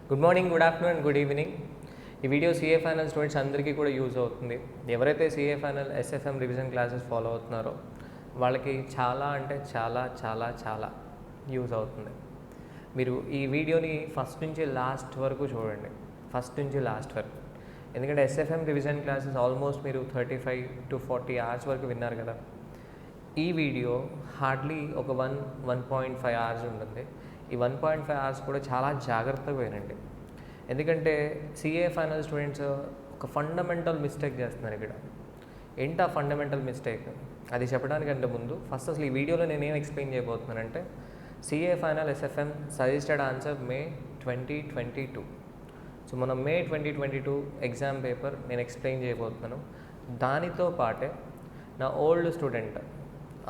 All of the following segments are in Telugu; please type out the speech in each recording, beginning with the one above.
Good morning, good afternoon and good evening. ఈ వీడియో సిఏ ఫైనల్ స్టూడెంట్స్ అందరికీ కూడా యూజ్ అవుతుంది. ఎవరైతే CA final SFM revision classes follow అవుతున్నారో వాళ్ళకి చాలా అంటే చాలా చాలా చాలా యూజ్ అవుతుంది. మీరు ఈ వీడియోని ఫస్ట్ నుంచి లాస్ట్ వరకు చూడండి, ఫస్ట్ నుంచి లాస్ట్ వరకు. ఎందుకంటే ఎస్ఎఫ్ఎం రివిజన్ క్లాసెస్ ఆల్మోస్ట్ మీరు 35 to 40 hours వరకు విన్నారు కదా. ఈ వీడియో హార్డ్లీ ఒక 1.5 hours ఉంటుంది. ఈ 1.5 hours కూడా చాలా జాగ్రత్తగా వినండి. ఎందుకంటే సిఏ ఫైనల్ స్టూడెంట్స్ ఒక ఫండమెంటల్ మిస్టేక్ చేస్తున్నారు ఇక్కడ. ఏంటి ఆ ఫండమెంటల్ మిస్టేక్? అది చెప్పడానికంటే ముందు ఫస్ట్ అసలు ఈ వీడియోలో నేనేం ఎక్స్ప్లెయిన్ చేయబోతున్నానంటే CA final SFM suggested answer May 2022. So మనం May 2022 ఎగ్జామ్ పేపర్ నేను ఎక్స్ప్లెయిన్ చేయబోతున్నాను. దానితో పాటే నా ఓల్డ్ స్టూడెంట్,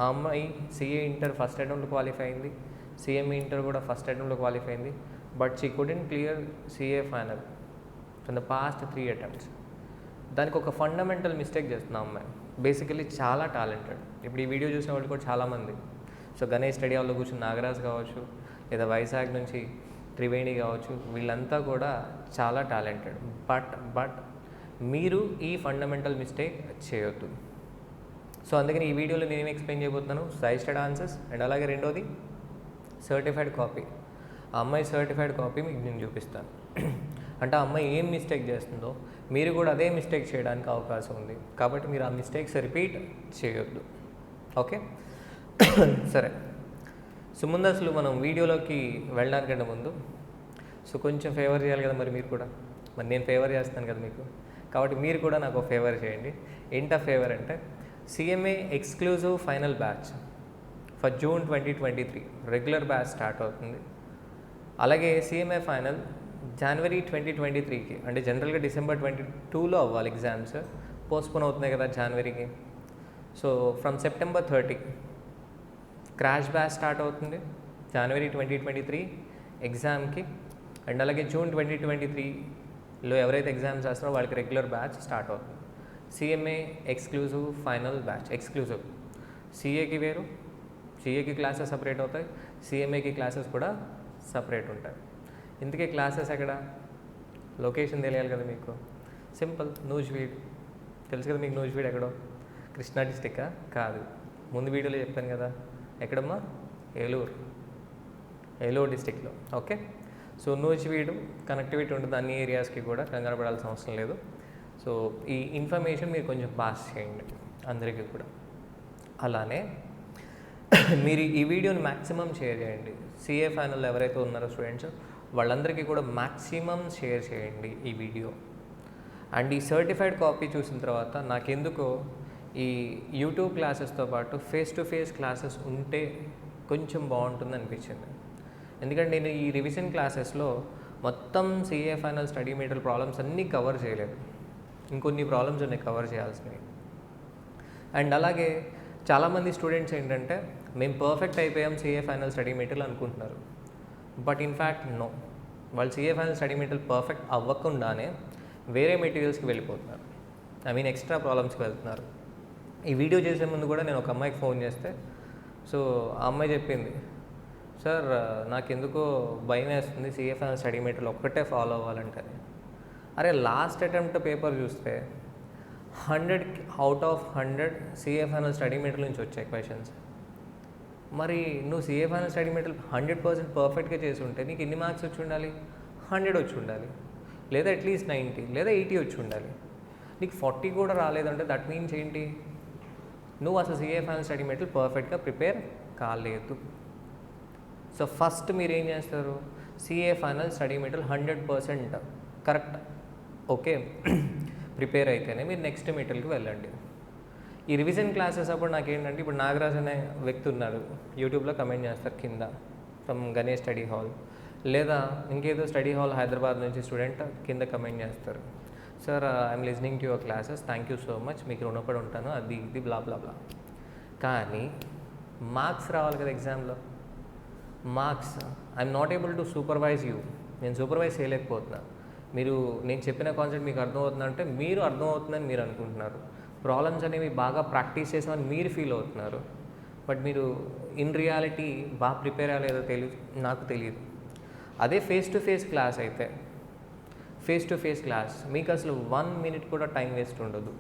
ఆ అమ్మాయి సిఏ ఇంటర్ ఫస్ట్ అటెంప్ట్లో క్వాలిఫై అయింది, సిఎంఈ ఇంటర్ కూడా ఫస్ట్ అటెంప్ట్లో క్వాలిఫై అయింది. But she couldn't clear CA final from the past 3 attempts. దానికి ఒక ఫండమెంటల్ మిస్టేక్ చేస్తున్నా అమ్మాయి. బేసికలీ చాలా టాలెంటెడ్. ఇప్పుడు ఈ వీడియో చూసిన వాళ్ళు కూడా చాలామంది. సో గణేష్ స్టడీ హాల్లో కూర్చుని నాగరాజ్ కావచ్చు, లేదా వైజాగ్ నుంచి త్రివేణి కావచ్చు, వీళ్ళంతా కూడా చాలా టాలెంటెడ్. బట్ మీరు ఈ ఫండమెంటల్ మిస్టేక్ చేయొద్దు. సో అందుకని ఈ వీడియోలో నేనేం ఎక్స్ప్లెయిన్ చేయబోతున్నాను, సజెస్టెడ్ ఆన్సర్స్ అండ్ అలాగే రెండోది సర్టిఫైడ్ కాపీ. ఆ అమ్మాయి సర్టిఫైడ్ కాపీ మీకు నేను చూపిస్తాను. అంటే ఆ అమ్మాయి ఏం మిస్టేక్ చేస్తుందో మీరు కూడా అదే మిస్టేక్ చేయడానికి అవకాశం ఉంది. కాబట్టి మీరు ఆ మిస్టేక్స్ రిపీట్ చేయొద్దు. ఓకే, సరే. సో ముందు అసలు మనం వీడియోలోకి వెళ్ళడానికంటే ముందు కొంచెం ఫేవర్ చేయాలి కదా మరి మీరు కూడా. మరి నేను ఫేవర్ చేస్తాను కదా మీకు, కాబట్టి మీరు కూడా నాకు ఫేవర్ చేయండి. ఏంటా ఫేవర్ అంటే CMA exclusive final batch for June 2023 regular batch start అవుతుంది. అలాగే సిఎంఏ ఫైనల్ January 2023కి, అంటే జనరల్గా December 22లో అవ్వాలి ఎగ్జామ్స్, పోస్ట్పోన్ అవుతున్నాయి కదా జనవరికి. So from September 30 crash batch start అవుతుంది January 2023 ఎగ్జామ్కి. అండ్ అలాగే June 2023లో ఎవరైతే ఎగ్జామ్స్ చేస్తున్నారో వాళ్ళకి రెగ్యులర్ బ్యాచ్ స్టార్ట్ అవుతుంది. CMA exclusive final batch. Exclusive సిఏకి వేరు, సిఏకి క్లాసెస్ సపరేట్ అవుతాయి, సిఎంఏకి క్లాసెస్ కూడా సపరేట్ ఉంటాయి. ఇందుకే క్లాసెస్ ఎక్కడ, లొకేషన్ తెలియాలి కదా మీకు. సింపుల్, నూజివీడ్. తెలుసు కదా మీకు నూజివీడ్ ఎక్కడో, కృష్ణా డిస్టిక్కా? కాదు, ముందు వీడియోలో చెప్పాను కదా. ఎక్కడమ్మా? ఏలూరు డిస్టిక్లో. ఓకే, సో నూజివీడు కనెక్టివిటీ ఉంటుంది అన్ని ఏరియాస్కి కూడా, కంగారు పడాల్సిన అవసరం లేదు. సో ఈ ఇన్ఫర్మేషన్ మీరు కొంచెం పాస్ చేయండి అందరికీ కూడా. అలానే మీరు ఈ వీడియోని మ్యాక్సిమం షేర్ చేయండి. సిఏ ఫైనల్ ఎవరైతే ఉన్నారో స్టూడెంట్స్ వాళ్ళందరికీ కూడా మ్యాక్సిమం షేర్ చేయండి ఈ వీడియో. అండ్ ఈ సర్టిఫైడ్ కాపీ చూసిన తర్వాత నాకెందుకో ఈ యూట్యూబ్ క్లాసెస్తో పాటు ఫేస్ టు ఫేస్ క్లాసెస్ ఉంటే కొంచెం బాగుంటుంది అనిపించింది. ఎందుకంటే నేను ఈ రివిజన్ క్లాసెస్లో మొత్తం CA final study material problems అన్నీ కవర్ చేయలేదు, ఇంకొన్ని ప్రాబ్లమ్స్ ఉన్నాయి కవర్ చేయాల్సినవి. అండ్ అలాగే చాలామంది స్టూడెంట్స్ ఏంటంటే మేము పర్ఫెక్ట్ అయిపోయాం సిఏ ఫైనల్ స్టడీ మెటీరియల్ అనుకుంటున్నారు. బట్ ఇన్ఫ్యాక్ట్ నో, వాళ్ళు CA final study material perfect అవ్వకుండానే వేరే మెటీరియల్స్కి వెళ్ళిపోతున్నారు. ఎక్స్ట్రా ప్రాబ్లమ్స్కి వెళ్తున్నారు. ఈ వీడియో చేసే ముందు కూడా నేను ఒక అమ్మాయికి ఫోన్ చేస్తే, సో ఆ అమ్మాయి చెప్పింది, సార్ నాకెందుకో భయం వేస్తుంది సిఏ ఫైనల్ స్టడీ మెటీరియల్ ఒక్కటే ఫాలో అవ్వాలంటే. అరే లాస్ట్ అటెంప్ట్ పేపర్ చూస్తే 100 out of 100 CA final study material నుంచి వచ్చాయి క్వశ్చన్స్. మరి నువ్వు సిఏ ఫైనల్ స్టడీ మెటీరియల్ 100% పర్ఫెక్ట్గా చేసి ఉంటే నీకు ఎన్ని మార్క్స్ వచ్చి ఉండాలి? 100 వచ్చి ఉండాలి, లేదా అట్లీస్ట్ 90 లేదా 80 వచ్చి ఉండాలి. నీకు 40 కూడా రాలేదంటే దట్ మీన్స్ ఏంటి? నువ్వు అసలు సిఏ ఫైనల్ స్టడీ మెటీరియల్ పర్ఫెక్ట్గా ప్రిపేర్ కాలేదు. సో ఫస్ట్ మీరు ఏం చేస్తారు, CA final study material 100% correct okay prepare అయితేనే మీరు నెక్స్ట్ మెటీరియల్కి వెళ్ళండి. ఈ రివిజన్ క్లాసెస్ అప్పుడు నాకేంటంటే, ఇప్పుడు నాగరాజ్ అనే వ్యక్తి ఉన్నాడు, యూట్యూబ్లో కమెంట్ చేస్తారు కింద ఫ్రమ్ గణేష్ స్టడీ హాల్, లేదా ఇంకేదో స్టడీ హాల్ హైదరాబాద్ నుంచి స్టూడెంట్ కింద కమెంట్ చేస్తారు, sir I'm listening to your classes, thank you so much, మీకు రుణపడి ఉంటాను, అది ఇది బ్లా బ్లా బ్లా. కానీ మార్క్స్ రావాలి కదా ఎగ్జామ్లో. Marks I'm not able to supervise you, నేను సూపర్వైజ్ చేయలేకపోతున్నా. మీరు నేను చెప్పిన కాన్సెప్ట్ మీకు అర్థమవుతుందంటే మీరు అర్థమవుతుందని మీరు అనుకుంటున్నారు, ప్రాబ్లమ్స్ అనేవి బాగా ప్రాక్టీస్ చేసామని మీరు ఫీల్ అవుతున్నారు. బట్ మీరు ఇన్ రియాలిటీ బాగా ప్రిపేర్ అయ్యలేదో నాకు తెలియదు. అదే ఫేస్ టు ఫేస్ క్లాస్ అయితే ఫేస్ టు ఫేస్ క్లాస్ మీకు అసలు 1 minute కూడా టైం వేస్ట్ ఉండదు.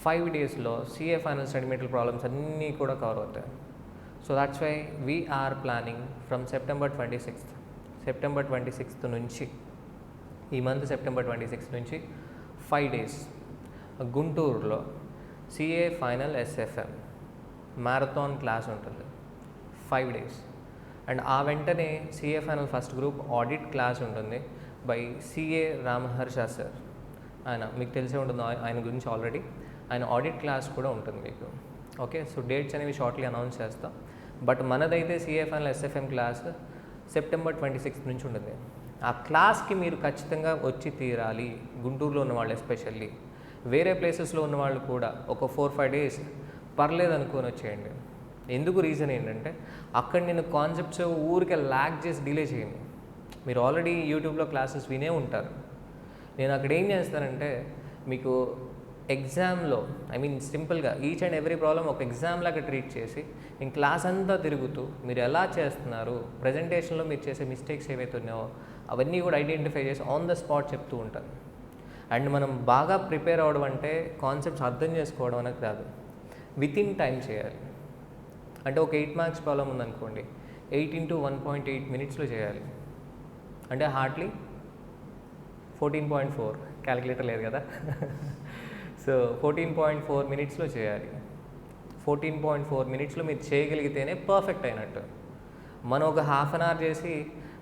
5 daysలో CA final study material problems అన్నీ కూడా కవర్ అవుతాయి. So that's why we are planning from September 26th నుంచి, ఈ మంత్ సెప్టెంబర్ 26 నుంచి 5 days గుంటూరులో CA final SFM marathon class ఉంటుంది 5 days. అండ్ ఆ వెంటనే CA final first group audit class ఉంటుంది బై CA రామహర్ష సార్. ఆయన మీకు తెలిసే ఉంటుంది, ఆయన గురించి ఆల్రెడీ. ఆయన ఆడిట్ క్లాస్ కూడా ఉంటుంది మీకు. ఓకే, సో డేట్స్ అనేవి షార్ట్లీ అనౌన్స్ చేస్తాం. బట్ మనదైతే CA final SFM class September 26 నుంచి ఉంటుంది. ఆ క్లాస్కి మీరు ఖచ్చితంగా వచ్చి తీరాలి, గుంటూరులో ఉన్నవాళ్ళు ఎస్పెషల్లీ. వేరే ప్లేసెస్లో ఉన్నవాళ్ళు కూడా ఒక 4-5 days పర్లేదు అనుకొని వచ్చేయండి. ఎందుకు రీజన్ ఏంటంటే అక్కడ నేను కాన్సెప్ట్స్ ఊరికే ల్యాగ్ చేసి డిలే చేయండి. మీరు ఆల్రెడీ యూట్యూబ్లో క్లాసెస్ వినే ఉంటారు. నేను అక్కడ ఏం చేస్తానంటే మీకు ఎగ్జామ్లో సింపుల్గా ఈచ్ అండ్ ఎవ్రీ ప్రాబ్లం ఒక ఎగ్జామ్ లాగా ట్రీట్ చేసి నేను క్లాస్ అంతా తిరుగుతూ మీరు ఎలా చేస్తున్నారు, ప్రజెంటేషన్లో మీరు చేసే మిస్టేక్స్ ఏవైతే ఉన్నాయో అవన్నీ కూడా ఐడెంటిఫై చేసి ఆన్ ద స్పాట్ చెప్తూ ఉంటాను. అండ్ మనం బాగా ప్రిపేర్ అవ్వడం అంటే కాన్సెప్ట్స్ అర్థం చేసుకోవడం అనేది కాదు, విత్ ఇన్ టైం చేయాలి. అంటే ఒక 8 marks ప్రాబ్లం ఉందనుకోండి, 8 into 1.8 minutesలో చేయాలి. అంటే హార్డ్లీ 14.4, క్యాలిక్యులేటర్ లేదు కదా. సో 14.4 minutesలో చేయాలి. 14.4 minutesలో మీరు చేయగలిగితేనే పర్ఫెక్ట్ అయినట్టు. మనం ఒక హాఫ్ అన్ అవర్ చేసి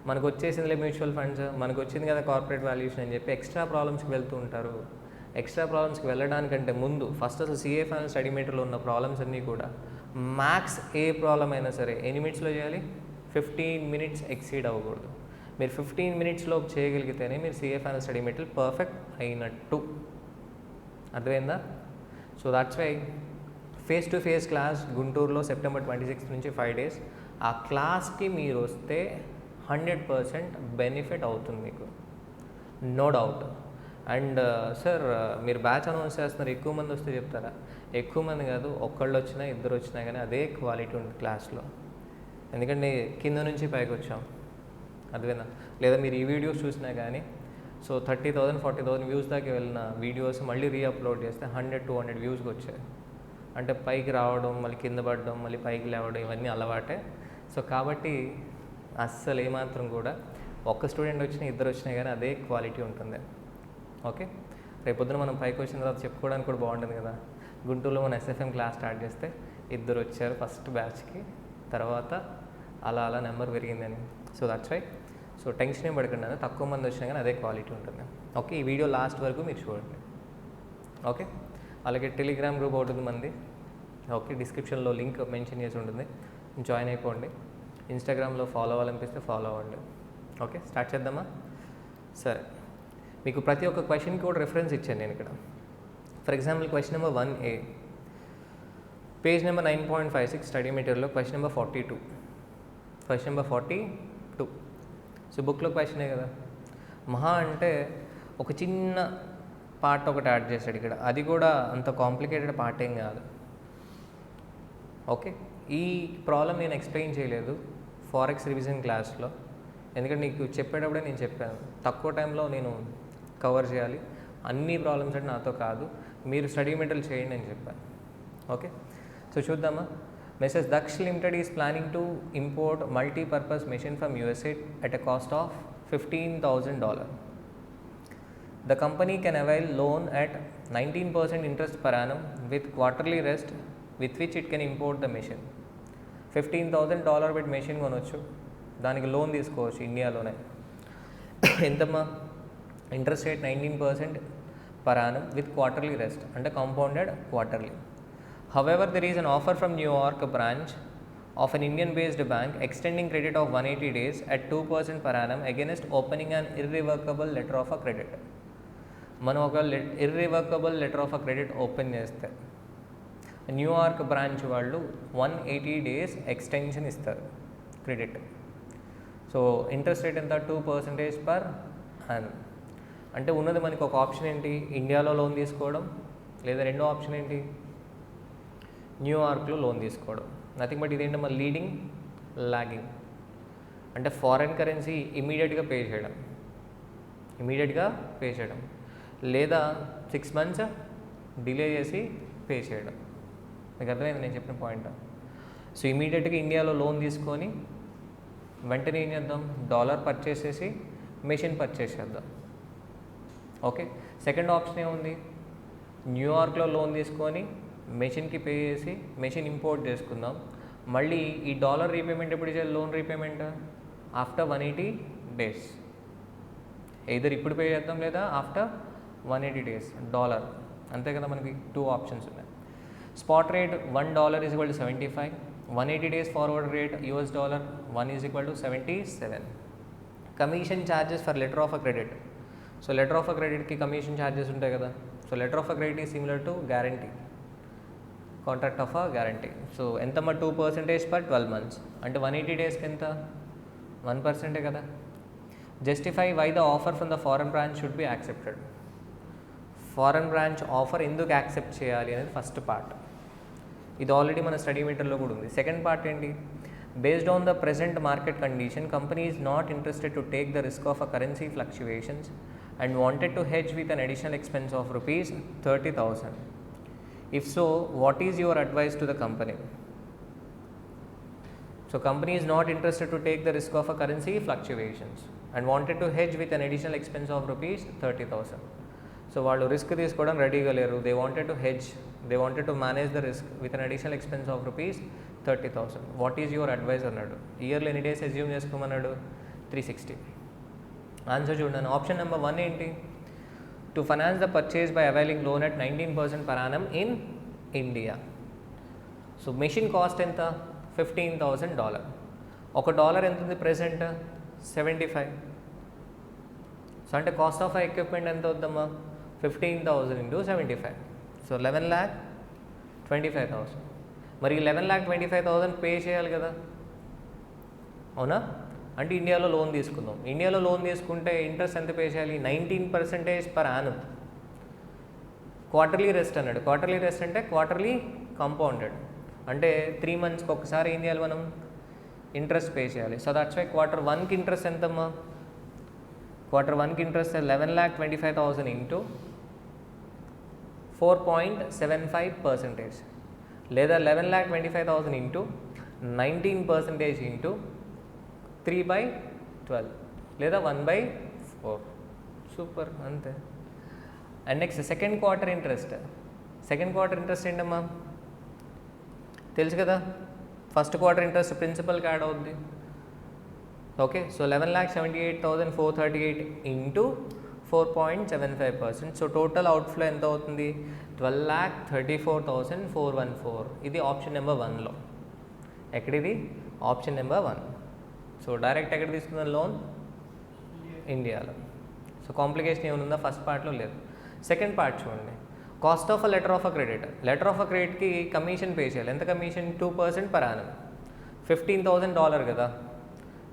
మనకు వచ్చేసిందిలే మ్యూచువల్ ఫండ్స్, మనకు వచ్చింది కదా కార్పొరేట్ వాల్యూషన్ అని చెప్పి ఎక్స్ట్రా ప్రాబ్లమ్స్కి వెళ్తూ ఉంటారు. ఎక్స్ట్రా ప్రాబ్లమ్స్కి వెళ్ళడానికంటే ముందు ఫస్ట్ అసలు CA ఫైనల్ స్టడీ మెటీరియల్లో ఉన్న ప్రాబ్లమ్స్ అన్నీ కూడా మ్యాక్స్ ఏ ప్రాబ్లం అయినా సరే ఎన్ని మినిట్స్లో చేయాలి, 15 minutes ఎక్సీడ్ అవ్వకూడదు. మీరు 15 minutesలో చేయగలిగితేనే మీరు CA final study material perfect అయినట్టు. అర్థమైందా? So that's why face to face class గుంటూరులో సెప్టెంబర్ 26 నుంచి 5 days. ఆ క్లాస్కి మీరు వస్తే 100% బెనిఫిట్ అవుతుంది మీకు, నో డౌట్. అండ్ సార్ మీరు బ్యాచ్ అనౌన్స్ చేస్తున్నారు, ఎక్కువ మంది వస్తే చెప్తారా? ఎక్కువ మంది కాదు, ఒక్కళ్ళు వచ్చినా ఇద్దరు వచ్చినా కానీ అదే క్వాలిటీ ఉంటుంది క్లాస్లో. ఎందుకంటే కింద నుంచి పైకి వచ్చాం, అర్థమైందా? లేదా మీరు ఈ వీడియోస్ చూసినా కానీ సో 30,000 40,000 వ్యూస్ దాకా వెళ్ళిన వీడియోస్ మళ్ళీ రీఅప్లోడ్ చేస్తే 100-200 వ్యూస్కి వచ్చాయి. అంటే పైకి రావడం, మళ్ళీ కింద పడడం, మళ్ళీ పైకి లేవడం, ఇవన్నీ అలవాటే. సో కాబట్టి అస్సలు ఏమాత్రం కూడా ఒక్క స్టూడెంట్ వచ్చినా ఇద్దరు వచ్చినా కానీ అదే క్వాలిటీ ఉంటుంది. ఓకే, రేపొద్దున మనం పైకి వచ్చిన తర్వాత చెప్పుకోవడానికి కూడా బాగుంటుంది కదా. గుంటూరులో మన SFM క్లాస్ స్టార్ట్ చేస్తే ఇద్దరు వచ్చారు ఫస్ట్ బ్యాచ్కి, తర్వాత అలా అలా నెంబర్ పెరిగిందని. So that's why. So tension ఏం పడకండి, తక్కువ మంది వచ్చినా కానీ అదే క్వాలిటీ ఉంటుంది. ఓకే, ఈ వీడియో లాస్ట్ వరకు మీరు చూడండి. ఓకే, అలాగే టెలిగ్రామ్ గ్రూప్ అవుతుంది మంది. ఓకే, డిస్క్రిప్షన్లో లింక్ మెన్షన్ చేసి ఉంటుంది, జాయిన్ అయిపోండి. ఇన్స్టాగ్రామ్లో ఫాలో అవ్వాలనిపిస్తే ఫాలో అవ్వండి. ఓకే, స్టార్ట్ చేద్దామా? సరే, మీకు ప్రతి ఒక్క క్వశ్చన్కి కూడా రెఫరెన్స్ ఇచ్చాను నేను ఇక్కడ. For example question number 1A, page number 9.56 study మెటీరియల్లో question number 42. Question number 42. So బుక్లో క్వశ్చనే కదా, మహా అంటే ఒక చిన్న పార్ట్ ఒకటి యాడ్ చేశాడు ఇక్కడ, అది కూడా అంత కాంప్లికేటెడ్ పార్ట్ ఏం కాదు. ఓకే, ఈ ప్రాబ్లం నేను ఎక్స్ప్లెయిన్ చేయలేదు ఫారెక్స్ రివిజన్ క్లాస్లో, ఎందుకంటే నీకు చెప్పేటప్పుడే నేను చెప్పాను తక్కువ టైంలో నేను కవర్ చేయాలి, అన్ని ప్రాబ్లమ్స్ అంటే నాతో కాదు, మీరు స్టడీ మెటీరియల్ చేయండి అని చెప్పాను. ఓకే, సో చూద్దామా. Message Daksh limited is planning to import multipurpose machine from USA at a cost of $15,000. The company can avail loan at 19% interest per annum with quarterly rest with which it can import the machine. $15,000 పెట్టి మెషిన్ కొనవచ్చు, దానికి లోన్ తీసుకోవచ్చు ఇండియాలోనే. ఎంతమ్మా? Interest rate 19% per annum with quarterly rest, అంటే compounded quarterly. However, there is an offer from New York branch of an Indian-based bank extending credit of 180 days at 2% per annum against opening an irrevocable letter of credit. మనం ఒక ఇర్రివకబుల్ లెటర్ ఆఫ్ క్రెడిట్ ఓపెన్ చేస్తే న్యూయార్క్ బ్రాంచ్ వాళ్ళు 180 days ఎక్స్టెన్షన్ ఇస్తారు క్రెడిట్. సో ఇంట్రెస్ట్ రేట్ ఎంత? 2% per annum. అంటే ఉన్నది మనకి ఒక ఆప్షన్ ఏంటి, ఇండియాలో లోన్ తీసుకోవడం, లేదా రెండో ఆప్షన్ ఏంటి, న్యూయార్క్లో లోన్ తీసుకోవడం. నథింగ్ బట్ ఇదేంటి, మన లీడింగ్ లాగింగ్. అంటే ఫారెన్ కరెన్సీ ఇమీడియట్గా పే చేయడం, లేదా 6 months డిలే చేసి పే చేయడం. మీకు అర్థమైంది నేను చెప్పిన పాయింట్. సో ఇమీడియట్గా ఇండియాలో లోన్ తీసుకొని వెంటనే ఏం చేద్దాం, డాలర్ పర్చేస్ చేసి మెషిన్ పర్చేస్ చేద్దాం. ఓకే, సెకండ్ ఆప్షన్ ఏముంది, న్యూయార్క్లో లోన్ తీసుకొని మెషిన్కి పే చేసి మెషిన్ ఇంపోర్ట్ చేసుకుందాం. మళ్ళీ ఈ డాలర్ రీపేమెంట్ ఎప్పుడు చేయాలి, loan repayment after 180 days. Either ఇప్పుడు పే చేద్దాం లేదా ఆఫ్టర్ 180 days డాలర్. అంతే కదా, మనకి 2 ఆప్షన్స్ ఉన్నాయి. Spot rate $1 = 75, 180 days forward rate US dollar 1 = 77. Commission charges for letter of a credit. So letter of a క్రెడిట్కి కమిషన్ ఛార్జెస్ ఉంటాయి కదా. So letter of a credit is similar to guarantee, contract of a guarantee. So ఎంతమ్మా 2% per 12 months, అంటే 180 daysకి ఎంత, 1% కదా. Justify why the offer from the foreign branch should be accepted. Foreign branch offer ఎందుకు యాక్సెప్ట్ చేయాలి అనేది ఫస్ట్ పార్ట్. ఇది ఆల్రెడీ మన స్టడీ మెటీరియల్లో కూడా ఉంది. సెకండ్ పార్ట్ ఏంటి, based on the present market condition company is not interested to take the risk of a currency fluctuations and wanted to hedge with an additional expense of rupees 30,000. If so, what is your advice to the company? So company is not interested to take the risk of a currency fluctuations and wanted to hedge with an additional expense of rupees 30,000. So వాళ్ళు రిస్క్ తీసుకోవడం రెడీగా లేరు. They wanted to hedge, they wanted to manage the risk with an additional expense of rupees 30,000. What is your advice అన్నాడు. ఇయర్లో ఎన్ని డేస్ అజ్యూమ్ చేసుకోమన్నాడు, 360. ఆన్సర్ చూడండి. ఆప్షన్ నెంబర్ 1 ఏంటి, to finance the purchase by availing loan at 19% per annum in India. So machine cost ఎంత, $15,000. $1 ఎంత ఉంది ప్రెసెంట్, 75. సో అంటే కాస్ట్ ఆఫ్ ఎక్విప్మెంట్ ఎంత అవుద్దమ్మా, 15,000 × 75. సో 11,25,000. మరి 11,25,000 పే చేయాలి కదా, అవునా. అంటే ఇండియాలో లోన్ తీసుకుందాం. ఇండియాలో లోన్ తీసుకుంటే ఇంట్రెస్ట్ ఎంత పే చేయాలి, 19% per annum. క్వార్టర్లీ రెస్ట్ అన్నాడు. క్వార్టర్లీ రెస్ట్ అంటే క్వార్టర్లీ కాంపౌండెడ్, అంటే 3 monthsకి ఒకసారి ఏం చేయాలి మనం, ఇంట్రెస్ట్ పే చేయాలి. సో దట్స్ వై Q1కి ఇంట్రెస్ట్ ఎంతమ్మా, Q1కి ఇంట్రెస్ట్ 11,25,000 × 4.75%, లేదా 11,25,000 × 19% × 3/12, లేదా 1/4. సూపర్, అంతే. And next second quarter interest. Second quarter interest ఏంటమ్మా, తెలుసు కదా. ఫస్ట్ క్వార్టర్ ఇంట్రెస్ట్ ప్రిన్సిపల్కి యాడ్ అవుద్ది. Okay, so 11,78,438 × 4.75%. So total outflow ఎంత అవుతుంది, 12,34,414. ఇది ఆప్షన్ నెంబర్ 1లో. ఎక్కడిది, ఆప్షన్ నెంబర్ 1. సో డైరెక్ట్ ఎక్కడ తీసుకుందాం, లోన్ ఇండియాలో. సో కాంప్లికేషన్ ఏమైనా ఫస్ట్ పార్ట్లో లేదు. సెకండ్ పార్ట్ చూడండి, cost of a letter of a credit. Letter of a క్రెడిట్కి కమిషన్ పే చేయాలి. ఎంత కమిషన్, 2% per annum. $15,000 కదా,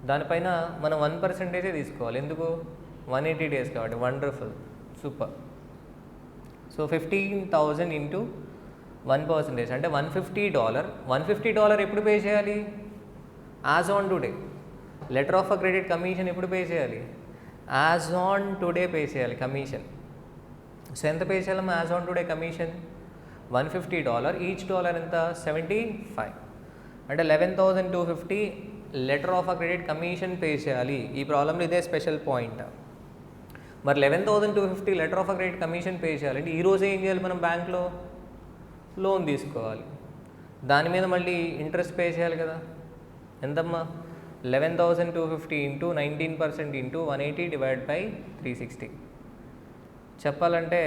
దానిపైన మనం 1% తీసుకోవాలి. ఎందుకు, 180 days కాబట్టి. Wonderful, super. సో 15,000 × 1% అంటే $150. $150 ఎప్పుడు పే చేయాలి, as on today. Letter of a credit commission ఎప్పుడు పే చేయాలి, యాజ్ ఆన్ టుడే పే చేయాలి కమిషన్. సో ఎంత పే చేయాలమ్మా, as on today commission $150. Each dollar ఎంత, 75. అంటే 11,250 letter of a credit commission pay చేయాలి. ఈ ప్రాబ్లంలో ఇదే స్పెషల్ పాయింట్. మరి 11,250 letter of a credit commission pay చేయాలి అంటే ఈరోజు ఏం చేయాలి, మనం బ్యాంక్లో లోన్ తీసుకోవాలి. దాని మీద మళ్ళీ ఇంట్రెస్ట్ పే చేయాలి కదా. ఎంతమ్మా, 11,250 × 19% × 180 / 360. చెప్పాలంటే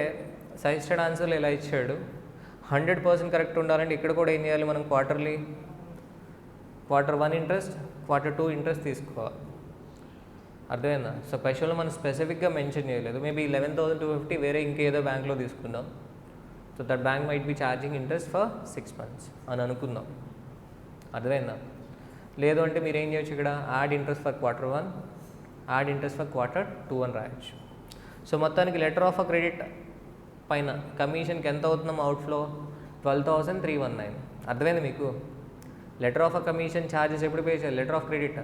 సజెస్టెడ్ ఆన్సర్లు ఇలా ఇచ్చాడు. 100% కరెక్ట్ ఉండాలంటే ఇక్కడ కూడా ఏం చేయాలి మనం, Q1 ఇంట్రెస్ట్, Q2 ఇంట్రెస్ట్ తీసుకోవాలి. అర్థమైందా. సో క్వశ్చన్లో మనం స్పెసిఫిక్గా మెన్షన్ చేయలేదు. మేబీ 11,250 వేరే ఇంకేదో బ్యాంక్లో తీసుకుందాం. So that bank might be charging interest for 6 months అని అనుకుందాం. అర్థమైందా. లేదు అంటే మీరు ఏం చేయొచ్చు, ఇక్కడ add interest for Q1, add interest for Q2 అని రాయొచ్చు. సో మొత్తానికి లెటర్ ఆఫ్ అ క్రెడిట్ పైన కమిషన్కి ఎంత అవుతున్నాం అవుట్ఫ్లో, 12,319. అర్థమైంది మీకు. Letter of a commission charges ఎప్పుడు పే చేయాలి, letter of credit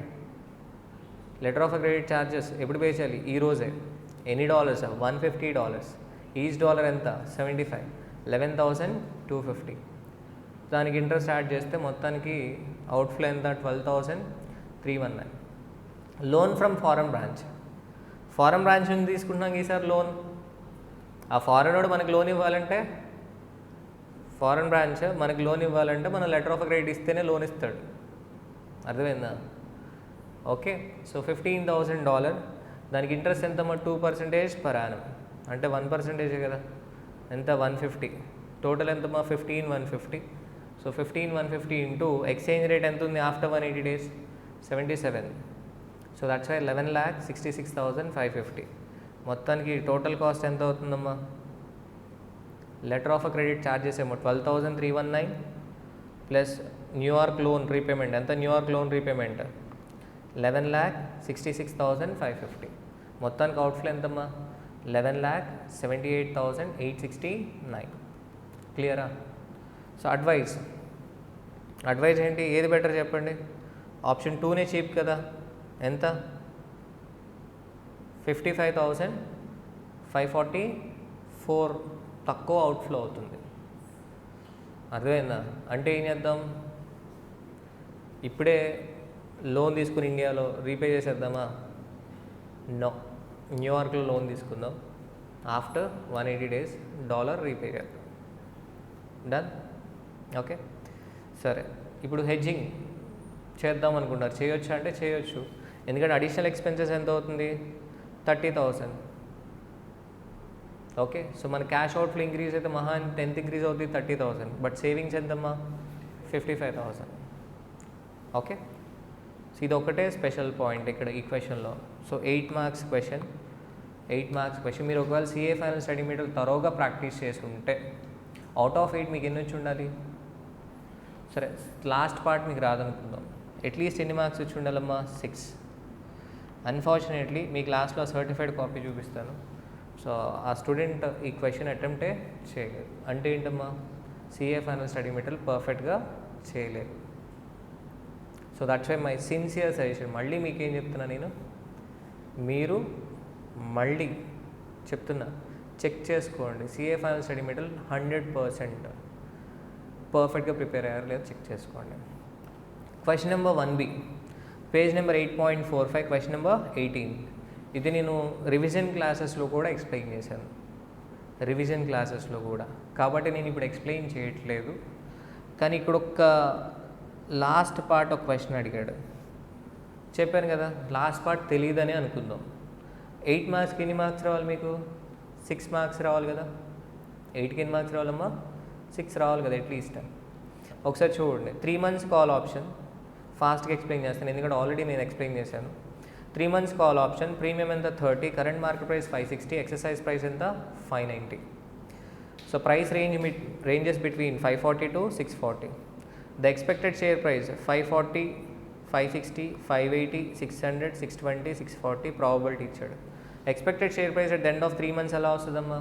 letter of credit charges ఎప్పుడు పే చేయాలి? ఈ రోజే. ఎన్ని డాలర్స్? $150. ఈచ్ డాలర్ ఎంత? 75. 11,250. దానికి ఇంట్రెస్ట్ యాడ్ చేస్తే మొత్తానికి అవుట్ఫ్లో ఎంత? 12,319. Loan from foreign branch. Foreign branch నుంచి తీసుకుంటున్నాం ఈసారి లోన్. ఆ ఫారెన్ వాడు మనకి లోన్ ఇవ్వాలంటే, ఫారెన్ బ్రాంచ్ మనకి లోన్ ఇవ్వాలంటే మనం లెటర్ ఆఫ్ క్రెడిట్ ఇస్తేనే లోన్ ఇస్తాడు. అర్థమైందా? ఓకే. సో $15,000. దానికి ఇంట్రెస్ట్ ఎంతమ్మా? 2% per annum. అంటే 1% కదా. ఎంత? 150. టోటల్ ఎంతమ్మా? 15,150. సో 15,150 ఇంటూ ఎక్స్చేంజ్ రేట్ ఎంత ఉంది after 180 days? 77. So that's why 11,66,550. మొత్తానికి టోటల్ కాస్ట్ ఎంత అవుతుందమ్మా? లెటర్ ఆఫ్ క్రెడిట్ ఛార్జెస్ ఏమో 12,319 ప్లస్ న్యూయార్క్ లోన్ రీపేమెంట్ ఎంత? New York loan repayment 11,66,550. మొత్తానికి అవుట్ఫ్లో ఎంతమ్మా? 11,78,869. క్లియరా? సో అడ్వైజ్ ఏంటి? ఏది బెటర్ చెప్పండి? ఆప్షన్ 2నే చీప్ కదా. ఎంత? 55,544 తక్కువ అవుట్ఫ్లో అవుతుంది. అర్థమైందా? అంటే ఏం చేద్దాం? ఇప్పుడే లోన్ తీసుకుని ఇండియాలో రీపే చేసేద్దామా? నో. న్యూయార్క్లో లోన్ తీసుకుందాం. ఆఫ్టర్ 180 days డాలర్ రీపే చేద్దాం. డన్? ఓకే. సరే, ఇప్పుడు హెడ్జింగ్ చేద్దాం అనుకుంటారు. చేయొచ్చు అంటే చేయొచ్చు. ఎందుకంటే అడిషనల్ ఎక్స్పెన్సెస్ ఎంత అవుతుంది? 30,000. ఓకే. సో మన క్యాష్ అవుట్ఫ్లో ఇంక్రీజ్ అయితే మహా 10th ఇంక్రీజ్ అవుతుంది 30,000. బట్ సేవింగ్స్ ఎంతమ్మా? 55,000. ఓకే. సో ఇది ఒకటే స్పెషల్ పాయింట్ ఇక్కడ ఈ క్వశ్చన్లో. So 8 marks question. మీరు ఒకవేళ సిఏ ఫైనల్ స్టడీ మెటీరియల్ తరోగా ప్రాక్టీస్ చేసుకుంటే అవుట్ ఆఫ్ 8 మీకు ఎన్ని వచ్చి ఉండాలి? సరే, లాస్ట్ పార్ట్ మీకు రాదనుకుందాం. అట్లీస్ట్ ఎన్ని మార్క్స్ వచ్చి ఉండాలమ్మా? 6. అన్ఫార్చునేట్లీ మీ క్లాస్లో సర్టిఫైడ్ కాపీ చూపిస్తాను. సో ఆ స్టూడెంట్ ఈ క్వశ్చన్ అటెంప్టే చేయలేదు. అంటే ఏంటమ్మా? సిఏ ఫైనల్ స్టడీ మెటీరియల్ పర్ఫెక్ట్గా చేయలేదు. So that's why my sincere suggestion. మళ్ళీ మీకేం చెప్తున్నా నేను, మీరు మళ్ళీ చెప్తున్నా, చెక్ చేసుకోండి. సిఏ ఫైనల్ స్టడీ మెటీరియల్ 100% పర్ఫెక్ట్గా ప్రిపేర్ అయ్యారు లేదా చెక్ చేసుకోండి. Question number 1B, page number 8.45, question number 18. ఇది నేను రివిజన్ క్లాసెస్లో కూడా ఎక్స్ప్లెయిన్ చేశాను. కాబట్టి నేను ఇప్పుడు ఎక్స్ప్లెయిన్ చేయట్లేదు. కానీ ఇక్కడ ఒక లాస్ట్ పార్ట్ ఒక క్వశ్చన్ అడిగాడు. చెప్పాను కదా, లాస్ట్ పార్ట్ తెలియదని అనుకుందాం. 8 మార్క్స్కి ఎన్ని మార్క్స్ రావాలి మీకు? 6 మార్క్స్ రావాలి కదా. 8కి ఎన్ని మార్క్స్ రావాలమ్మా? 6 రావాలి కదా అట్లీస్ట్. ఒకసారి చూడండి. 3 months కాల్ ఆప్షన్. ఫాస్ట్గా ఎక్స్ప్లెయిన్ చేస్తాను ఎందుకంటే ఆల్రెడీ నేను ఎక్స్ప్లెయిన్ చేశాను. 3 months కాల్ ఆప్షన్. ప్రీమియం ఎంత? 30. Current market price 560. Exercise price ఎంత? 590. So price ranges between 540 to 640. The expected share price 540, 560, 580, 600, 620, 640 probability ఇచ్చాడు. Expected share price at the end of 3 months ఎలా వస్తుందమ్మా?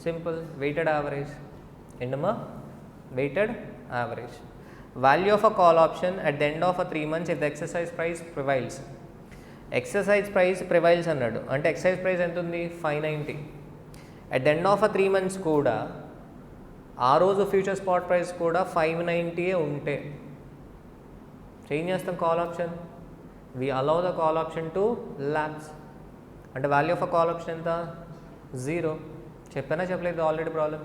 Simple, weighted average. ఏంటమ్మా? Weighted average. Value of a call option at the end of a 3 months if the exercise price prevails. Exercise price prevails అన్నాడు అంటే ఎక్సర్సైజ్ ప్రైస్ ఎంత ఉంది? 590. At the end of a 3 months కూడా ఆ రోజు ఫ్యూచర్ స్పాట్ ప్రైస్ కూడా 590 ఉంటే చేంజ్ చేస్తాం call option. We allow the call option to lapse. అంటే value of a call option ఎంత? 0. చెప్పానా చెప్పలేదు already problem.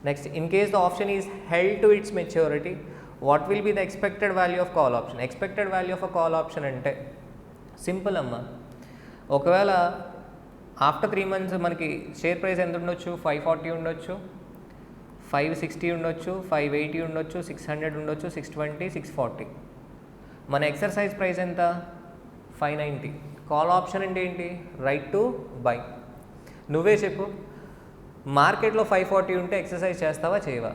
Next, in case the option is held to its maturity what will be the expected value of call option? Expected value of a call option అంటే సింపుల్ అమ్మా. ఒకవేళ ఆఫ్టర్ 3 months మనకి షేర్ ప్రైస్ ఎంత ఉండొచ్చు? 540 ఉండొచ్చు, 560 ఉండొచ్చు, 580 ఉండొచ్చు, 600 ఉండొచ్చు, 620, 640. మన ఎక్సర్సైజ్ ప్రైస్ ఎంత? 590. కాల్ ఆప్షన్ అంటే ఏంటి? Right to buy. నువ్వే చెప్పు, మార్కెట్లో 540 ఉంటే ఎక్సర్సైజ్ చేస్తావా చేయవా?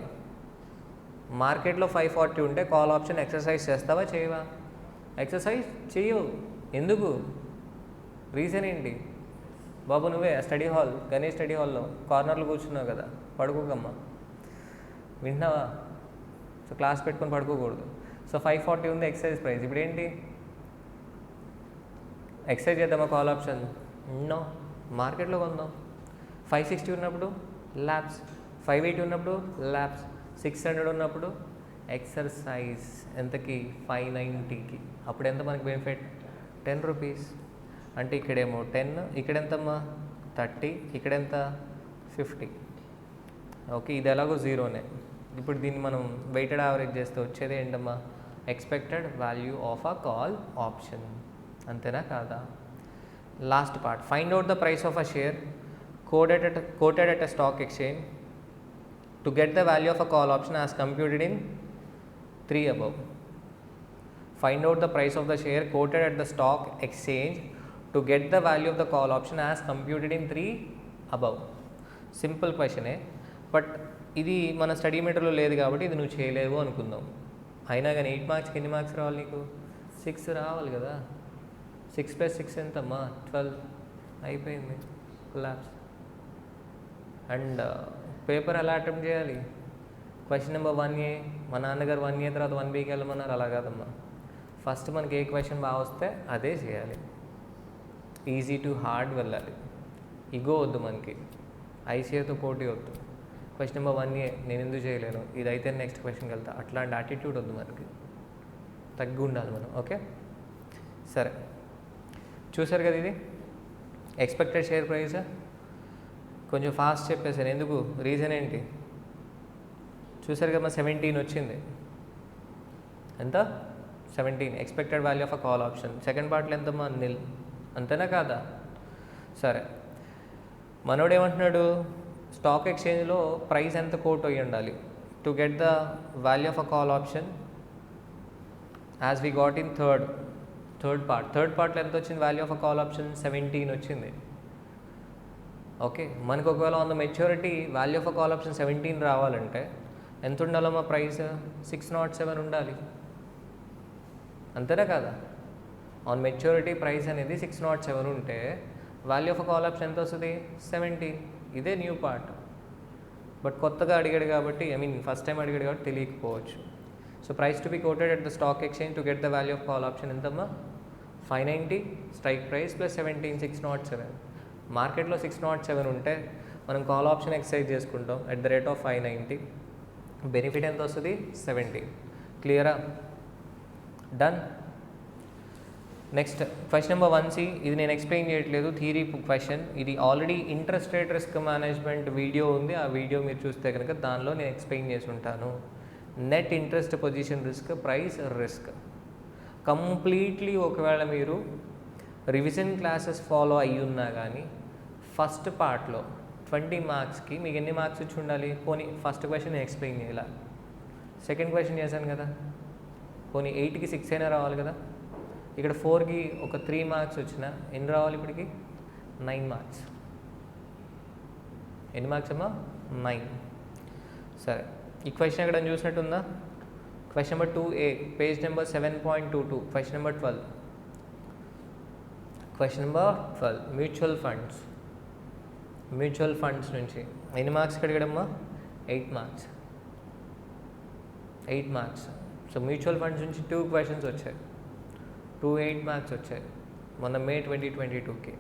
మార్కెట్లో 540 ఉంటే కాల్ ఆప్షన్ ఎక్సర్సైజ్ చేస్తావా చేయవా? ఎక్సర్సైజ్ చేయవు. ఎందుకు? రీజన్ ఏంటి? బాబు నువ్వే గణేష్ స్టడీ హాల్లో కార్నర్లో కూర్చున్నావు కదా, పడుకోకమ్మా. వింటున్నావా? సో క్లాస్ పెట్టుకొని పడుకోకూడదు. సో 540 ఉంది ఎక్సర్సైజ్ ప్రైస్. ఇప్పుడు ఏంటి? ఎక్సైజ్ చేద్దామా కాల్ ఆప్షన్? నో. మార్కెట్లో కొందాం. 560 ఉన్నప్పుడు ల్యాబ్స్, 580 ఉన్నప్పుడు ల్యాబ్స్, 600 ఉన్నప్పుడు ఎక్సర్సైజ్. ఎంతకి? 590కి. అప్పుడు ఎంత మనకి బెనిఫిట్? 10 రూపీస్. అంటే ఇక్కడేమో 10, ఇక్కడెంతమ్మా 30, ఇక్కడెంత 50. ఓకే, ఇది ఎలాగో జీరోనే. ఇప్పుడు దీన్ని మనం వెయిటెడ్ యావరేజ్ చేస్తే వచ్చేది ఏంటమ్మా? Expected value of a call option. అంతేనా కాదా? Last part, find out the price of a share quoted at a stock exchange to get the value of a call option as computed in 3 above. Find out the price of the share quoted at the stock exchange to get the value of the call option as computed in 3 above. Simple క్వశ్చనే, బట్ ఇది మన స్టడీ మెటీరియల్లో లేదు కాబట్టి ఇది నువ్వు చేయలేవు అనుకుందాం. అయినా కానీ 8 మార్క్స్కి ఎన్ని మార్క్స్ రావాలి నీకు? 6 రావాలి కదా. 6 + 6 ఎంతమ్మా? 12. అయిపోయింది, కొలాప్స్. అండ్ పేపర్ ఎలా అటెంప్ట్ చేయాలి? క్వశ్చన్ నెంబర్ 1A, మా నాన్నగారు 1A తర్వాత 1Bకి వెళ్ళమన్నారు. అలా కాదమ్మా, ఫస్ట్ మనకి ఏ క్వశ్చన్ బాగా వస్తే అదే చేయాలి. ఈజీ టు హార్డ్ వెళ్ళాలి. ఇగో వద్దు మనకి, ఐసీఏతో పోటీ వద్దు. క్వశ్చన్ నెంబర్ 1A నేను ఎందుకు చేయలేను, ఇదైతే నెక్స్ట్ క్వశ్చన్కి వెళ్తా, అట్లాంటి యాటిట్యూడ్ వద్దు మనకి. తగ్గి ఉండాలి మనం. ఓకే సరే, చూసారు కదా ఇది ఎక్స్పెక్టెడ్ షేర్ ప్రైస్. కొంచెం ఫాస్ట్ చెప్పేసాను, ఎందుకు? రీజన్ ఏంటి? చూసారు కదా 17 వచ్చింది. ఎంత? 17 expected value of a call option. Second పార్ట్లో ఎంతమ్మా? నిల్. అంతేనా కాదా? సరే, మనోడు ఏమంటున్నాడు? స్టాక్ ఎక్స్చేంజ్లో ప్రైస్ ఎంత కోట్ అయ్యి ఉండాలి to get the value of a call option as we got in third పార్ట్లో ఎంత వచ్చింది? Value of a call option 17 వచ్చింది. ఓకే, మనకు ఒకవేళ on the maturity value of a call option 17 రావాలంటే ఎంత ఉండాలమ్మా? ప్రైస్ 607 ఉండాలి. అంతేనా కాదా? ఆన్ మెచ్యూరిటీ ప్రైస్ అనేది 607 ఉంటే value of a call option ఎంత వస్తుంది? 17. ఇదే న్యూ పార్ట్, బట్ కొత్తగా అడిగాడు కాబట్టి, ఫస్ట్ టైం అడిగాడు కాబట్టి తెలియకపోవచ్చు. So price to be quoted at the stock exchange to get the value of call option ఎంతమ్మా? 590 స్ట్రైక్ ప్రైస్ ప్లస్ 17, 607. మార్కెట్లో 607 ఉంటే మనం కాల్ ఆప్షన్ ఎక్సైజ్ చేసుకుంటాం at the rate of 590. Benefit ఎంత వస్తుంది? 70. క్లియరా? Done. Next question number 1C. ఇది నేను ఎక్స్ప్లెయిన్ చేయట్లేదు, థియరీ క్వశ్చన్. ఇది already interest rate risk management video ఉంది, ఆ వీడియో మీరు చూస్తే కనుక దానిలో నేను ఎక్స్ప్లెయిన్ చేసి ఉంటాను. Net interest position risk, price risk completely. ఒకవేళ మీరు రివిజన్ క్లాసెస్ ఫాలో అయ్యి ఉన్నా కానీ ఫస్ట్ పార్ట్లో 20 మార్క్స్కి మీకు ఎన్ని మార్క్స్ వచ్చి ఉండాలి? పోనీ ఫస్ట్ క్వశ్చన్ నేను ఎక్స్ప్లెయిన్ చేయాల, సెకండ్ క్వశ్చన్ చేశాను కదా, పోనీ 8కి 6 అయినా రావాలి కదా. ఇక్కడ 4కి ఒక 3 మార్క్స్ వచ్చినా ఎన్ని రావాలి? ఇప్పటికి 9 మార్క్స్. ఎన్ని మార్క్స్ అమ్మా? 9. సరే, ఈ క్వశ్చన్ ఎక్కడ చూసినట్టుందా? Question number 2A, page number 7.22, question number 12. Question number 12, mutual funds నుంచి ఎన్ని మార్క్స్కి అడిగాడమ్మా? 8 marks. 8 marks. So mutual funds నుంచి 2 క్వశ్చన్స్ వచ్చాయి, 2 8 మార్క్స్ వచ్చాయి మొన్న మే 2022కి.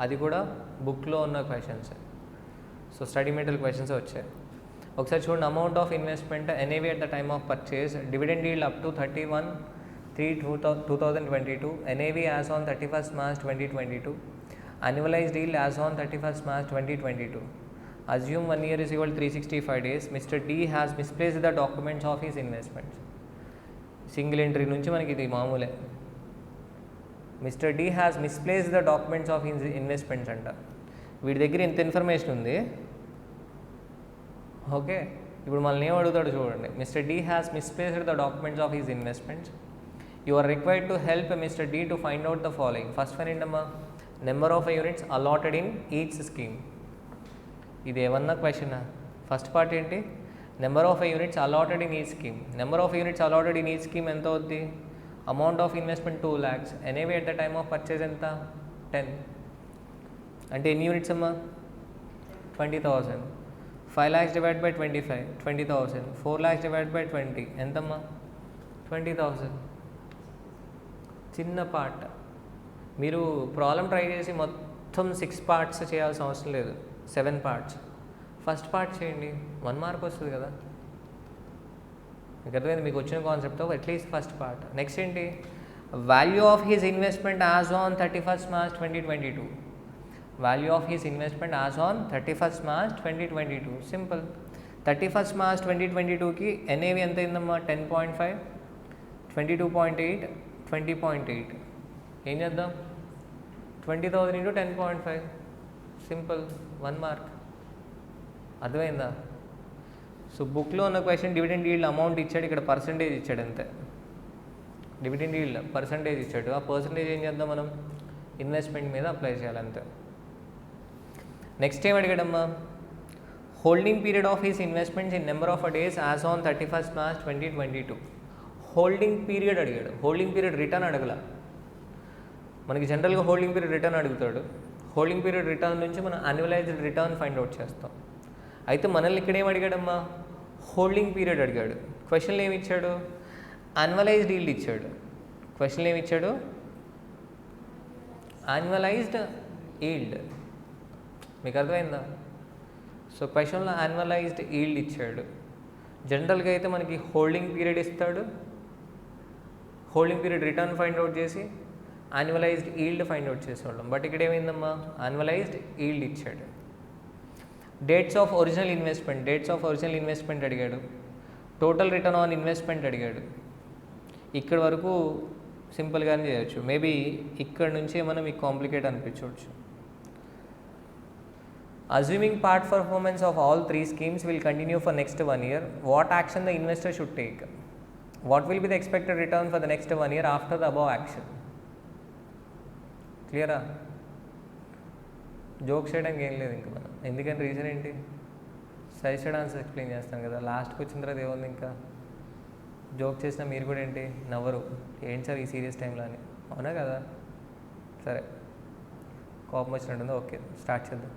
అది కూడా బుక్లో ఉన్న questions. So study material questions వచ్చాయి. ఒకసారి చూడండి. Amount of investment NAV at the time of purchase, dividend yield up to 31/3/2022, NAV as on 31st March 2022, annualized yield as on 31st March 2022. Assume 1 year is equal to 365 days. Mr. D has misplaced the documents of his investments. Single entry నుంచి మనకి ఇది మామూలే. Mister D has misplaced the documents of his investments అంట. వీడి దగ్గర ఇంత ఇన్ఫర్మేషన్ ఉంది. ఓకే, ఇప్పుడు మనల్ని ఏం అడుగుతాడు చూడండి. Mr D has misplaced the documents of his investments. You are required to help Mr D to find out the following. First one ఏంటమ్మా? Number of units allotted in each scheme. ఇది ఏమన్నా క్వశ్చనా? ఫస్ట్ పార్ట్ ఏంటి? Number of units allotted in each scheme. Number of units allotted in each scheme ఎంత అవుద్ది? Amount of investment 2 lakhs. NAV at the time of purchase ఎంత? 10. అంటే ఎన్ని యూనిట్స్ అమ్మా? 20,000. 5 lakhs divide by 25, 20,000. 4 lakhs divide by 20 ఎంతమ్మా? 20,000. చిన్న పార్ట్. మీరు ప్రాబ్లం ట్రై చేసి మొత్తం 6 పార్ట్స్ చేయాల్సిన అవసరం లేదు, 7 పార్ట్స్. ఫస్ట్ పార్ట్ చేయండి, 1 మార్క్ వస్తుంది కదా. మీకు అర్థమైంది, మీకు వచ్చిన కాన్సెప్ట్తో అట్లీస్ట్ ఫస్ట్ పార్ట్. నెక్స్ట్ ఏంటి, value of his investment as on 31st March 2022. Value of his investment as on 31st March 2022. Simple. 31st March 2022కి ఎన్ఏవి ఎంత అయిందమ్మా? 10.5, 22.8, 20.8. ఏం చేద్దాం? 20,000 into 10.5. Simple, 1 mark. అర్థమైందా? సో బుక్లో ఉన్న క్వశ్చన్ డివిడెండ్ ఈల్డ్ అమౌంట్ ఇచ్చాడు, ఇక్కడ పర్సంటేజ్ ఇచ్చాడు అంతే. డివిడెండ్ ఈల్డ్ పర్సంటేజ్ ఇచ్చాడు, ఆ పర్సంటేజ్ ఏం చేద్దాం మనం? ఇన్వెస్ట్మెంట్ మీద అప్లై చేయాలంతే. నెక్స్ట్ ఏం అడిగాడమ్మా? Holding period of his investments in number of days as on 31st March 2022. Holding period అడిగాడు, హోల్డింగ్ పీరియడ్ రిటర్న్ అడగల. మనకి జనరల్గా హోల్డింగ్ పీరియడ్ రిటర్న్ అడుగుతాడు. హోల్డింగ్ పీరియడ్ రిటర్న్ నుంచి మనం యాన్యువలైజ్డ్ రిటర్న్ ఫైండ్ అవుట్ చేస్తాం. అయితే మనల్ని ఇక్కడ ఏం అడిగాడమ్మా? హోల్డింగ్ పీరియడ్ అడిగాడు. క్వశ్చన్లు ఏమి ఇచ్చాడు? యాన్యువలైజ్డ్ ఈల్డ్ ఇచ్చాడు. క్వశ్చన్లు ఏమి ఇచ్చాడు? Annualised yield. మీకు అర్థమైందా? సో క్వశ్చన్లో యాన్యువలైజ్డ్ ఈల్డ్ ఇచ్చాడు. జనరల్గా అయితే మనకి హోల్డింగ్ పీరియడ్ ఇస్తాడు, holding period return find out చేసి యాన్యువలైజ్డ్ ఈల్డ్ ఫైండ్ అవుట్ చేసేవాళ్ళం. బట్ ఇక్కడ ఏమైందమ్మా? యాన్యువలైజ్డ్ ఈల్డ్ ఇచ్చాడు. Dates of original investment, dates of original investment అడిగాడు. టోటల్ రిటర్న్ ఆన్ ఇన్వెస్ట్మెంట్ అడిగాడు. ఇక్కడ వరకు సింపుల్గానే చేయొచ్చు. మేబీ ఇక్కడ నుంచే మనం మీకు కాంప్లికేట్ అనిపించవచ్చు. Assuming part performance of all 3 schemes will continue for next 1 year, what action the investor should take? What will be the expected return for the next 1 year after the above action? క్లియరా? జోక్స్ చేయడానికి ఏం లేదు ఇంకా మనం, ఎందుకంటే రీజన్ ఏంటి? సజెస్టెడ్ ఆన్సర్ ఎక్స్ప్లెయిన్ చేస్తాం కదా. లాస్ట్కి వచ్చిన తర్వాత ఏముంది, ఇంకా జోక్ చేసినా మీరు కూడా ఏంటి నవ్వరు, ఏంటి సార్ ఈ సీరియస్ టైంలో అని, అవునా కదా? సరే, కోపం వచ్చినట్టుంది. ఓకే, స్టార్ట్ చేద్దాం.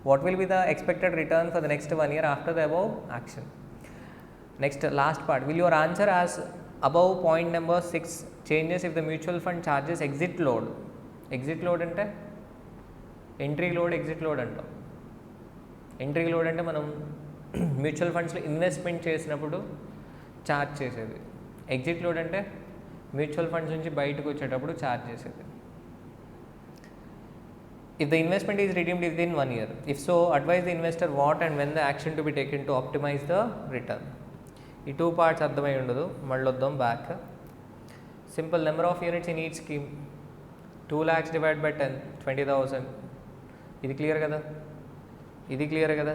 What will be the expected return for the next 1 year after the above action? Next last part, will your answer as above point number 6 changes if the mutual fund charges exit load. Exit load అంటే ఎంట్రీ లోడ్, ఎగ్జిట్ లోడ్ అంటాం. ఎంట్రీ లోడ్ అంటే మనం మ్యూచువల్ ఫండ్స్లో ఇన్వెస్ట్మెంట్ చేసినప్పుడు ఛార్జ్ చేసేది. ఎగ్జిట్ లోడ్ అంటే మ్యూచువల్ ఫండ్స్ నుంచి బయటకు వచ్చేటప్పుడు ఛార్జ్ చేసేది. If the investment is redeemed within 1 year, if so, advise the investor what and when the action to be taken to optimize the return. ఈ 2 parts అర్థమై ఉండదు, మళ్ళీ వద్దాం back. Simple, number of units in each scheme 2 lakhs divide by 10, 20,000. ఇది క్లియర్ కదా? ఇది క్లియర్ కదా?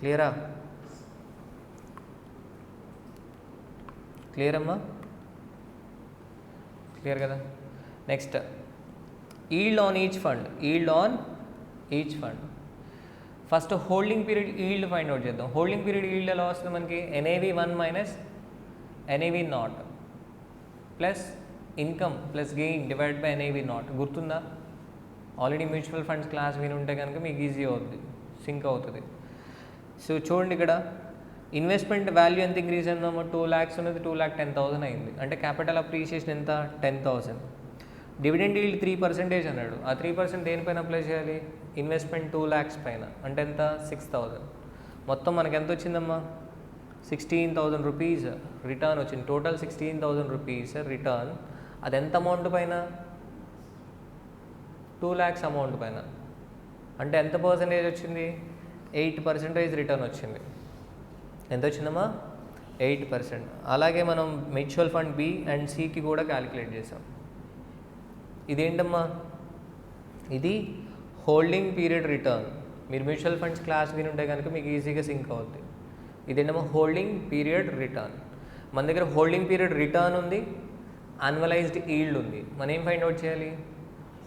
క్లియరా? క్లియర్ అమ్మా? క్లియర్ కదా? Next, yield on each fund. Yield on each fund. First holding period yield find out చేద్దాం. హోల్డింగ్ పీరియడ్ ఈల్డ్ ఎలా వస్తుంది మనకి? NAV1 minus NAV0 plus income plus gain divide by NAV0. గుర్తుందా? ఆల్రెడీ మ్యూచువల్ ఫండ్స్ క్లాస్ విని ఉంటే కనుక మీకు ఈజీ అవుతుంది, సింక్ అవుతుంది. సో చూడండి, ఇక్కడ ఇన్వెస్ట్మెంట్ వాల్యూ ఎంత ఇంక్రీజ్ అయిందమ్మా? 2 lakhs ఉన్నది 2,10,000 అయింది. అంటే క్యాపిటల్ అప్రిషియేషన్ ఎంత? 10,000. డివిడెండ్ ఈల్డ్ 3% అన్నాడు. ఆ 3% దేనిపైన అప్లై చేయాలి? ఇన్వెస్ట్మెంట్ 2 lakhs పైన. అంటే ఎంత? 6,000. మొత్తం మనకి ఎంత వచ్చిందమ్మా? 16,000 రూపీస్ రిటర్న్ వచ్చింది. Total 16,000 rupees return. అది ఎంత అమౌంట్ పైన? 2 lakhs అమౌంట్ పైన. అంటే ఎంత పర్సంటేజ్ వచ్చింది? 8% రిటర్న్ వచ్చింది. ఎంత వచ్చిందమ్మా? 8%. అలాగే మనం మ్యూచువల్ ఫండ్ B అండ్ Cకి కూడా క్యాలిక్యులేట్ చేసాం. ఇదేంటమ్మా? ఇది హోల్డింగ్ పీరియడ్ రిటర్న్. మీరు మ్యూచువల్ ఫండ్స్ క్లాస్ విని ఉంటే కనుక మీకు ఈజీగా సింక్ అవుతుంది. ఇదేంటమ్మా? Holding period return. మన దగ్గర హోల్డింగ్ పీరియడ్ రిటర్న్ ఉంది, యాన్యువలైజ్డ్ ఈల్డ్ ఉంది. మనం ఏం ఫైండ్ అవుట్ చేయాలి?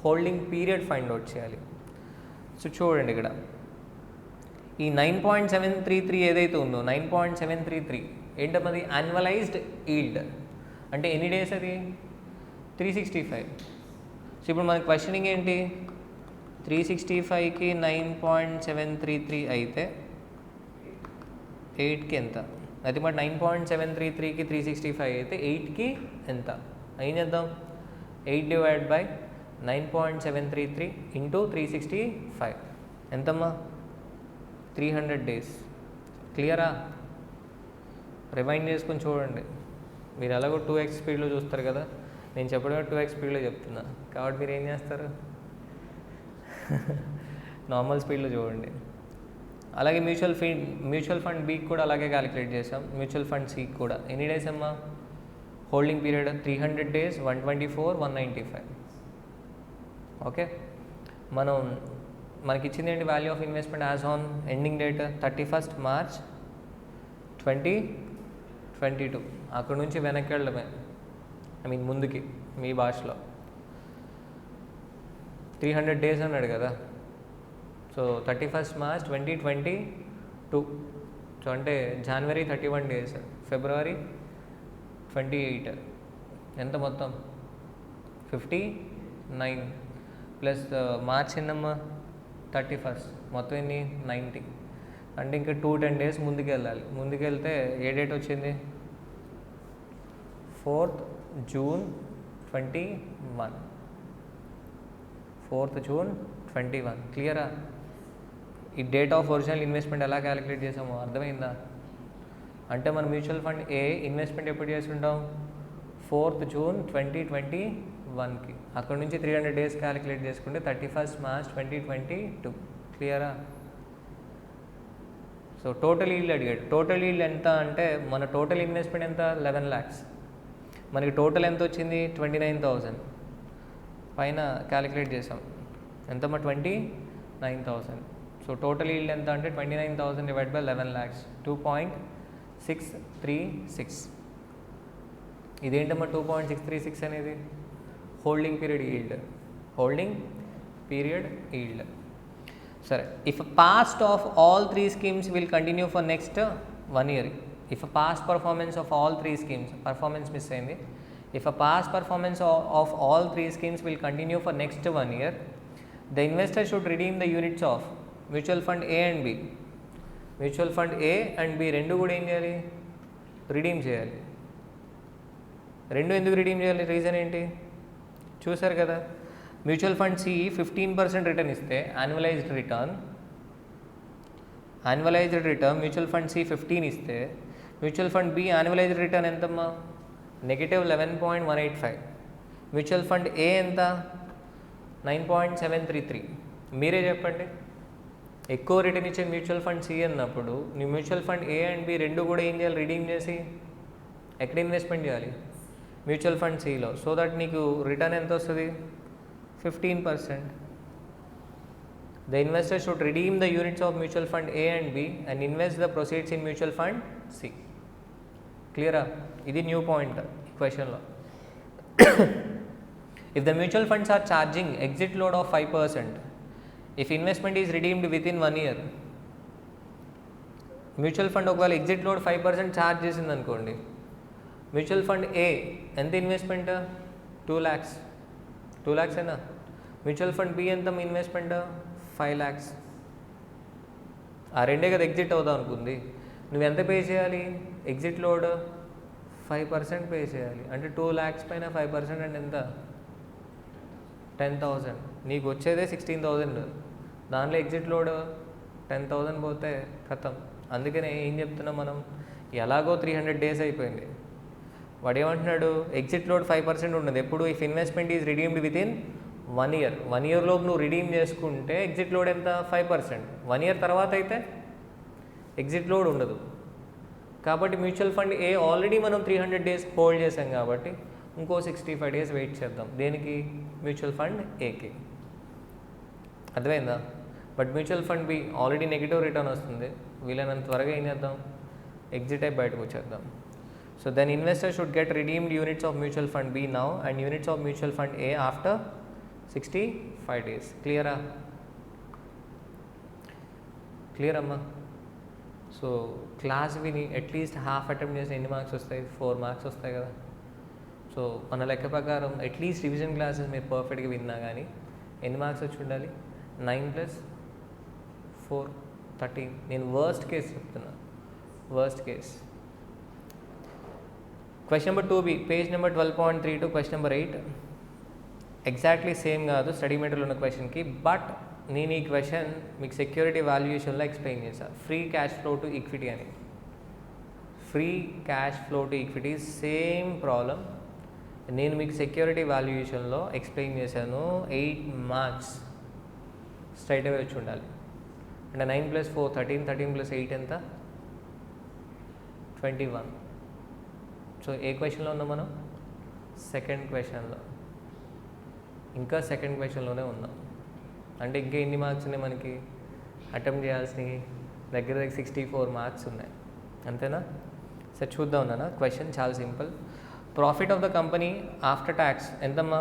హోల్డింగ్ పీరియడ్ ఫైండ్ అవుట్ చేయాలి. సో చూడండి, ఇక్కడ ఈ 9.733 ఏదైతే ఉందో 9.733 ఏంటమ్మది? Annualised yield. అంటే ఎన్ని డేస్ అది? 365. సో ఇప్పుడు మన క్వశ్చనింగ్ ఏంటి? 365కి 9.733 అయితే 8కి ఎంత? అది మరి 9.733కి 365 అయితే 8కి ఎంత? ఏం చేద్దాం? 8 డివైడ్ బై 9.733 ఇంటూ 365 ఎంతమ్మా 300 డేస్. క్లియరా? రిమైండ్ చేసుకొని చూడండి. మీరు ఎలాగో 2x స్పీడ్లో చూస్తారు కదా, నేను చెప్పడమే 2x స్పీడ్లో చెప్తున్నా కాబట్టి మీరు ఏం చేస్తారు, నార్మల్ స్పీడ్లో చూడండి. అలాగే మ్యూచువల్ ఫండ్ బీకి కూడా అలాగే క్యాలిక్యులేట్ చేసాం. మ్యూచువల్ ఫండ్ సికి కూడా ఎన్ని డేస్ అమ్మా, హోల్డింగ్ పీరియడ్ 300 డేస్, 124, 195. ఓకే, మనకి ఇచ్చింది ఏంటి, value of investment as on ending date 31st March 2022. అక్కడ నుంచి వెనక్కి వెళ్ళడమే, ముందుకి మీ భాషలో 300 డేస్ అన్నాడు కదా. So 31st March 2022. సో అంటే జనవరి 31 డేస్, ఫిబ్రవరి 28, ఎంత మొత్తం 59 ప్లస్ మార్చ్ ఎన్నమ్మా 31st, మొత్తం ఎన్ని 90. అంటే ఇంకా 210 డేస్ ముందుకు వెళ్ళాలి. ముందుకు వెళ్తే ఏ డేట్ వచ్చింది, 4th June 21. 4th June 21. క్లియరా? ఈ డేట్ ఆఫ్ ఒరిజినల్ ఇన్వెస్ట్మెంట్ ఎలా క్యాలిక్యులేట్ చేసామో అర్థమైందా? అంటే మన మ్యూచువల్ ఫండ్ ఏ ఇన్వెస్ట్మెంట్ ఎప్పుడు చేస్తుంటాం, 4th June 2021కి. అక్కడ నుంచి 300 డేస్ క్యాలిక్యులేట్ చేసుకుంటే 31st March 2022. క్లియరా? సో టోటల్ ఈల్డ్ అడిగాడు. టోటల్ ఈల్డ్ ఎంత అంటే మన టోటల్ ఇన్వెస్ట్మెంట్ ఎంత, 11 lakhs. మనకి టోటల్ ఎంత వచ్చింది, 29,000. పైన క్యాలిక్యులేట్ చేసాం ఎంతమ్మా, 29,000. సో టోటల్ ఈల్డ్ ఎంత అంటే 29,000 డివైడ్ బై 11 lakhs, 2.636. ఇదేంటమ్మా 2.636 అనేది, holding period yield. Holding period yield. సరే, if past of all 3 schemes will continue for next 1 year. If past performance of all 3 schemes, performance miss అయింది. If past performance of all 3 schemes will continue for next 1 year, the investor should redeem the units of mutual fund A and B. Mutual fund A and B రెండు కూడా ఏం చేయాలి, రిడీమ్ చేయాలి. రెండు ఎందుకు రిడీమ్ చేయాలి, రీజన్ ఏంటి చూసారు కదా. మ్యూచువల్ ఫండ్ సి 15% రిటర్న్ ఇస్తే annualised return mutual fund C 15 ఇస్తే, mutual fund B annualised return ఎంతమ్మా, -11.185. మ్యూచువల్ ఫండ్ ఏ ఎంత, 9.733. మీరే చెప్పండి. ఎక్కువ రిటర్న్ ఇచ్చే మ్యూచువల్ ఫండ్ సి అన్నప్పుడు నీ mutual fund A and B రెండు కూడా ఏం చేయాలి, రిడీమ్ చేసి ఎక్కడ ఇన్వెస్ట్మెంట్ చేయాలి, మ్యూచువల్ ఫండ్ సిలో. సో దట్ నీకు రిటర్న్ ఎంత వస్తుంది, 15%. The investor should redeem the units of mutual fund A and B and invest the proceeds in mutual fund C. Clear? This new point question lo. If the mutual funds are charging exit load of 5%, if investment is redeemed within 1 year, mutual fund ఒకవేళ exit load 5% charge చేసింది అనుకోండి, మ్యూచువల్ ఫండ్ ఏ ఎంత ఇన్వెస్ట్మెంట్, 2 lakhs. 2 lakhs అయినా. మ్యూచువల్ ఫండ్ బి ఎంత ఇన్వెస్ట్మెంట్, 5 lakhs. ఆ రెండే కదా ఎగ్జిట్ అవుదాం అనుకుంది. నువ్వు ఎంత పే చేయాలి, ఎగ్జిట్ లోడ్ 5% పే చేయాలి. అంటే 2 lakhs పైన 5% అంటే ఎంత, 10,000. నీకు వచ్చేదే 16,000. దానిలో ఎగ్జిట్ లోడ్ 10,000 పోతే ఖతం. అందుకనే ఏం చెప్తున్నాం మనం, ఎలాగో 300 డేస్ అయిపోయింది. వాడు ఏమంటున్నాడు, ఎగ్జిట్ లోడ్ 5% ఉండదు ఎప్పుడు, if investment is redeemed with in 1 year. 1 year లోపు నువ్వు రిడీమ్ చేసుకుంటే ఎగ్జిట్ లోడ్ ఎంత, 5%. 1 year తర్వాత అయితే ఎగ్జిట్ లోడ్ ఉండదు. కాబట్టి మ్యూచువల్ ఫండ్ ఏ ఆల్రెడీ మనం 300 డేస్ హోల్డ్ చేసాం కాబట్టి ఇంకో 65 డేస్ వెయిట్ చేద్దాం. దేనికి, మ్యూచువల్ ఫండ్ ఏకి. అర్థమైందా? But mutual fund B already negative return వస్తుంది. వీలైనంత త్వరగా ఏం చేద్దాం, ఎగ్జిట్ అయి బయటకు వచ్చేద్దాం. So then investor should get redeemed units of mutual fund B now and units of mutual fund A after 65 days. క్లియరా? క్లియర్ అమ్మా? సో క్లాస్ విని అట్లీస్ట్ హాఫ్ అటెంప్ట్ చేసిన ఎన్ని మార్క్స్ వస్తాయి, 4 marks వస్తాయి కదా. సో మన లెక్క ప్రకారం అట్లీస్ట్ రివిజన్ క్లాసెస్ మీరు పర్ఫెక్ట్గా విన్నా కానీ ఎన్ని మార్క్స్ వచ్చి ఉండాలి, 9 + 4 13. నేను వర్స్ట్ కేస్ చెప్తున్నా, worst case. Question number 2B, page number 12.32, question number 8. Exactly same కాదు స్టడీ మెటీరియల్ ఉన్న క్వశ్చన్కి, బట్ నేను ఈ క్వశ్చన్ మీకు సెక్యూరిటీ వాల్యుయేషన్లో ఎక్స్ప్లెయిన్ చేశాను. Free cash flow to equity అని. Free cash flow to equity same problem నేను మీకు సెక్యూరిటీ వాల్యుయేషన్లో ఎక్స్ప్లెయిన్ చేశాను. 8 మార్క్స్ స్ట్రైట్ అవే వచ్చి ఉండాలి. అంటే 9 + 4 13, 13 + 8 ఎంత? 21. సో ఏ క్వశ్చన్లో ఉన్నాం మనం? సెకండ్ క్వశ్చన్లో. ఇంకా సెకండ్ క్వశ్చన్లోనే ఉన్నాం. అంటే ఇంకా ఎన్ని మార్క్స్ ఉన్నాయి మనకి? అటెంప్ట్ చేయాల్సినవి దగ్గర 64 మార్క్స్ ఉన్నాయి, అంతేనా? సరే చూద్దాం నాన్న. క్వశ్చన్ చాలా simple. Profit of the company after tax ఎంతమ్మా?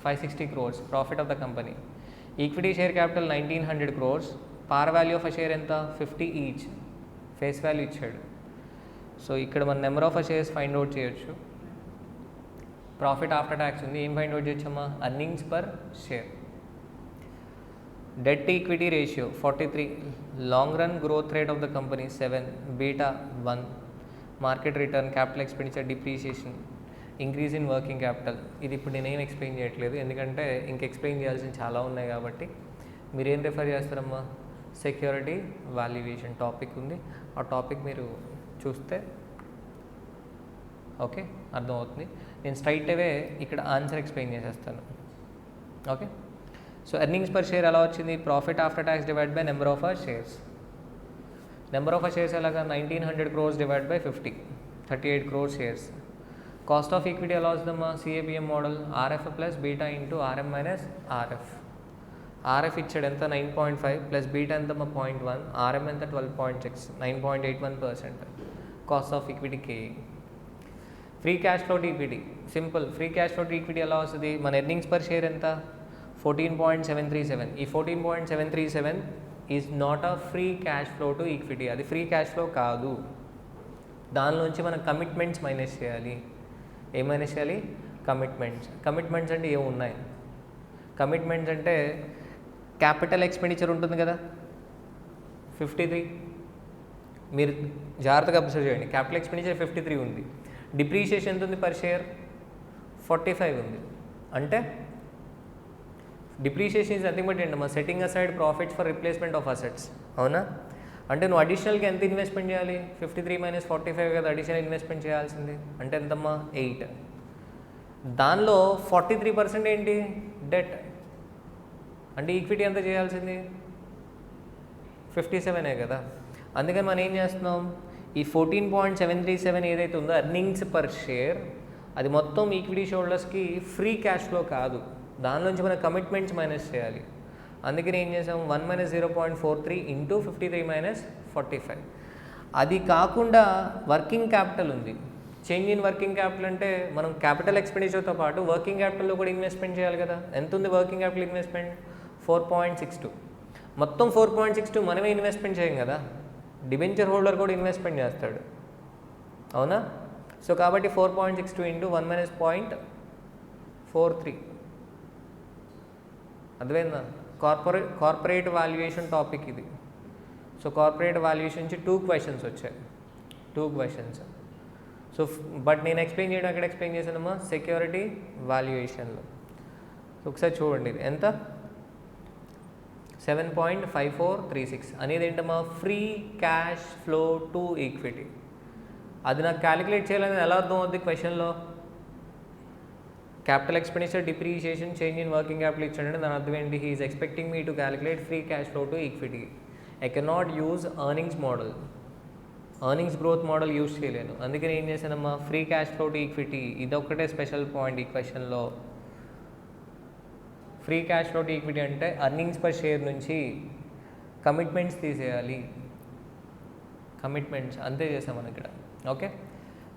560 crores profit of the company. Equity share capital 1900 crores. Par value of a share ఎంత? 50 ఈచ్. ఫేస్ వాల్యూ ఇచ్చాడు. సో ఇక్కడ మన number of a shares find out చేయొచ్చు. ప్రాఫిట్ ఆఫ్టర్ ట్యాక్స్ ఉంది, ఏం ఫైండ్ అవుట్ చేయొచ్చమ్మా? Earnings per share. Debt equity ratio 43. Long run growth rate of the company 7. Beta 1. Market return, capital expenditure, depreciation, increase in working capital. ఇది ఇప్పుడు నేనేం ఎక్స్ప్లెయిన్ చేయట్లేదు, ఎందుకంటే ఇంక ఎక్స్ప్లెయిన్ చేయాల్సిన చాలా ఉన్నాయి కాబట్టి. మీరేం రిఫర్ చేస్తారమ్మా? సెక్యూరిటీ వాల్యుయేషన్ టాపిక్ ఉంది, ఆ టాపిక్ మీరు చూస్తే ఓకే అర్థమవుతుంది. నేను స్ట్రైట్ అవే ఇక్కడ ఆన్సర్ ఎక్స్ప్లెయిన్ చేసేస్తాను. Okay, so earnings per share ఎలా వచ్చింది? Profit after tax divide by number of our shares. Number of shares ఎలాగా? 1900 crores divide by 50, 38 crores shares. Cost of equity ఎలా వస్తుందమ్మా? CAPM model. RF plus beta into RM minus RF. RF ఇచ్చాడు ఎంత? 9.5 ప్లస్ బీటా ఎంతమ్మా? 0.1. RM ఎంత? 12.6, 9.81%. Cost of equity K. Free cash flow to equity simple. Free cash flow to equity ఎలా వస్తుంది? మన ఎర్నింగ్స్ పర్ షేర్ ఎంత? 14.737. ఈ 14.737 is not a free cash flow to equity. అది ఫ్రీ క్యాష్ ఫ్లో కాదు. దానిలోంచి మనం కమిట్మెంట్స్ మైనస్ చేయాలి. ఏం మైనస్ చేయాలి? కమిట్మెంట్స్. కమిట్మెంట్స్ అంటే ఏమున్నాయి? కమిట్మెంట్స్ అంటే క్యాపిటల్ ఎక్స్పెండిచర్ ఉంటుంది కదా 53. మీరు జాగ్రత్తగా అబ్జర్వ్ చేయండి. క్యాపిటల్ ఎక్స్పెండిచర్ 53 ఉంది. డిప్రిషియేషన్ ఎంత ఉంది పర్ షేర్? 45 ఉంది. అంటే డిప్రిషియేషన్ ఈజ్ నథింగ్ బట్ ఏంటమ్మా? Setting aside profits for replacement of assets. అవునా? అంటే నువ్వు అడిషనల్గా ఎంత ఇన్వెస్ట్మెంట్ చేయాలి? 53 - 45 కదా అడిషనల్ ఇన్వెస్ట్మెంట్ చేయాల్సింది. అంటే ఎంతమ్మా? 8. దానిలో 43% ఏంటి? డెట్. అంటే ఈక్విటీ ఎంత చేయాల్సింది? 57 కదా. అందుకని మనం ఏం చేస్తున్నాం? ఈ 14.737 ఏదైతే ఉందో ఎర్నింగ్స్ పర్ షేర్, అది మొత్తం ఈక్విటీ షోల్డర్స్కి ఫ్రీ క్యాష్ ఫ్లో కాదు. దానిలోంచి మన కమిట్మెంట్స్ మైనస్ చేయాలి. అందుకని ఏం చేసాం? 1 - 0.43 ఇంటూ 53 - 45. అది కాకుండా వర్కింగ్ క్యాపిటల్ ఉంది. చేంజ్ ఇన్ వర్కింగ్ క్యాపిటల్ అంటే మనం క్యాపిటల్ ఎక్స్పెండిచర్తో పాటు వర్కింగ్ క్యాపిటల్లో కూడా ఇన్వెస్ట్మెంట్ చేయాలి కదా. ఎంత ఉంది వర్కింగ్ క్యాపిటల్ ఇన్వెస్ట్మెంట్? 4.62. మొత్తం 4.62 మనమే ఇన్వెస్ట్మెంట్ చేయం కదా, డిబెంచర్ హోల్డర్ కూడా ఇన్వెస్ట్మెంట్ చేస్తాడు. అవునా? సో కాబట్టి 4.62 ఇంటూ 1 - 0.43. అర్థమైందా? కార్పొరేట్ వాల్యుయేషన్ టాపిక్ ఇది. సో కార్పొరేట్ వాల్యుయేషన్ నుంచి 2 questions వచ్చాయి. 2 questions. సో బట్ నేను ఎక్స్ప్లెయిన్ చేయడం అక్కడ ఎక్స్ప్లెయిన్ చేశానమ్మా సెక్యూరిటీ వాల్యుయేషన్లో. ఒకసారి చూడండి, ఇది ఎంత? 7.5436 అనేది ఏంటమ్మా? Free cash flow to equity. అది నాకు క్యాలిక్యులేట్ చేయాలని ఎలా అర్థం అవుద్ది క్వశ్చన్లో? Capital expenditure, depreciation, change in working capital ఇచ్చాడంటే దాని అర్థం ఏంటి? He is expecting me to calculate free cash flow to equity. I cannot use earnings model, earnings growth model use చేయలేను. అందుకని ఏం చేశానమ్మా? Free cash flow to equity. ఇదొక్కటే స్పెషల్ పాయింట్ ఈ క్వశ్చన్లో. Free cash flow to equity అంటే అర్నింగ్స్ పర్ షేర్ నుంచి కమిట్మెంట్స్ తీసేయాలి. కమిట్మెంట్స్ అంతే చేసాం మనం ఇక్కడ. ఓకే,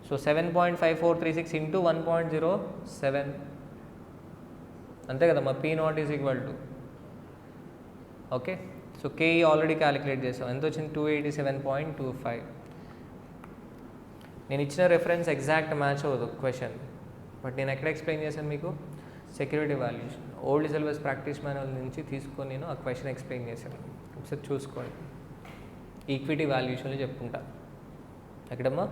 సో 7.5436 ఇంటూ 1.07 అంతే కదమ్మా. P0 is equal to okay. So K E already calculate చేసాం. ఎంత వచ్చింది? 287.25. నేను ఇచ్చిన రెఫరెన్స్ ఎగ్జాక్ట్ మ్యాచ్ అవ్వదు క్వశ్చన్, బట్ నేను ఎక్కడ ఎక్స్ప్లెయిన్ చేశాను మీకు? Security valuation old syllabus practice manual నుంచి తీసుకొని నేను ఆ క్వశ్చన్ ఎక్స్ప్లెయిన్ చేశాను. ఒకసారి చూసుకోండి. ఈక్విటీ వాల్యుయేషన్లో చెప్పుకుంటా. ఎక్కడమ్మా?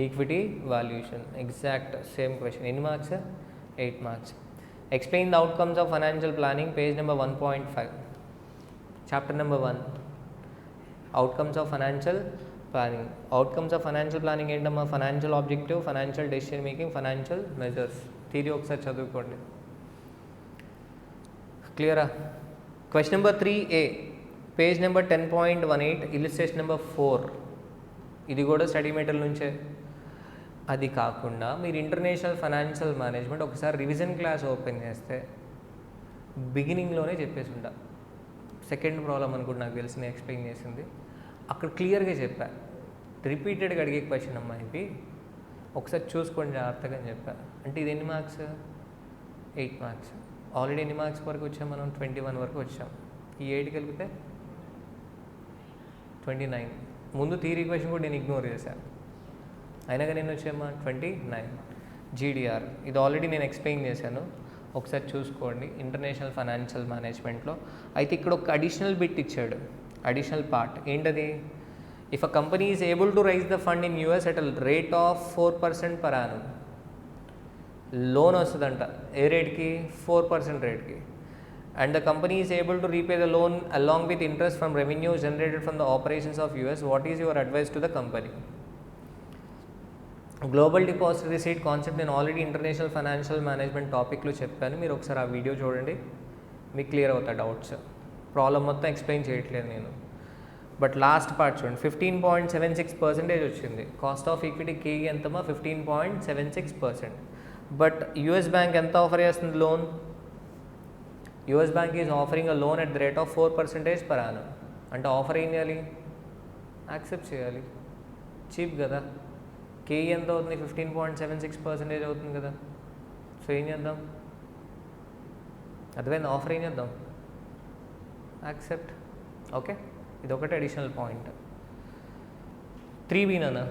Equity valuation exact same question. ఎన్ని marks? 8 marks. Explain the outcomes of financial planning, page number 1.5. Chapter number 1. Outcomes of financial planning. Outcomes of financial planning ఏంటమ్మా? Financial objective, financial decision making, financial measures. Theory ఒకసారి చదువుకోండి. క్లియరా? Question number 3A, page number 10.18, illustration number 4. ఇది కూడా స్టడీ మెటీరియల్ నుంచే. అది కాకుండా మీరు ఇంటర్నేషనల్ ఫైనాన్షియల్ మేనేజ్మెంట్ ఒకసారి రివిజన్ క్లాస్ ఓపెన్ చేస్తే బిగినింగ్లోనే చెప్పేసి ఉంటా. సెకండ్ ప్రాబ్లం అనుకుంటే నాకు తెలిసి నేను ఎక్స్ప్లెయిన్ చేసింది అక్కడ క్లియర్గా చెప్పా. రిపీటెడ్గా అడిగే క్వశ్చన్ అమ్మా ఇది, ఒకసారి చూసుకోండి జాగ్రత్తగా అని చెప్పా. అంటే ఇది ఎన్ని మార్క్స్? 8 మార్క్స్. ఆల్రెడీ ఎన్ని మార్క్స్ వరకు వచ్చాం మనం? 21 వరకు వచ్చాం. ఈ 8 కలిపితే 29. ముందు థియరీ క్వశ్చన్ కూడా నేను ఇగ్నోర్ చేశాను, అయినా కానీ నేను వచ్చామా 29. GDR ఇది ఆల్రెడీ నేను ఎక్స్ప్లెయిన్ చేశాను, ఒకసారి చూసుకోండి ఇంటర్నేషనల్ ఫైనాన్షియల్ మేనేజ్మెంట్లో. అయితే ఇక్కడ ఒక అడిషనల్ బిట్ ఇచ్చాడు, అడిషనల్ పార్ట్. ఏంటది? If a company is able to raise the fund in US at a rate of 4% per annum, loan వస్తుందంట. ఏ రేట్కి? 4% రేట్కి. And the company is able to repay the loan along with interest from revenue generated from the operations of US. What is your advice to the company? Global deposit receipt concept నేను ఆల్రెడీ ఇంటర్నేషనల్ ఫైనాన్షియల్ మేనేజ్మెంట్ టాపిక్లో చెప్పాను, మీరు ఒకసారి ఆ వీడియో చూడండి, మీకు క్లియర్ అవుతాయి డౌట్స్. ప్రాబ్లం మొత్తం ఎక్స్ప్లెయిన్ చేయట్లేదు నేను, బట్ లాస్ట్ పార్ట్ చూడండి. 15.76% వచ్చింది. కాస్ట్ ఆఫ్ ఈక్విటీ కేఈ ఎంతమా? 15.76%. బట్ US బ్యాంక్ ఎంత ఆఫర్ చేస్తుంది loan? US bank is offering a loan at the rate of 4% per annum. అంటే ఆఫర్ ఏం చేయాలి? యాక్సెప్ట్ చేయాలి. చీప్ కదా. కేఈ ఎంత అవుతుంది? 15.76% అవుతుంది కదా. సో ఏం చేద్దాం? అర్థమైంది? ఆఫర్ ఏం చేద్దాం? యాక్సెప్ట్. ఓకే, ఇది ఒకటి అడిషనల్ పాయింట్. 3B నాన్న,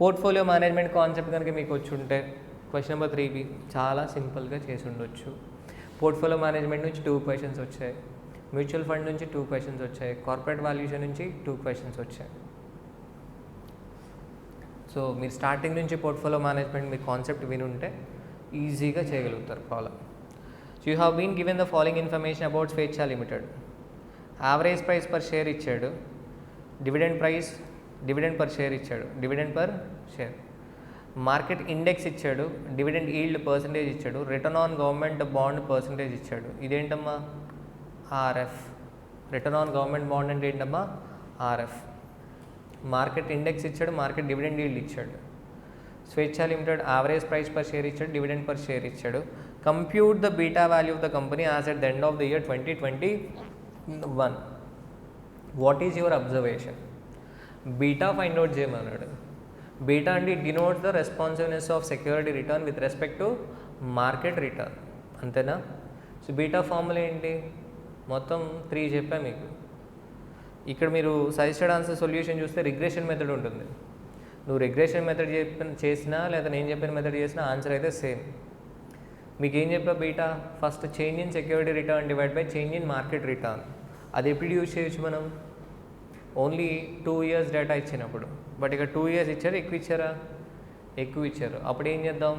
పోర్ట్ఫోలియో మేనేజ్మెంట్ కాన్సెప్ట్ కనుక మీకు వచ్చి ఉంటే క్వశ్చన్ నెంబర్ 3B చాలా సింపుల్గా చేసి ఉండొచ్చు. పోర్ట్ఫోలియో మేనేజ్మెంట్ నుంచి 2 క్వశ్చన్స్ వచ్చాయి, మ్యూచువల్ ఫండ్ నుంచి 2 క్వశ్చన్స్ వచ్చాయి, కార్పొరేట్ వాల్యుయేషన్ నుంచి 2 క్వశ్చన్స్ వచ్చాయి. సో మీరు స్టార్టింగ్ నుంచి పోర్ట్ఫోలియో మేనేజ్మెంట్ మీ కాన్సెప్ట్ వినుంటే ఈజీగా చేయగలుగుతారు problem. So you have been given the following information about Swechha limited. Average price per share ఇచ్చాడు, dividend price, dividend per share ఇచ్చాడు, dividend per share. Market index ఇచ్చాడు, డివిడెండ్ ఈల్డ్ పర్సంటేజ్ ఇచ్చాడు, return on government bond percentage ఇచ్చాడు. ఇదేంటమ్మా? RF. Return on government bond అంటే ఏంటమ్మా? RF. మార్కెట్ ఇండెక్స్ ఇచ్చాడు, మార్కెట్ డివిడెండ్ ఈల్డ్ ఇచ్చాడు. Swechha limited average price per share ఇచ్చాడు, డివిడెండ్ పర్ షేర్ ఇచ్చాడు. Compute the beta value of the company as at the end of the year 2021. What is your observation? Beta find out చేయమన్నాడు. బీటా అంటే it denotes the responsiveness of security return with respect to market return. అంతేనా? సో బీటా ఫార్ములా ఏంటి? మొత్తం 3 చెప్పా మీకు. ఇక్కడ మీరు సజెస్టెడ్ ఆన్సర్ సొల్యూషన్ చూస్తే రిగ్రెషన్ మెథడ్ ఉంటుంది. నువ్వు రిగ్రెషన్ మెథడ్ చేసినా లేదా నేను చెప్పిన మెథడ్ చేసినా ఆన్సర్ అయితే సేమ్. మీకు ఏం చెప్పా? Beta first change in security return divide by change in market return. అది ఎప్పుడు యూజ్ చేయొచ్చు మనం? ఓన్లీ 2 years డేటా ఇచ్చినప్పుడు. బట్ ఇక్కడ 2 years ఇచ్చారు, ఎక్కువ ఇచ్చారా? ఎక్కువ ఇచ్చారు. అప్పుడు ఏం చేద్దాం?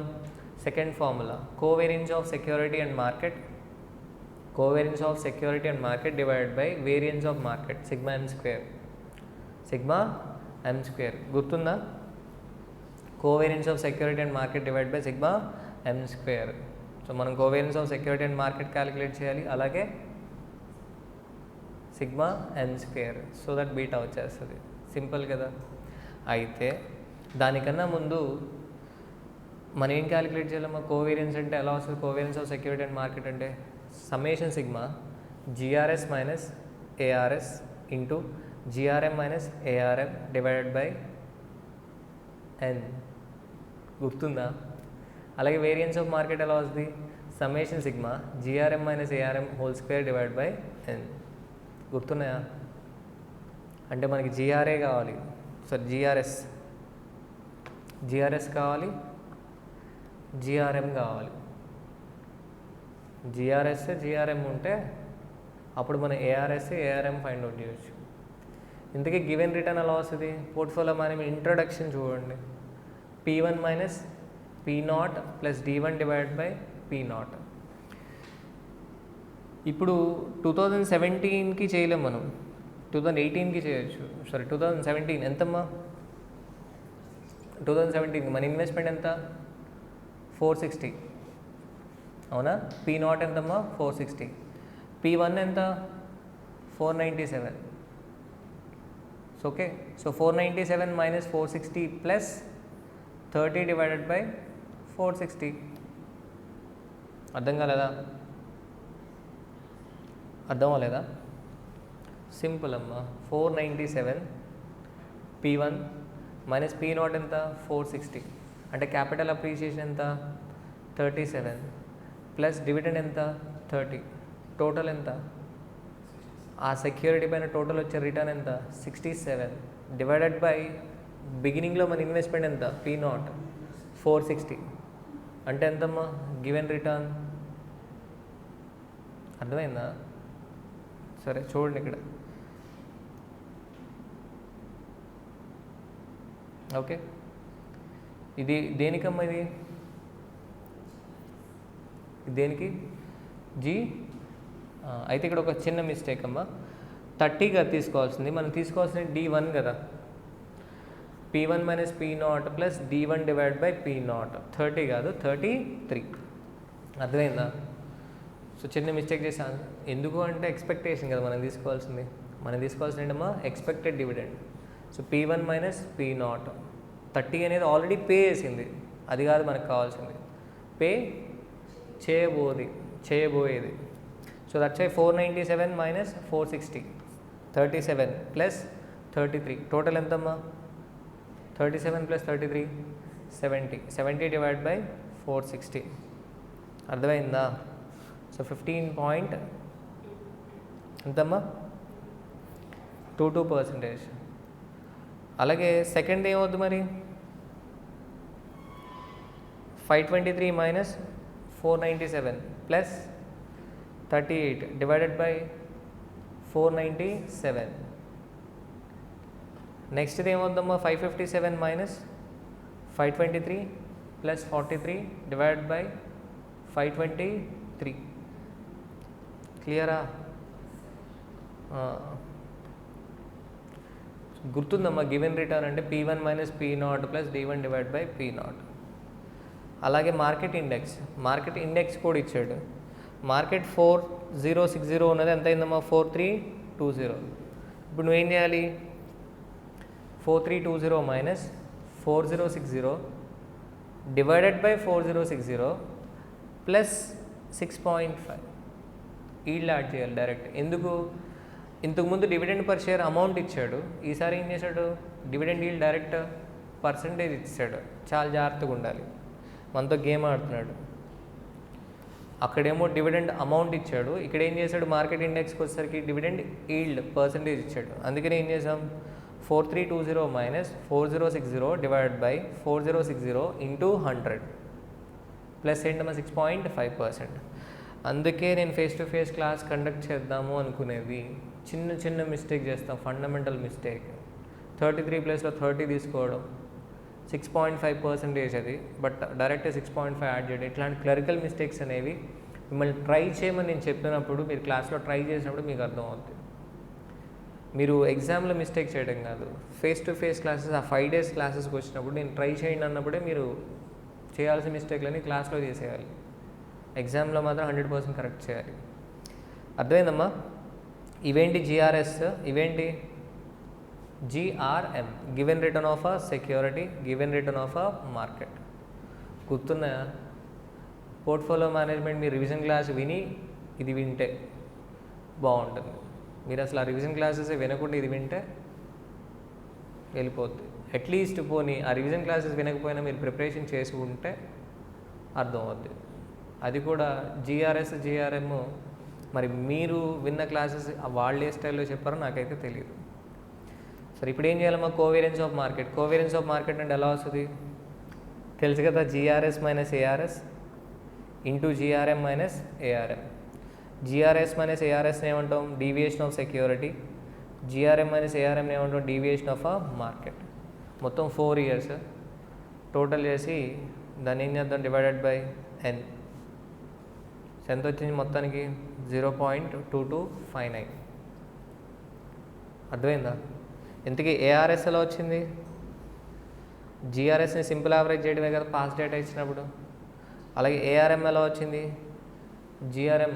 Second formula, covariance of security and market, covariance of security and market divided by variance of market, sigma m square. Sigma m square గుర్తుందా? Covariance of security and market divide by sigma m square. So మనం covariance of security and market calculate చేయాలి, అలాగే sigma m square, so that beta వచ్చేస్తుంది. సింపుల్ కదా. అయితే దానికన్నా ముందు మనం ఏం క్యాలిక్యులేట్ చేయాలమ్మా? కోవేరియన్స్ అంటే ఎలా వస్తుంది? Covariance of security and market అంటే summation sigma GRS minus ARS into GRM minus ARM divided by n. గుర్తుందా? అలాగే వేరియన్స్ ఆఫ్ మార్కెట్ ఎలా వస్తుంది? Summation sigma GRM minus ARM whole square divide by n. గుర్తున్నాయా? అంటే మనకి GRA కావాలి, సార్ GRS కావాలి, GRM కావాలి. GRM ఉంటే అప్పుడు మనం ARM ఫైండ్ అవుట్ చేయొచ్చు. ఇంతకీ గివెన్ రిటర్న్ ఎలా వస్తుంది? పోర్ట్ఫోలియో మేనేజ్మెంట్ ఇంట్రొడక్షన్ చూడండి. P1 minus P0 plus D1 divide by P not. ఇప్పుడు 2017కి చేయలేం మనం, 2018కి చేయొచ్చు. సారీ 2017 ఎంతమ్మా? 2017 మన ఇన్వెస్ట్మెంట్ ఎంత? 460 అవునా? పీ నాట్ ఎంతమ్మా? 460. P1 ఎంత? 497. Okay, so 497 minus 460 plus 30 divided by 460. అర్థం కాలేదా? అర్థం అవ్వలేదా? సింపుల్ అమ్మా. 497 P1 మైనస్ పీ నాట్ ఎంత? 460. అంటే క్యాపిటల్ అప్రిషియేషన్ ఎంత? 37 ప్లస్ డివిడెండ్ ఎంత? 30. టోటల్ ఎంత? ఆ సెక్యూరిటీ పైన టోటల్ వచ్చే రిటర్న్ ఎంత? 67 డివైడెడ్ బై బిగినింగ్లో మన ఇన్వెస్ట్మెంట్ ఎంత? P nought 460. అంటే ఎంతమ్మా గివెన్ రిటర్న్? అర్థమైందా? సరే చూడండి ఇక్కడ. ఓకే, ఇది దేనికమ్మా? ఇది దేనికి? జీ. అయితే ఇక్కడ ఒక చిన్న మిస్టేక్ అమ్మా. 30గా తీసుకోవాల్సింది, మనం తీసుకోవాల్సింది D1 కదా. P1 minus P naught plus D1 divide by P not. 30 కాదు, 33. అర్థమైందా? సో చిన్న మిస్టేక్ చేశాను. ఎందుకు అంటే ఎక్స్పెక్టేషన్ కదా మనం తీసుకోవాల్సింది. మనం తీసుకోవాల్సింది ఏంటమ్మా? Expected dividend. So P1 minus P not. 30 అనేది ఆల్రెడీ పే చేసింది, అది కాదు మనకు కావాల్సింది. పే చేయబోయేది. So that's why 497 minus 460, 37 plus 33. Total ఎంతమ్మా? 37 ప్లస్ 33 70. 70 divide by 460. అర్థమైందా? సో 15 పాయింట్ ఎంతమ్మా? 22%. అలాగే సెకండ్ ఏమవుద్దు మరి? 523 minus 497 plus 38 divided by 497. Next ఇది ఏమవుద్దమ్మా? 557 మైనస్ 523 ప్లస్ 43 డివైడెడ్ బై 523. క్లియరా? గుర్తుందమ్మా, గివెన్ రిటర్న్ అంటే P1 minus P naught plus D1 divide by P naught. అలాగే మార్కెట్ ఇండెక్స్ కూడా ఇచ్చాడు. మార్కెట్ 4060 ఉన్నది, ఎంత అయిందమ్మా? 4320. ఇప్పుడు నువ్వేం చేయాలి? 4320 minus 4060 divided by 4060 plus 6.5 yield add చేయాలి డైరెక్ట్. ఎందుకు? ఇంతకుముందు డివిడెండ్ పర్ షేర్ అమౌంట్ ఇచ్చాడు, ఈసారి ఏం చేశాడు? డివిడెండ్ ఈల్డ్ డైరెక్ట్ పర్సంటేజ్ ఇచ్చాడు. చాలా జాగ్రత్తగా ఉండాలి, మనతో గేమ్ ఆడుతున్నాడు. అక్కడేమో డివిడెండ్ అమౌంట్ ఇచ్చాడు, ఇక్కడ ఏం చేశాడు? మార్కెట్ ఇండెక్స్కి వచ్చేసరికి డివిడెండ్ ఈల్డ్ పర్సంటేజ్ ఇచ్చాడు. అందుకని ఏం చేసాం? 4320 minus 4060 divided by 4060 into 100 plus ఏంటమ్మా? 6.5%. అందుకే నేను face to face class conduct చేద్దాము అనుకునేది. చిన్న మిస్టేక్ చేస్తాం, ఫండమెంటల్ మిస్టేక్. 33 ప్లేస్లో 30 తీసుకోవడం, 6.5% అది, బట్ డైరెక్ట్ 6.5 యాడ్ చేయడం. ఇట్లాంటి క్లరికల్ మిస్టేక్స్ అనేవి మిమ్మల్ని ట్రై చేయమని నేను చెప్పినప్పుడు, మీరు క్లాస్లో ట్రై చేసినప్పుడు మీకు అర్థం అవుతుంది. మీరు ఎగ్జామ్లో మిస్టేక్ చేయడం కాదు, ఫేస్ టు ఫేస్ క్లాసెస్, ఆ 5 days క్లాసెస్కి వచ్చినప్పుడు నేను ట్రై చేయండి అన్నప్పుడే మీరు చేయాల్సిన మిస్టేక్లని క్లాస్లో చేసేయాలి. ఎగ్జామ్లో మాత్రం 100% కరెక్ట్ చేయాలి. అర్థమైందమ్మా? ఇవేంటి జిఆర్ఎస్, ఇవేంటి GRM, given return of a security, given return of a market. గుర్తున్నాయా? పోర్ట్ఫోలియో మేనేజ్మెంట్ మీరు రివిజన్ క్లాస్ విని ఇది వింటే బాగుంటుంది. మీరు అసలు ఆ రివిజన్ క్లాసెస్ వినకుండా ఇది వింటే వెళ్ళిపోద్ది. అట్లీస్ట్ పోనీ ఆ రివిజన్ క్లాసెస్ వినకపోయినా మీరు ప్రిపరేషన్ చేసి ఉంటే అర్థం అవుద్ది. అది కూడా జిఆర్ఎస్ జిఆర్ఎం మరి మీరు విన్న క్లాసెస్ వాళ్ళు ఏ స్టైల్లో చెప్పారో నాకైతే తెలియదు. సరే, ఇప్పుడు ఏం చేయాలమ్మా? Covariance of market. Covariance of market అంటే ఎలా వస్తుంది? తెలుసు కదా, GRS minus ARS into GRM minus ARM. GRS minus ఏఆర్ఎస్ని ఏమంటాం? Deviation of security. GRM minus ఏఆర్ఎంని ఏమంటాం? Deviation of a market. మొత్తం 4 years టోటల్ చేసి దాన్ని ఏం చేద్దాం? Divided by n. సో ఎంత వచ్చింది మొత్తానికి 0.2259. అర్థమైందా? ఇంతకీ ఏఆర్ఎస్ ఎలా వచ్చింది? జిఆర్ఎస్ని సింపుల్ యావరేజ్ చేయడమే కదా పాస్ట్ డేటా ఇచ్చినప్పుడు. అలాగే ఏఆర్ఎం ఎలా వచ్చింది? జిఆర్ఎం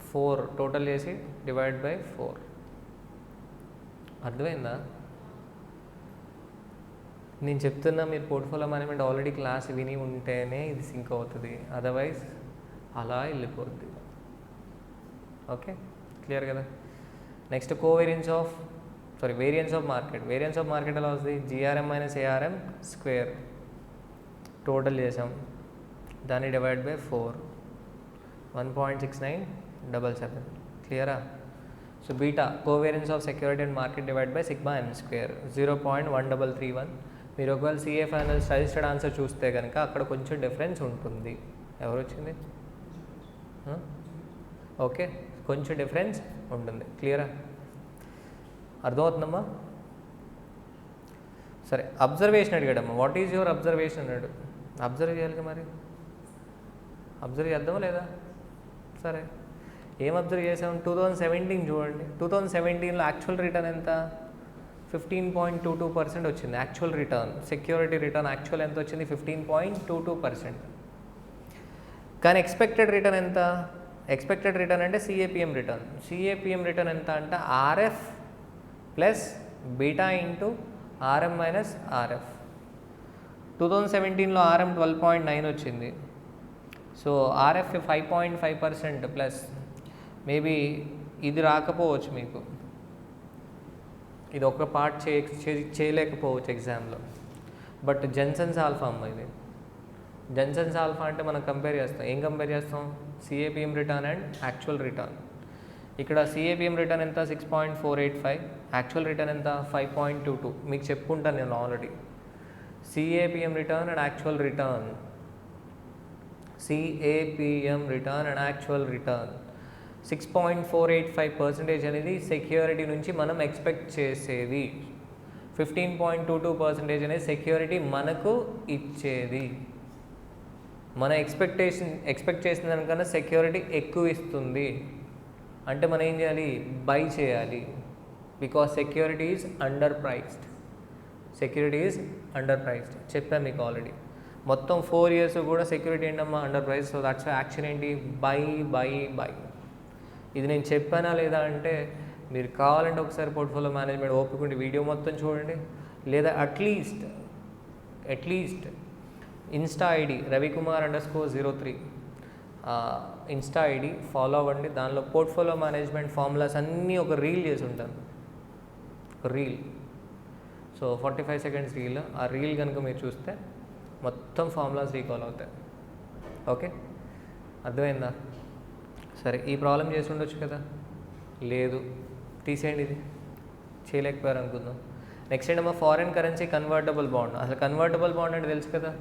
4 టోటల్ చేసి డివైడ్ బై 4. అర్థమైందా? నేను చెప్తున్నా, మీరు పోర్ట్ఫోలియో మేనేజ్మెంట్ ఆల్రెడీ క్లాస్ విని ఉంటేనే ఇది సింక్ అవుతుంది, అదర్వైజ్ అలా వెళ్ళిపోద్ది. ఓకే, క్లియర్ కదా? Next variance of market. Variance of market ఎలా వస్తుంది? GRM minus ARM square total చేసాం, దాన్ని డివైడ్ బై 4, 1.6977. క్లియరా? So beta covariance of security and market divide by sigma N square 0.1331. మీరు ఒకవేళ సిఏ ఫైనల్ సజెస్టెడ్ ఆన్సర్ చూస్తే కనుక అక్కడ కొంచెం డిఫరెన్స్ ఉంటుంది. ఎవరు వచ్చింది? ఓకే, కొంచెం డిఫరెన్స్ ఉంటుంది. క్లియరా? అర్థమవుతుందమ్మా? సరే, అబ్జర్వేషన్ అడిగాడమ్మా. వాట్ ఈజ్ యువర్ అబ్జర్వేషన్ అన్నాడు. అబ్జర్వ్ చేయాలి మరి, అబ్జర్వ్ చేద్దామా లేదా? సరే, ఏం అబ్జర్వ్ చేసాం? 2017 చూడండి. 2017లో యాక్చువల్ రిటర్న్ ఎంత? 15.22% వచ్చింది actual return. Security return actual ఎంత వచ్చింది? 15.22%. కానీ ఎక్స్పెక్టెడ్ రిటర్న్ ఎంత? ఎక్స్పెక్టెడ్ రిటర్న్ అంటే సిఏపిఎం రిటర్న్. సిఏపిఎం రిటర్న్ ఎంత అంటే RF plus beta into RM minus RF. 2017లో ఆర్ఎం 12.9 వచ్చింది. So RF 5.5% plus. మేబీ ఇది రాకపోవచ్చు మీకు, ఇది ఒక పార్ట్ చేయలేకపోవచ్చు ఎగ్జామ్లో. బట్ జెన్సన్స్ ఆల్ఫా అమ్మ ఇది. జెన్సన్స్ ఆల్ఫా అంటే మనం కంపేర్ చేస్తాం. ఏం కంపేర్ చేస్తాం? సిఏపిఎం రిటర్న్ అండ్ యాక్చువల్ రిటర్న్. ఇక్కడ సిఏపిఎం రిటర్న్ ఎంత? 6.485. యాక్చువల్ రిటర్న్ ఎంత? 5.22. మీకు చెప్పుకుంటాను నేను already. CAPM return and actual return, CAPM return and actual return 6.485% అనేది సెక్యూరిటీ నుంచి మనం ఎక్స్పెక్ట్ చేసేది. 15.22% అనేది సెక్యూరిటీ మనకు ఇచ్చేది. మన ఎక్స్పెక్ట్ చేసిన దానికన్నా సెక్యూరిటీ ఎక్కువ ఇస్తుంది అంటే మనం ఏం చేయాలి? బై చేయాలి. Because security is under priced. చెప్పాను మీకు ఆల్రెడీ. మొత్తం 4 years కూడా సెక్యూరిటీ ఏంటమ్మా? Under price. So that's action ఏంటి? బై. ఇది నేను చెప్పానా లేదా అంటే మీరు కావాలంటే ఒకసారి పోర్ట్ఫోలియో మేనేజ్మెంట్ ఓపుకుంటే వీడియో మొత్తం చూడండి, లేదా at least Insta ID ravikumar_03 Insta ID follow అవ్వండి. దానిలో పోర్ట్ఫోలియో మేనేజ్మెంట్ ఫార్ములాస్ అన్నీ ఒక రీల్ చేసి ఉంటాను, ఒక రీల్. So 45 seconds reel. ఆ రీల్ కనుక మీరు చూస్తే మొత్తం ఫార్ములాస్ రీకాల్ అవుతాయి. ఓకే, అర్థమైందా? సరే, ఈ ప్రాబ్లం చేసి ఉండొచ్చు కదా? లేదు, తీసేయండి. ఇది చేయలేకపోయారు అనుకుందాం. నెక్స్ట్ ఏంటమ్మా? Foreign currency convertible bond. అసలు కన్వర్టబుల్ బాండ్ అంటే తెలుసు కదా?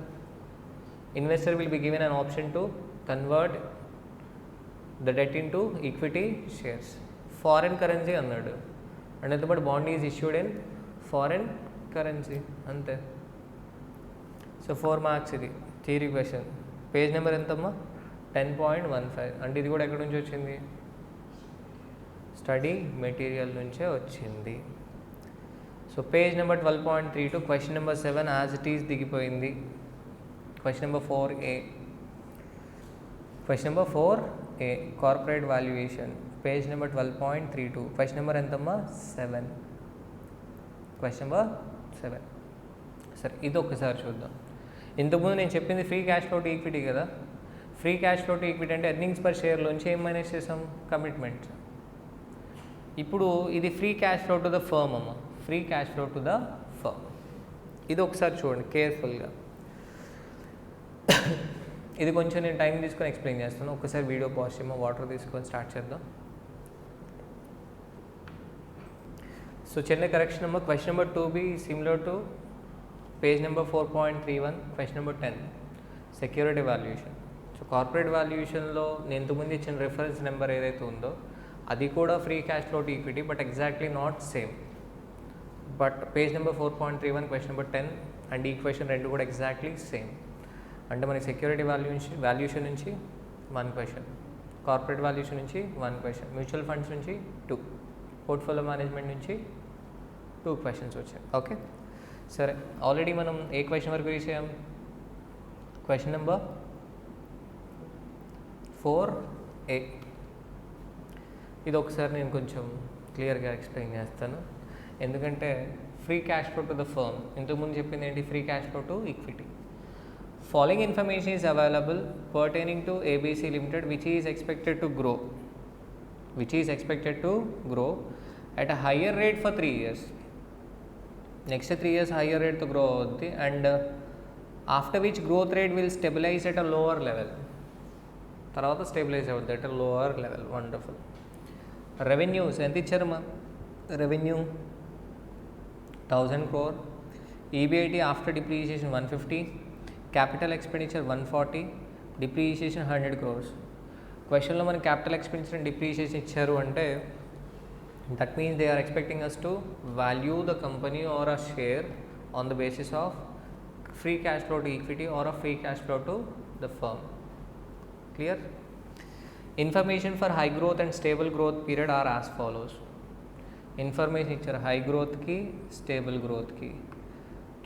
Investor will be given an option to convert the debt into equity shares. Foreign currency అన్నాడు అంటే ఎంతపాటు bond is issued in foreign currency, అంతే. సో 4 marks ఇది థియరీ క్వశ్చన్. పేజ్ నెంబర్ ఎంతమ్మా? 10.15. అంటే ఇది కూడా ఎక్కడి నుంచి వచ్చింది? స్టడీ మెటీరియల్ నుంచే వచ్చింది. So page number 12.32 question number 7 as it is దిగిపోయింది. Question number 4A. Corporate valuation. Page number 12.32. Question number ఎంతమ్మా? 7. Question number 7. సరే, ఇది ఒక్కసారి చూద్దాం. ఇంతకుముందు నేను చెప్పింది free cash flow to equity కదా? Free cash flow to equity అంటే ఎర్నింగ్స్ పర్ షేర్లోంచి ఏం మైనస్ చేసాం? కమిట్మెంట్స్. ఇప్పుడు ఇది free cash flow to the firm అమ్మ. Free cash flow to the firm. ఇది ఒకసారి చూడండి కేర్ఫుల్గా. ఇది కొంచెం నేను టైం తీసుకొని ఎక్స్ప్లెయిన్ చేస్తాను. ఒకసారి వీడియో పాజ్ చేయమో, వాటర్ తీసుకొని స్టార్ట్ చేద్దాం. సో చిన్న కరెక్షన్ అమ్మ. Question number 2B similar to page number 4.31. Question number 10 security valuation. So corporate వాల్యుయేషన్లో నేను ఇంతకుముందు ఇచ్చిన రిఫరెన్స్ నెంబర్ ఏదైతే ఉందో అది కూడా free cash flow to equity, but exactly not same. But page number 4.31 question number 10 and ఈ క్వశ్చన్ రెండు కూడా ఎగ్జాక్ట్లీ సేమ్. అంటే మనకి సెక్యూరిటీ వాల్యుయేషన్ నుంచి 1 క్వశ్చన్, కార్పొరేట్ వాల్యుయేషన్ నుంచి 1 క్వశ్చన్, మ్యూచువల్ ఫండ్స్ నుంచి 2, పోర్ట్ఫోలియో మేనేజ్మెంట్ నుంచి 2 క్వశ్చన్స్ వచ్చాయి. ఓకే సరే, ఆల్రెడీ మనం ఏ క్వశ్చన్ వరకు రీచ్ అయ్యాం? Question number 4A. ఇది ఒకసారి నేను కొంచెం క్లియర్గా ఎక్స్ప్లెయిన్ చేస్తాను, ఎందుకంటే free cash flow to the firm, ఇంతకుముందు చెప్పింది ఏంటి? Free cash flow to equity. Following information is available pertaining to ABC Limited which is expected to grow at a higher rate for 3 years. Next 3 years higher rate to grow avuddi, and after which growth rate will stabilize at a lower level. Tarvata stabilize avuddi at a lower level. Wonderful. Revenues enti icharu? Revenue 1000 crore, EBIT after depreciation 150, capital expenditure 140, depreciation 100 crores. క్వశ్చన్లో మనకి క్యాపిటల్ ఎక్స్పెండిచర్ అండ్ డిప్రిషియేషన్ ఇచ్చారు అంటే that means they are expecting us to value the company or a share on the basis of free cash flow to equity or a free cash flow to the firm. Clear? Information for high growth and stable growth period are as follows. Information ఇచ్చారు హై గ్రోత్కి, స్టేబుల్ గ్రోత్కి.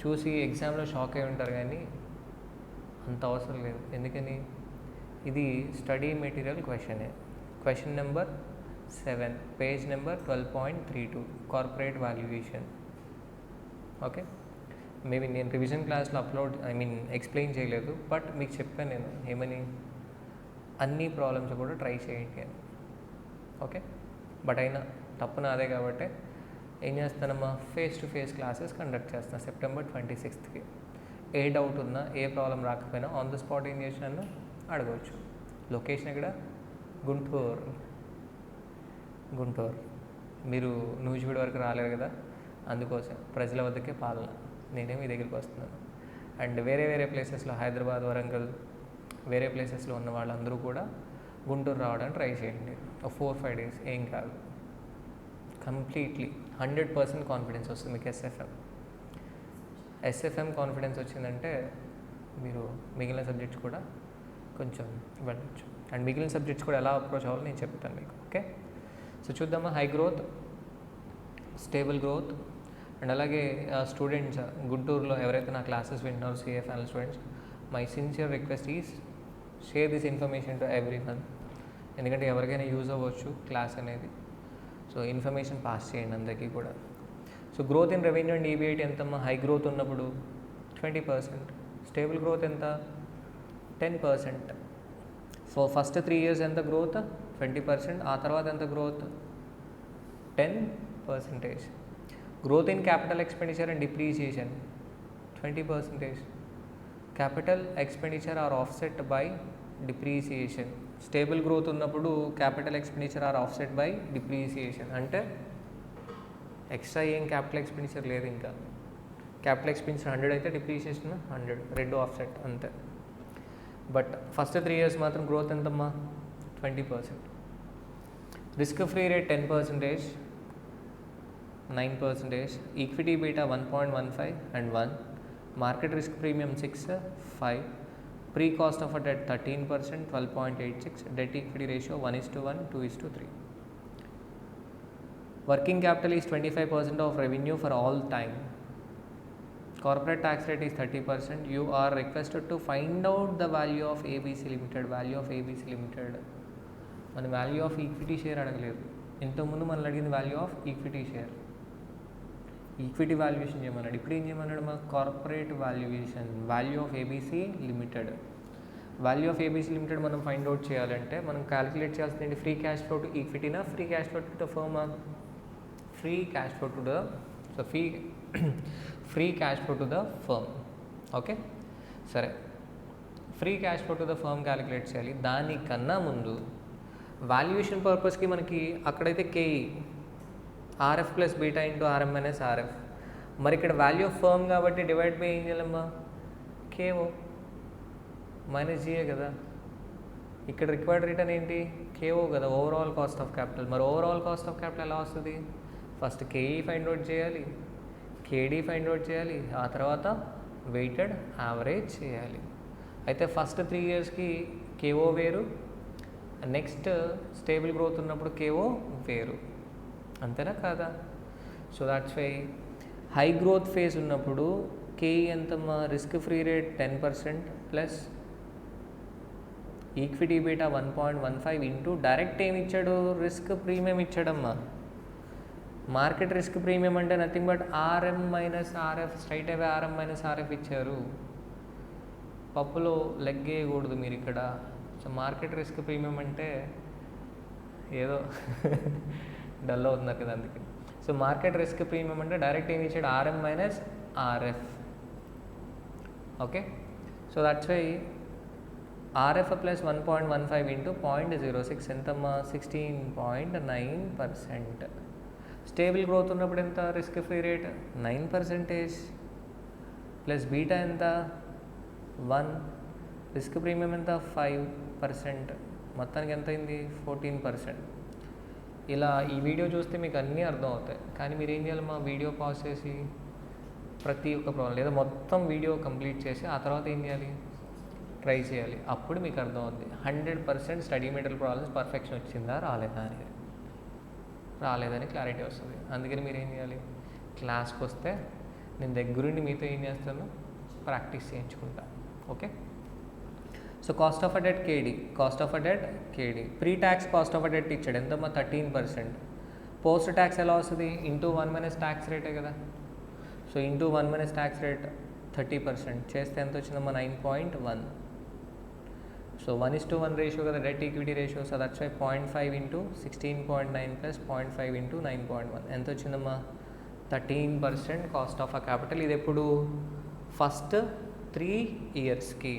చూసి ఎగ్జామ్లో షాక్ అయి ఉంటారు, కానీ అంత అవసరం లేదు. ఎందుకని? ఇది స్టడీ మెటీరియల్ క్వశ్చనే. Question number 7, page number 12.32, corporate valuation. Okay, maybe నేను రివిజన్ క్లాస్లో ఎక్స్ప్లెయిన్ చేయలేదు, బట్ మీకు చెప్పాను నేను ఏమని, అన్ని ప్రాబ్లమ్స్ కూడా ట్రై చేయండి అని. ఓకే, బట్ అయినా తప్పు నాదే కాబట్టి ఏం చేస్తానమ్మా, face to face classes conduct చేస్తాను September 26th. ఏ డౌట్ ఉన్నా, ఏ ప్రాబ్లం రాకపోయినా ఆన్ ద స్పాట్ ఏం చేసినాను అడగవచ్చు. లొకేషన్ ఇక్కడ గుంటూరు. మీరు నూజివీడు వరకు రాలేరు కదా, అందుకోసం ప్రజల వద్దకే పాలన, నేనే మీ దగ్గరికి వస్తున్నాను. అండ్ వేరే వేరే ప్లేసెస్లో, హైదరాబాద్, వరంగల్, వేరే ప్లేసెస్లో ఉన్న వాళ్ళందరూ కూడా గుంటూరు రావడానికి ట్రై చేయండి. ఒక 4-5 days ఏం కాదు, కంప్లీట్లీ 100% కాన్ఫిడెన్స్ వస్తుంది మీకు. ఎస్ఎఫ్ఎం కాన్ఫిడెన్స్ వచ్చిందంటే మీరు మిగిలిన సబ్జెక్ట్స్ కూడా కొంచెం వెళ్ళచ్చు. అండ్ మిగిలిన సబ్జెక్ట్స్ కూడా ఎలా అప్రోచ్ అవ్వాలో నేను చెప్తాను మీకు. ఓకే, సో చూద్దామా. High growth, stable growth, and అలాగే స్టూడెంట్స్ గుంటూరులో ఎవరైతే నా క్లాసెస్ వింటున్నారో CA final students, my sincere request is share this information to everyone. ఎందుకంటే ఎవరికైనా యూజ్ అవ్వచ్చు క్లాస్ అనేది. సో ఇన్ఫర్మేషన్ పాస్ చేయండి అందరికీ కూడా. So growth in revenue and EBIT ఎంతమ్మా? హై గ్రోత్ ఉన్నప్పుడు 20%, స్టేబుల్ గ్రోత్ ఎంత? 10%. సో ఫస్ట్ 3 years ఎంత గ్రోత్? 20%. ఆ తర్వాత ఎంత growth? 10%. Growth in capital expenditure and depreciation 20%. Capital expenditure are offset by depreciation. Stable growth ఉన్నప్పుడు capital expenditure are offset by depreciation. అంటే ఎక్స్ట్రా ఏం క్యాపిటల్ ఎక్స్పెండిచర్ లేదు, ఇంకా క్యాపిటల్ ఎక్స్పెండిచర్ 100 అయితే డిప్రిసియేషన్ 100, 2 ఆఫ్సెట్ అంతే. బట్ ఫస్ట్ 3 years మాత్రం గ్రోత్ ఎంతమ్మా? 20%. Risk free rate 10%, 9%. Equity beta 1.15 and 1. Market risk premium 6, 5. Pre cost of debt 13%, 12.86. Debt equity ratio 1:1, 2:3. Working capital is 25% of revenue for all time. Corporate tax rate is 30%. You are requested to find out the value of ABC Limited. Value of ABC Limited. మన వాల్యూ ఆఫ్ ఈక్విటీ షేర్ అడగలేదు, ఇంతకుముందు మనం అడిగింది value of equity share. Equity valuation చేయమన్నాడు, ఇప్పుడు ఏం చేయమన్నాడు? మా corporate valuation, value of ABC limited. Value of ABC limited మనం ఫైండ్ అవుట్ చేయాలంటే మనం క్యాలిక్యులేట్ చేయాల్సింది ఫ్రీ క్యాష్ ఫ్లో టు ఈక్విటీనా, free cash flow to the ఫర్మా? Free cash flow to the, so free cash flow to the firm. Okay సరే, free cash flow to the firm calculate చేయాలి. దానికన్నా ముందు వాల్యుయేషన్ పర్పస్కి మనకి అక్కడైతే K E R F plus beta into RM minus R F. మరి ఇక్కడ వాల్యూ ఆఫ్ ఫర్మ్ కాబట్టి డివైడ్ బై ఏం చేయాలమ్మా? కేఓ మైనస్ జిఏ కదా. ఇక్కడ రిక్వైర్డ్ రిటర్న్ ఏంటి? కేఓ కదా, ఓవరాల్ కాస్ట్ ఆఫ్ క్యాపిటల్. మరి ఓవరాల్ కాస్ట్ ఆఫ్ క్యాపిటల్ ఎలా వస్తుంది? ఫస్ట్ కేఈ ఫైండ్ అవుట్ చేయాలి, కేడీ ఫైండ్ అవుట్ చేయాలి, ఆ తర్వాత వెయిటెడ్ యావరేజ్ చేయాలి. అయితే ఫస్ట్ 3 yearsకి కేఓ వేరు, నెక్స్ట్ స్టేబుల్ గ్రోత్ ఉన్నప్పుడు కేఓ వేరు, అంతేనా కాదా? So that's why high growth phase ఉన్నప్పుడు కేఈ ఎంతమ్మా, risk free rate 10% plus equity beta 1.15 into direct ఏమి ఇచ్చాడు, రిస్క్ ప్రీమియం ఇచ్చాడమ్మా. మార్కెట్ రిస్క్ ప్రీమియం అంటే nothing but RM minus RF, straight away RM minus RF ఇచ్చారు. పప్పులో లెగ్ వేయకూడదు మీరు ఇక్కడ. సో మార్కెట్ రిస్క్ ప్రీమియం అంటే ఏదో డల్ అవుతున్నారు కదా అందుకే. సో మార్కెట్ రిస్క్ ప్రీమియం అంటే డైరెక్ట్ ఏమి ఇచ్చాడు, R M minus R F. Okay, so that's why R F plus 1.15 into 0.06 ఎంతమ్మా, 16.9%. స్టేబుల్ గ్రోత్ ఉన్నప్పుడు ఎంత, risk free rate 9% plus beta ఎంత 1, రిస్క్ ప్రీమియం ఎంత 5%, మొత్తానికి ఎంత అయింది 14%. ఇలా ఈ వీడియో చూస్తే మీకు అన్నీ అర్థం అవుతాయి. కానీ మీరు ఏం చేయాలి, మా వీడియో పాజ్ చేసి ప్రతి ఒక్క ప్రాబ్లం లేదా మొత్తం వీడియో కంప్లీట్ చేసి ఆ తర్వాత ఏం చేయాలి, ట్రై చేయాలి. అప్పుడు మీకు అర్థం అవుతుంది 100% స్టడీ మెటీరియల్ ప్రాబ్లమ్స్ పర్ఫెక్షన్ వచ్చిందా రాలేదా అనేది. రాలేదని క్లారిటీ వస్తుంది. అందుకని మీరు ఏం చేయాలి, క్లాస్కి వస్తే నేను దగ్గరుండి మీతో ఏం చేస్తాను, ప్రాక్టీస్ చేయించుకుంటా. Okay, so cost of a debt KD, cost of a debt KD, pre tax cost of a debt ఇచ్చాడు ఎంతమ్మా 13%. పోస్ట్ ట్యాక్స్ ఎలా వస్తుంది, ఇంటూ 1 మైనస్ ట్యాక్స్ రేటే కదా. So into 1 minus tax rate 30% చేస్తే ఎంత వచ్చిందమ్మా 9.1. సో 1:1 రేషియో కదా, debt equity ratio. So that's why 0.5 into 16.9 plus 0.5 into 9.1 ఎంత వచ్చిందమ్మా 13% కాస్ట్ ఆఫ్ అ క్యాపిటల్. ఇది ఎప్పుడు, ఫస్ట్ 3 ఇయర్స్కి.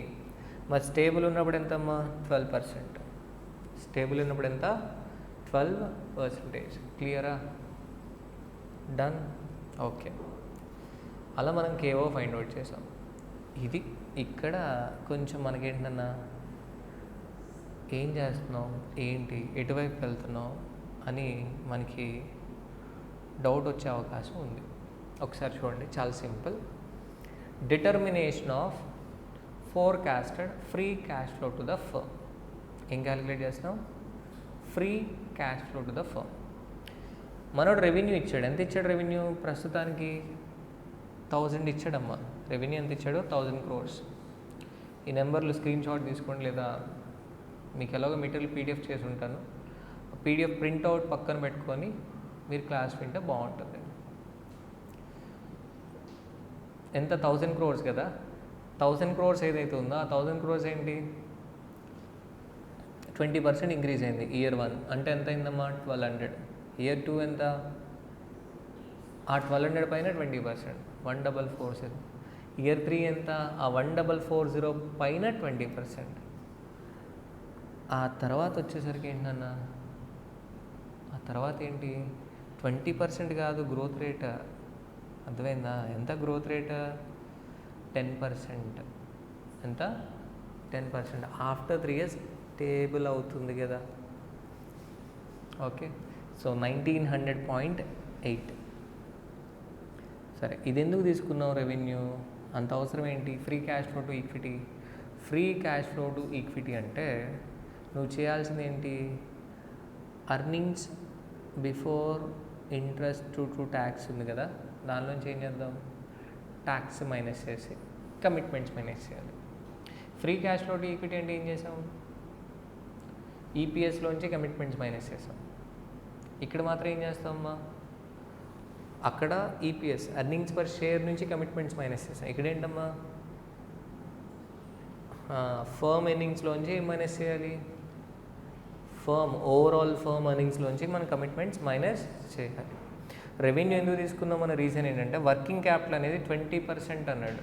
మరి స్టేబుల్ ఉన్నప్పుడు ఎంతమ్మా 12%. స్టేబుల్ ఉన్నప్పుడు ఎంత 12%. క్లియరా, డన్. ఓకే, అలా మనం కేఓ ఫైండ్ అవుట్ చేసాం. ఇది ఇక్కడ కొంచెం మనకేంటన్నా, ఏం చేస్తున్నాం ఏంటి, ఎటువైపు వెళ్తున్నాం అని మనకి డౌట్ వచ్చే అవకాశం ఉంది. ఒకసారి చూడండి, చాలా simple. Determination of forecasted free cash flow to the firm. ఏం క్యాలిక్యులేట్ చేస్తున్నాం, free cash flow to the firm. మనోడు రెవెన్యూ ఇచ్చాడు, ఎంత ఇచ్చాడు రెవెన్యూ, ప్రస్తుతానికి 1000 ఇచ్చాడమ్మా. రెవెన్యూ ఎంత ఇచ్చాడు, 1000 crores. ఈ నెంబర్లు స్క్రీన్ షాట్ తీసుకోండి, లేదా మీకు ఎలాగో మెటీరియల్ పీడిఎఫ్ చేసి ఉంటాను, పీడిఎఫ్ ప్రింట్అవుట్ పక్కన పెట్టుకొని మీరు క్లాస్ వింటే బాగుంటుంది. ఎంత 1000 crores కదా. 1000 crores ఏదైతే ఉందో ఆ 1000 crores ఏంటి, 20% ఇంక్రీజ్ అయింది ఇయర్ 1. అంటే ఎంత అయిందమ్మా 1200. ఇయర్ 2 ఎంత, ఆ 1200 పైన 20%, 1440. ఇయర్ 3 ఎంత, ఆ 1440 పైన 20%. ఆ తర్వాత వచ్చేసరికి ఏంటన్నా, ఆ తర్వాత ఏంటి 20% కాదు గ్రోత్ రేట్, అర్థమైందా? ఎంత గ్రోత్ రేట్, 10%. ఎంత 10%. ఆఫ్టర్ 3 years స్టేబుల్ అవుతుంది కదా. Okay, so 1900.8. సరే, ఇది ఎందుకు తీసుకున్నావు రెవెన్యూ, అంత అవసరం ఏంటి, free cash flow to equity. Free cash flow to equity అంటే నువ్వు చేయాల్సింది ఏంటి, earnings before interest to tax ఉంది కదా, దానిలోంచి ఏం చేద్దాం, ట్యాక్స్ మైనస్ చేసి కమిట్మెంట్స్ మైనస్ చేయాలి. Free cash flow to equity అంటే ఏం చేసాం, ఈపీఎస్లోంచి కమిట్మెంట్స్ మైనస్ చేసాం. ఇక్కడ మాత్రం ఏం చేస్తామమ్మా, అక్కడ ఈపీఎస్ ఎర్నింగ్స్ పర్ షేర్ నుంచి కమిట్మెంట్స్ మైనస్ చేసాం. ఇక్కడ ఏంటమ్మా, ఫర్మ్ ఎర్నింగ్స్లోంచి ఏం మైనస్ చేయాలి, ఫర్మ్ ఓవరాల్ ఫర్మ్ ఎర్నింగ్స్లోంచి మన కమిట్మెంట్స్ మైనస్ చేయాలి. రెవెన్యూ ఎందుకు తీసుకున్నాం, మన రీజన్ ఏంటంటే వర్కింగ్ క్యాపిటల్ అనేది 20% అన్నాడు.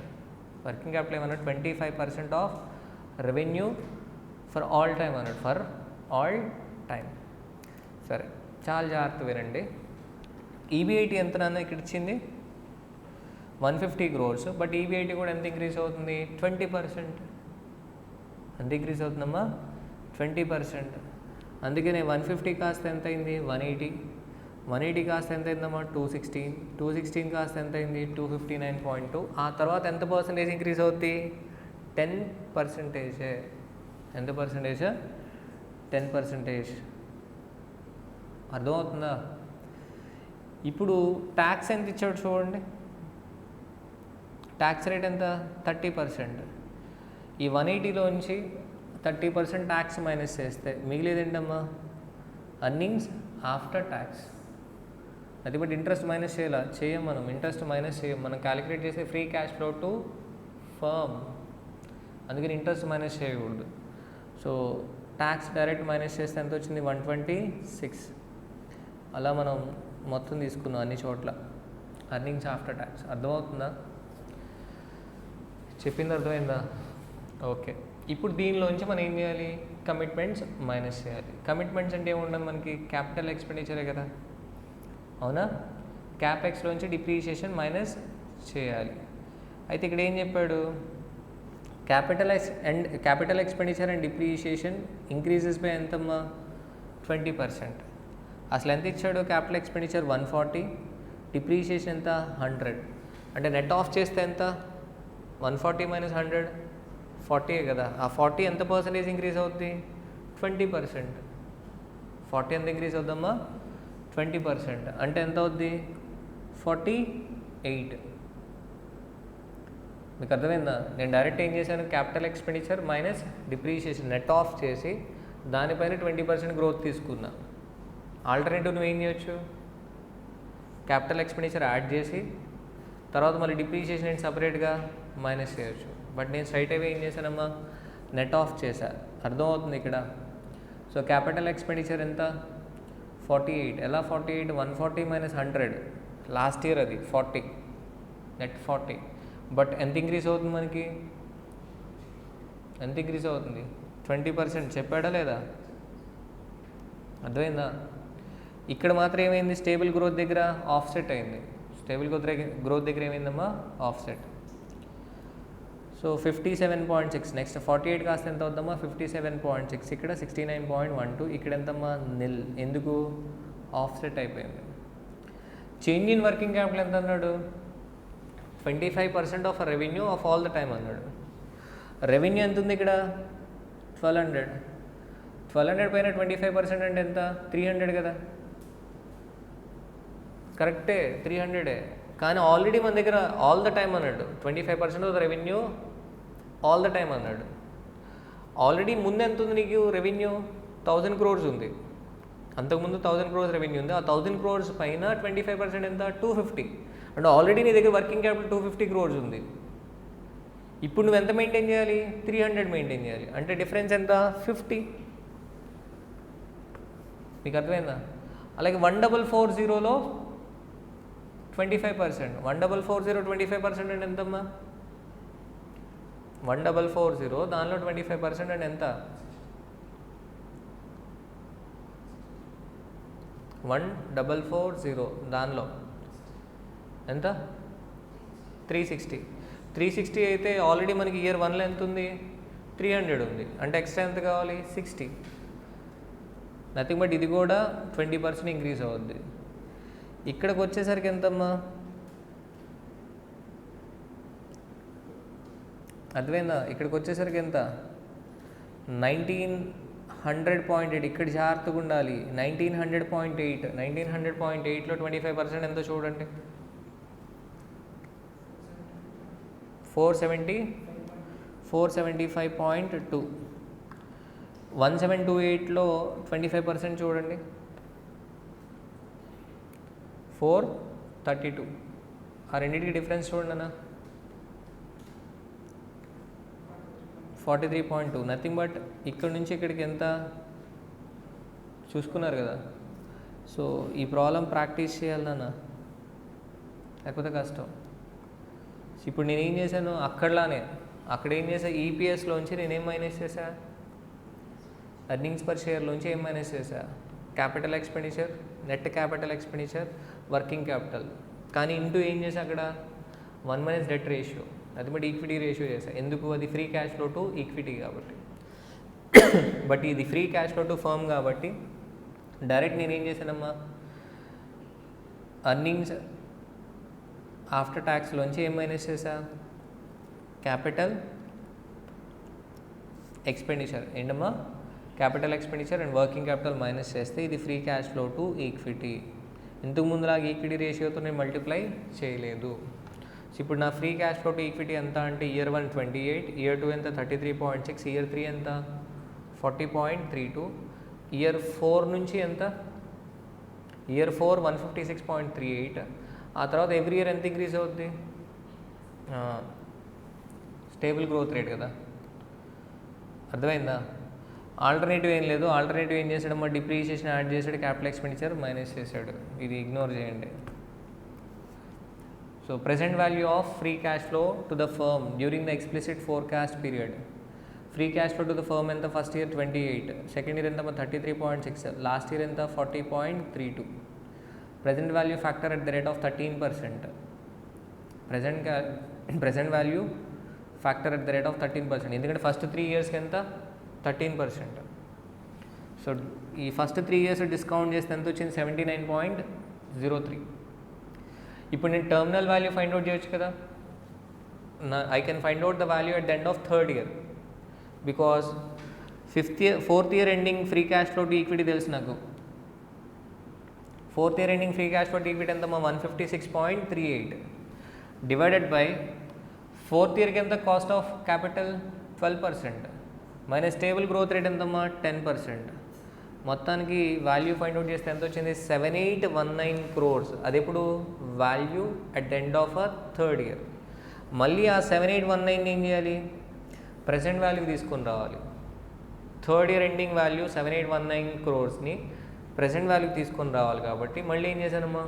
వర్కింగ్ క్యాపిటల్ ఏమన్నాడు, 25% of revenue for all time అన్నాడు, ఫర్ ఆల్ టైమ్. సరే, చాలా జాగ్రత్త వినండి. ఈబీఐటీ ఎంత నాన్న ఇక్కడ ఇచ్చింది 150 crores, బట్ ఈబీఐటీ కూడా ఎంత ఇంక్రీజ్ అవుతుంది 20%. ఎంత ఇంక్రీజ్ అవుతుందమ్మా 20%. అందుకనే 150 కాస్త ఎంత అయింది 180, 180 కాస్త ఎంత అయిందమ్మా 216, 216 కాస్త ఎంత అయింది 259.2. ఆ తర్వాత ఎంత పర్సంటేజ్ ఇంక్రీజ్ అవుతుంది 10%. ఎంత పర్సంటేజ్ 10%. అర్థమవుతుందా? ఇప్పుడు ట్యాక్స్ ఎంత ఇచ్చాడు చూడండి, ట్యాక్స్ రేట్ ఎంత? 30%. ఈ 180లోంచి 30% ట్యాక్స్ మైనస్ చేస్తే మిగిలేదు ఏంటమ్మా? Earnings after tax. అది బట్ ఇంట్రెస్ట్ మైనస్ చేయం మనం, ఇంట్రెస్ట్ మైనస్ చేయం మనం. క్యాలిక్యులేట్ చేసే free cash flow to firm, అందుకని ఇంట్రెస్ట్ మైనస్ చేయకూడదు. సో ట్యాక్స్ డైరెక్ట్ మైనస్ చేస్తే ఎంత వచ్చింది? 126. అలా మనం మొత్తం తీసుకున్నాం అన్ని చోట్ల అర్నింగ్స్ ఆఫ్టర్ ట్యాక్స్. అర్థమవుతుందా? చెప్పింది అర్థమైందా? ఓకే. ఇప్పుడు దీనిలోంచి మనం ఏం చేయాలి? కమిట్మెంట్స్ మైనస్ చేయాలి. కమిట్మెంట్స్ అంటే ఏముండదు మనకి, క్యాపిటల్ ఎక్స్పెండిచరే కదా, అవునా? క్యాపెక్స్లోంచి డిప్రిషియేషన్ మైనస్ చేయాలి. అయితే ఇక్కడ ఏం చెప్పాడు? Capital expenditure and depreciation increases by ఎంతమ్మా? 20%. అసలు ఎంత ఇచ్చాడు? క్యాపిటల్ ఎక్స్పెండిచర్ 140, డిప్రిషియేషన్ ఎంత? 100. అంటే నెట్ ఆఫ్ చేస్తే ఎంత? 140 మైనస్ 100 40 కదా. ఆ 40 ఎంత పర్సెంటేజ్ ఇంక్రీజ్ అవుద్ది? 20%. 40 ఎంత ఇంక్రీజ్ అవుద్దమ్మా? 20%. అంటే ఎంత అవుద్ది? 48. మీకు అర్థమైందా? నేను డైరెక్ట్ ఏం చేశాను? Capital expenditure minus depreciation net of చేసి దానిపైన 20% గ్రోత్ తీసుకున్నా. ఆల్టర్నేటివ్ నువ్వు ఏం చేయొచ్చు? క్యాపిటల్ ఎక్స్పెండిచర్ యాడ్ చేసి తర్వాత మళ్ళీ డిప్రిషియేషన్ ఏంటి సపరేట్గా మైనస్ చేయొచ్చు. బట్ నేను స్ట్రైట్ అవే ఏం చేశానమ్మా? నెట్ ఆఫ్ చేశా. అర్థమవుతుంది ఇక్కడ? సో క్యాపిటల్ ఎక్స్పెండిచర్ ఎంత? 48. ఎలా 48? 140 మైనస్ 100 లాస్ట్ ఇయర్ అది 40, నెట్ 40. బట్ ఎంత ఇంక్రీజ్ అవుతుంది మనకి? ఎంత ఇంక్రీజ్ అవుతుంది? 20%. చెప్పాడా లేదా? అర్థమైందా? ఇక్కడ మాత్రం ఏమైంది? స్టేబుల్ గ్రోత్ దగ్గర ఆఫ్సెట్ అయింది. స్టేబుల్ గ్రోత్ దగ్గర ఏమైందమ్మా? ఆఫ్సెట్. సో 57.6. నెక్స్ట్ 48 కాస్త ఎంత అవుద్దమ్మా? 57.6. ఇక్కడ 69.12. ఇక్కడ ఎంతమ్మా? నిల్. ఎందుకు? ఆఫ్సెట్ అయిపోయింది. చేంజ్ ఇన్ వర్కింగ్ క్యాపిటల్ ఎంత అన్నాడు? 25% of revenue of all the time అన్నాడు. రెవెన్యూ ఎంత ఉంది ఇక్కడ? 1200. 1200 పైన 25% అంటే ఎంత? 300 కదా. కరెక్టే, 300. కానీ ఆల్రెడీ మన దగ్గర ఆల్ ద టైమ్ అన్నాడు. 25% of the revenue all the time అన్నాడు. ఆల్రెడీ ముందు ఎంత ఉంది నీకు రెవెన్యూ? 1000 crores ఉంది. అంతకుముందు 1000 crores రెవెన్యూ ఉంది. ఆ 1000 crores పైన 25% ఎంత? 250. అంటే ఆల్రెడీ నీ దగ్గర వర్కింగ్ క్యాపిటల్ 250 crores ఉంది. ఇప్పుడు నువ్వు ఎంత మెయింటైన్ చేయాలి? 300 మెయింటైన్ చేయాలి. అంటే డిఫరెన్స్ ఎంత? 50. మీకు అర్థమైందా? అలాగే 1440లో 25%. 1440 25% అంటే ఎంతమ్మా? 1440 దానిలో 25% అంటే ఎంత? 1440 దానిలో ఎంత? 360. 360 అయితే ఆల్రెడీ మనకి ఇయర్ 1లో ఎంత ఉంది? 300 ఉంది. అంటే ఎక్స్ట్రా ఎంత కావాలి? 60. నథింగ్ బట్ ఇది కూడా 20% ఇంక్రీజ్ అవుద్ది. ఇక్కడికి వచ్చేసరికి ఎంతమ్మా? అర్థమైందా? ఇక్కడికి వచ్చేసరికి ఎంత? 1900.8. ఇక్కడ జాగ్రత్తగా ఉండాలి. 1900.8. 1900.8లో 25% ఎంతో చూడండి. 475.2. 1728లో 25% చూడండి. 432. ఆ రెండింటికి డిఫరెన్స్ చూడండి అన్న. 43.2. నథింగ్ బట్ ఇక్కడ నుంచి ఇక్కడికి ఎంత చూసుకున్నారు కదా. సో ఈ ప్రాబ్లం ప్రాక్టీస్ చేయాలన్న, లేకపోతే కష్టం. ఇప్పుడు నేనేం చేశాను? అక్కడలానే అక్కడ ఏం చేశా? ఈపీఎస్లోంచి నేనేం మైనస్ చేశా? ఎర్నింగ్స్ పర్ షేర్లోంచి ఏం మైనస్ చేశా? Capital expenditure, net capital expenditure, working capital. కానీ ఇంటూ ఏం చేశా అక్కడ? 1 - డెట్ రేషియో, అది బట్ ఈక్విటీ రేషియో చేశా. ఎందుకు? అది free cash flow to equity కాబట్టి. బట్ ఇది free cash flow to firm కాబట్టి డైరెక్ట్ నేనేం చేశానమ్మా? అర్నింగ్స్ ఆఫ్టర్ ట్యాక్స్లోంచి ఏం మైనస్ చేశా? Capital expenditure. ఏంటమ్మా? Capital expenditure and working capital minus చేస్తే ఇది free cash flow to equity. ఇంతకు ముందులాగా ఈక్విటీ రేషియోతో నేను మల్టిప్లై చేయలేదు. సో ఇప్పుడు నా free cash flow to equity ఎంత అంటే ఇయర్ 1 28, ఇయర్ 2 ఎంత 33.6, ఇయర్ 3 ఎంత 40.32, ఇయర్ 4 నుంచి ఎంత ఇయర్ 4 156.38. ఆ తర్వాత ఎవ్రీ ఇయర్ ఎంత ఇంక్రీజ్ అవుద్ది, స్టేబుల్ గ్రోత్ రేట్ కదా. అర్థమైందా? ఆల్టర్నేటివ్ ఏం లేదు. ఆల్టర్నేటివ్ ఏం చేశాడమ్మా, డిప్రిషియేషన్ యాడ్ చేశాడు, క్యాపిటల్ ఎక్స్పెండిచర్ మైనస్ చేశాడు. ఇది ఇగ్నోర్ చేయండి. So present value of free cash flow to the firm during the explicit forecast period. Free cash flow to the firm ఎంత, ఫస్ట్ ఇయర్ 28, సెకండ్ ఇయర్ ఎంత 33.6, లాస్ట్ ఇయర్ ఎంత 40.32. Present value factor at the rate of 13%. Present value factor at the rate of 13%. ఎందుకంటే ఫస్ట్ 3 ఇయర్స్కి ఎంత 13%. సో ఈ ఫస్ట్ 3 ఇయర్స్ డిస్కౌంట్ చేస్తే ఎంత వచ్చింది 79.03. ఇప్పుడు నేను టర్మినల్ వాల్యూ ఫైండ్ అవుట్ చేయొచ్చు కదా. I can find out the value at the end of third year because fourth year ending free cash flow to equity తెలుసు నాకు. Fourth year ending free cash flow to equity ఎంత 156.38 డివైడెడ్ బై ఫోర్త్ ఇయర్కి ఎంత cost of capital 12% minus stable growth rate ఎంతమ్మా 10%. మొత్తానికి వాల్యూ ఫైండ్ అవుట్ చేస్తే ఎంత వచ్చింది 7819 crores. అది ఎప్పుడు value at the end of a third year. మళ్ళీ ఆ 7819 ఏం చేయాలి, ప్రజెంట్ వాల్యూ తీసుకొని రావాలి. Third year ending value 7819 crores present వాల్యూకి తీసుకొని రావాలి. కాబట్టి మళ్ళీ ఏం చేశానమ్మా,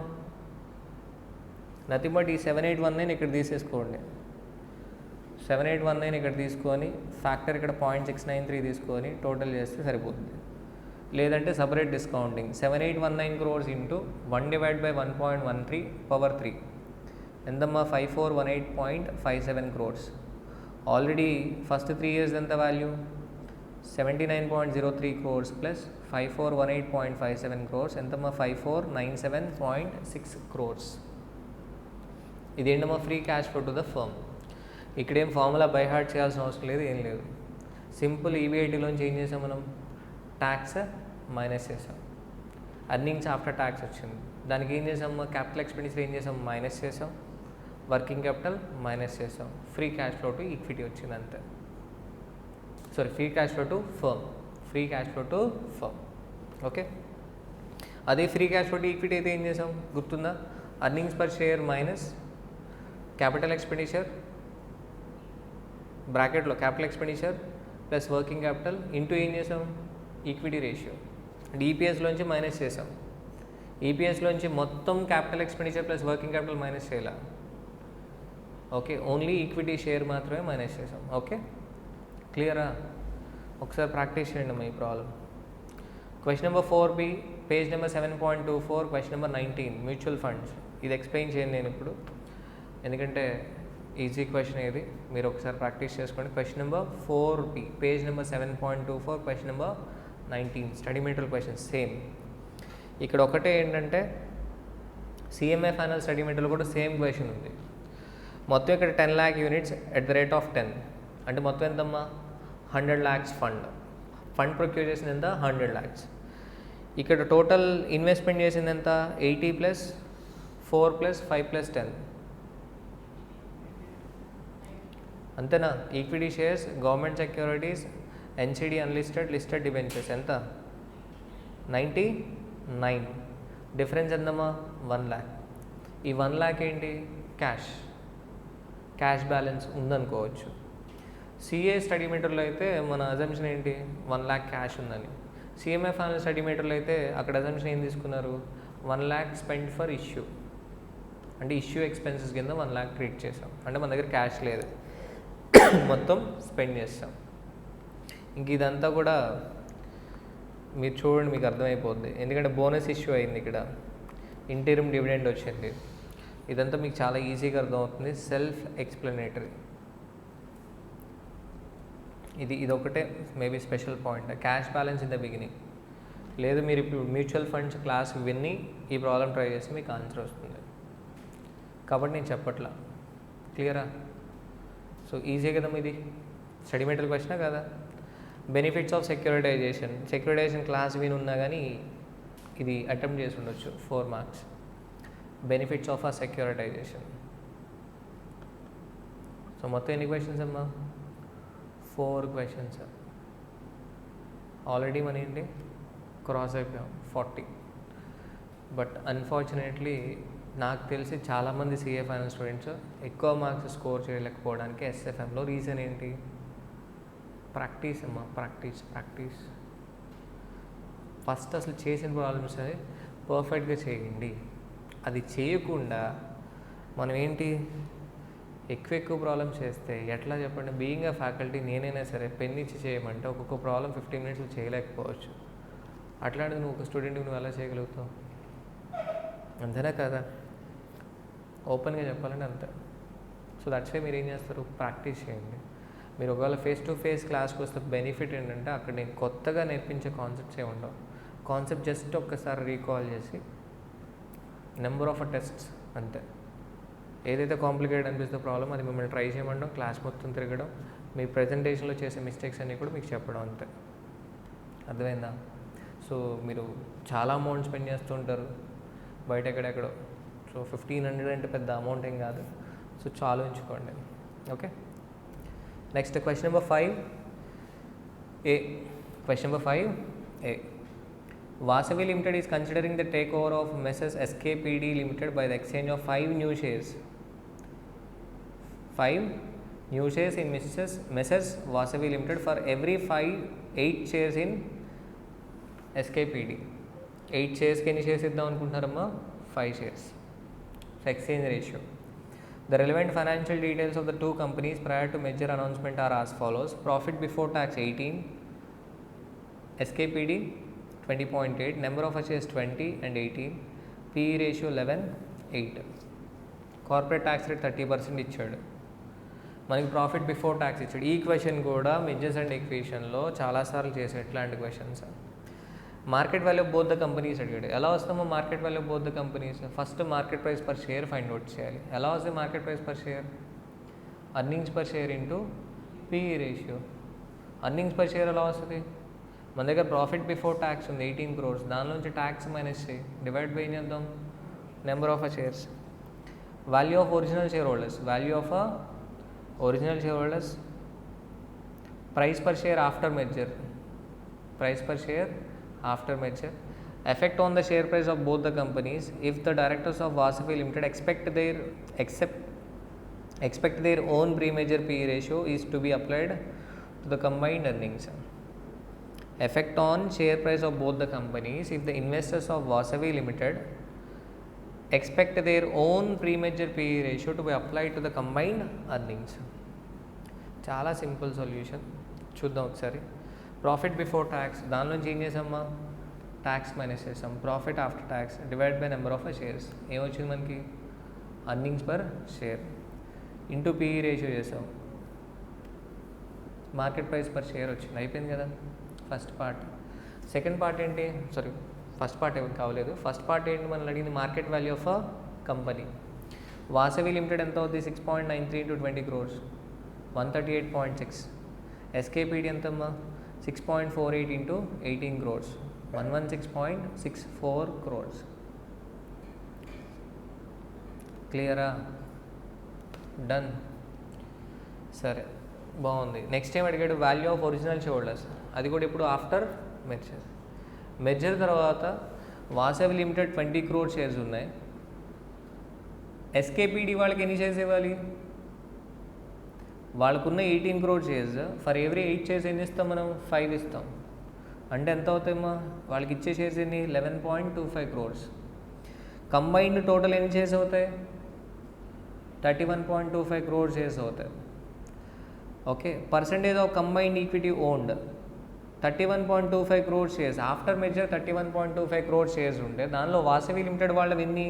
నథింగ్ బట్ ఈ 7819 ఇక్కడ తీసేసుకోండి. 7819 ఇక్కడ తీసుకొని ఫ్యాక్టర్ ఇక్కడ 0.693 తీసుకొని టోటల్ చేస్తే సరిపోతుంది. లేదంటే separate discounting 7819 crores into 1 divide by 1.13 power 3 ఎంతమ్మా 5418.57 crores. ఆల్రెడీ ఫస్ట్ 3 ఇయర్స్ ఎంత వాల్యూ 79.03 crores ప్లస్ 5418.57 crores ఎంతమ్మా 5497.6 crores. ఇదేంటమ్మా free cash flow to the firm. ఇక్కడేం ఫార్ములా బై హార్ట్ చేయాల్సిన అవసరం లేదు, ఏం లేదు. సింపుల్ ఈబీఐటీలోంచి ఏం చేసాం మనం, ట్యాక్స్ మైనస్ చేసాం, అర్నింగ్స్ ఆఫ్టర్ ట్యాక్స్ వచ్చింది. దానికి ఏం చేసాం, క్యాపిటల్ ఎక్స్పెండిచర్ ఏం చేసాం మైనస్ చేసాం, వర్కింగ్ క్యాపిటల్ మైనస్ చేసాం, free cash flow to equity వచ్చింది అంతే. Sorry, free cash flow to firm, free cash flow to firm. Okay, అదే free cash flow to equity అయితే ఏం చేసాం గుర్తుందా, earnings per share minus capital expenditure బ్రాకెట్లో capital expenditure plus working capital into ఏం చేసాం ఈక్విటీ రేషియో. అంటే ఈపీఎస్లోంచి మైనస్ చేసాం. ఈపీఎస్లోంచి మొత్తం capital expenditure plus working capital minus చేయాల. ఓకే, ఓన్లీ ఈక్విటీ షేర్ మాత్రమే మైనస్ చేసాం. ఓకే, క్లియరా? ఒకసారి ప్రాక్టీస్ చేయండి మా ఈ problem. Question number 4B, page number 7.24, question number 19 mutual funds. ఇది ఎక్స్ప్లెయిన్ చేయండి నేను ఇప్పుడు, ఎందుకంటే ఈజీ క్వశ్చన్ ఇది, మీరు ఒకసారి ప్రాక్టీస్ చేసుకోండి. Question number 4B, page number 7.24, question number 19 study material question same. ఇక్కడ ఒకటే ఏంటంటే సిఎంఏ ఫైనల్ స్టడీ మెటీరియల్ కూడా సేమ్ క్వశ్చన్ ఉంది. మొత్తం ఇక్కడ 10 lakh units at the rate of 10, అంటే మొత్తం ఎంతమ్మా 100 lakhs ఫండ్ ప్రొక్యూర్ చేసింది ఎంత 100 lakhs. ఇక్కడ టోటల్ ఇన్వెస్ట్మెంట్ చేసింది ఎంత 80 + 4 + 5 + 10 అంతేనా. Equity shares, government securities, NCD unlisted, listed debentures ఎంత 99. డిఫరెన్స్ ఎంతమ్మా 1 lakh. ఈ 1 lakh ఏంటి క్యాష్ బ్యాలెన్స్ ఉందనుకోవచ్చు. సిఏ స్టడీ మీటర్లో అయితే మన అజంప్షన్ ఏంటి 1 lakh క్యాష్ ఉందని. సిఎంఏ ఫైనల్ స్టడీ మీటర్లో అయితే అక్కడ అజంప్షన్ ఏం తీసుకున్నారు 1 lakh స్పెండ్ ఫర్ ఇష్యూ, అంటే ఇష్యూ ఎక్స్పెన్సెస్ కింద 1 lakh ట్రీట్ చేసాం. అంటే మన దగ్గర క్యాష్ లేదు, మొత్తం స్పెండ్ చేస్తాం. ఇంక ఇదంతా కూడా మీరు చూడండి, మీకు అర్థమైపోద్ది. ఎందుకంటే బోనస్ ఇష్యూ అయింది, ఇక్కడ ఇంటీరియం డివిడెండ్ వచ్చింది. ఇదంతా మీకు చాలా ఈజీగా అర్థమవుతుంది, సెల్ఫ్ ఎక్స్ప్లెనేటరీ. ఇది ఒకటే maybe special point, cash balance in the beginning. లేదు మీరు ఇప్పుడు మ్యూచువల్ ఫండ్స్ క్లాస్ విన్ని ఈ ప్రాబ్లం ట్రై చేస్తే మీకు ఆన్సర్ వస్తుంది. కాబట్టి నేను చెప్పట్లా, క్లియరా? సో ఈజీ కదమ్మా, ఇది స్టడీ మెటీరియల్ క్వశ్చనే కదా. బెనిఫిట్స్ ఆఫ్ సెక్యూరిటైజేషన్ క్లాస్ విని ఉన్నా కానీ ఇది అటెంప్ట్ చేసి ఉండొచ్చు 4 మార్క్స్. బెనిఫిట్స్ ఆఫ్ ఆ సెక్యూరిటైజేషన్. సో మొత్తం ఎన్ని క్వశ్చన్స్ అమ్మా? 4 క్వశ్చన్స్. ఆల్రెడీ మన ఏంటి క్రాస్ అయిపోయాం 40. బట్ అన్ఫార్చునేట్లీ నాకు తెలిసి చాలామంది సిఏ ఫైనల్ స్టూడెంట్స్ ఎక్కువ మార్క్స్ స్కోర్ చేయలేకపోవడానికి ఎస్ఎఫ్ఎంలో రీజన్ ఏంటి? ప్రాక్టీస్ అమ్మా, ప్రాక్టీస్. ఫస్ట్ అసలు చేసిన ప్రాబ్లమ్స్ అది పర్ఫెక్ట్గా చేయండి. అది చేయకుండా మనం ఏంటి ఎక్కువ ప్రాబ్లమ్స్ చేస్తే ఎట్లా చెప్పండి? బీయింగ్ అ ఫ్యాకల్టీ నేనైనా సరే పెన్ ఇచ్చి చేయమంటే ఒక్కొక్క ప్రాబ్లం 15 మినిట్స్లో చేయలేకపోవచ్చు. అట్లాంటిది నువ్వు ఒక స్టూడెంట్కి నువ్వు ఎలా చేయగలుగుతావు? అంతేనా కదా? ఓపెన్గా చెప్పాలంటే అంతే. సో దట్స్ వై మీరు ఏం చేస్తారు? ప్రాక్టీస్ చేయండి. మీరు ఒకవేళ ఫేస్ టు ఫేస్ క్లాస్కి వస్తే బెనిఫిట్ ఏంటంటే అక్కడ నేను కొత్తగా నేర్పించే కాన్సెప్ట్స్ ఏ ఉండవు. కాన్సెప్ట్ జస్ట్ ఒక్కసారి రీకాల్ చేసి నెంబర్ ఆఫ్ టెస్ట్స్ అంతే. ఏదైతే కాంప్లికేటెడ్ అనిపిస్తే ప్రాబ్లం అది మిమ్మల్ని ట్రై చేయమంటాం, క్లాస్ మొత్తం తిరగడం, మీ ప్రజెంటేషన్లో చేసే మిస్టేక్స్ అన్నీ కూడా మీకు చెప్పడం అంతే. అర్థమైందా? సో మీరు చాలా అమౌంట్ స్పెండ్ చేస్తుంటారు బయట ఎక్కడెక్కడో. సో 1500 అంటే పెద్ద అమౌంట్ ఏం కాదు. సో చాలా ఉంచుకోండి. Okay, next question number 5A. Question number 5A. Vasavi Limited is considering the takeover of Messrs SKPD Limited by the exchange of 5 new shares. 5 new shares in Messrs Vasavi Limited for every 8 shares in SKPD. 8 shares కి ఎన్ని షేర్స్ ఇద్దాం అనుకుంటున్నారమ్మా? 5 shares. So exchange ratio. The relevant financial details of the two companies prior to merger announcement are as follows. Profit before tax 18, SKPD 20.8, number of shares 20 and 18, PE ratio 11, 8. Corporate tax rate 30% ఇచ్చాడు. మనకి ప్రాఫిట్ బిఫోర్ ట్యాక్స్ ఇచ్చాడు. ఈ క్వశ్చన్ కూడా మెజర్స్ అండ్ ఈక్వేషన్లో చాలాసార్లు చేసే ఎట్లాంటి questions. Market value of both the companies అడిగాడు. ఎలా వస్తామో market value of both the companies? First market price per share find out చేయాలి. ఎలా వస్తుంది market price per share? Earnings per share into PE ratio. Earnings per share ఎలా వస్తుంది? మన దగ్గర ప్రాఫిట్ బిఫోర్ ట్యాక్స్ ఉంది 18 crores, దాని నుంచి ట్యాక్స్ మైనస్ చేయి, డివైడ్ బై ఏం చేద్దాం? Number of shares. Value of original share holders, value of original share holders, price per share after merger, price per share after merger, effect on the share price of both the companies if the directors of Vasavi Limited expect their own pre-merger PE ratio is to be applied to the combined earnings. Effect on share price of both the companies if the investors of Vasavi Limited expect their own pre-merger PE ratio to be applied to the combined earnings. చాలా సింపుల్ సొల్యూషన్, చూద్దాం ఒకసారి. ప్రాఫిట్ బిఫోర్ ట్యాక్స్, దానిలోంచి ఏం చేసామా? ట్యాక్స్ మైనస్ చేసాం. Profit after tax divide by number of shares, ఏమొచ్చింది మనకి? Earnings per share into PE ratio చేసాం. మార్కెట్ ప్రైస్ పర్ షేర్ వచ్చింది. అయిపోయింది కదా ఫస్ట్ పార్ట్. సెకండ్ పార్ట్ ఏంటి? సారీ, ఫస్ట్ పార్ట్ ఏమి కావలేదు. ఫస్ట్ పార్ట్ ఏంటి మనల్ని అడిగింది? Market value of a company. Vasavi limited ఎంత అవుతుంది? 6.93 into 20 crores, 138.6. SKPD ఎంతమ్మా? 6.48 into 18 crores, 116.64 crores. క్లియరా? డన్. సరే, బాగుంది. నెక్స్ట్ ఏం అడిగాడు? Value of original share holders, అది కూడా ఇప్పుడు ఆఫ్టర్ మెర్జర్. మెర్జర్ తర్వాత వాసవి లిమిటెడ్ 20 crore షేర్స్ ఉన్నాయి. SKPD వాళ్ళకి ఎన్ని షేర్స్ ఇవ్వాలి? వాళ్ళకున్న 18 crore shares. For every 8 shares ఎన్ని ఇస్తాం మనం? 5 ఇస్తాం. అంటే ఎంత అవుతాయమ్మా? వాళ్ళకి ఇచ్చే షేర్స్ ఎన్ని? 11.25 crores. కంబైన్డ్ టోటల్ ఎన్ని షేర్స్ అవుతాయి? 31.25 crore షేర్స్ అవుతాయి. Okay, percentage of combined equity owned 31.25 crore shares. After measure 31.25 crore shares ఉంటే దానిలో వాసవి లిమిటెడ్ వాళ్ళవి ఎన్ని?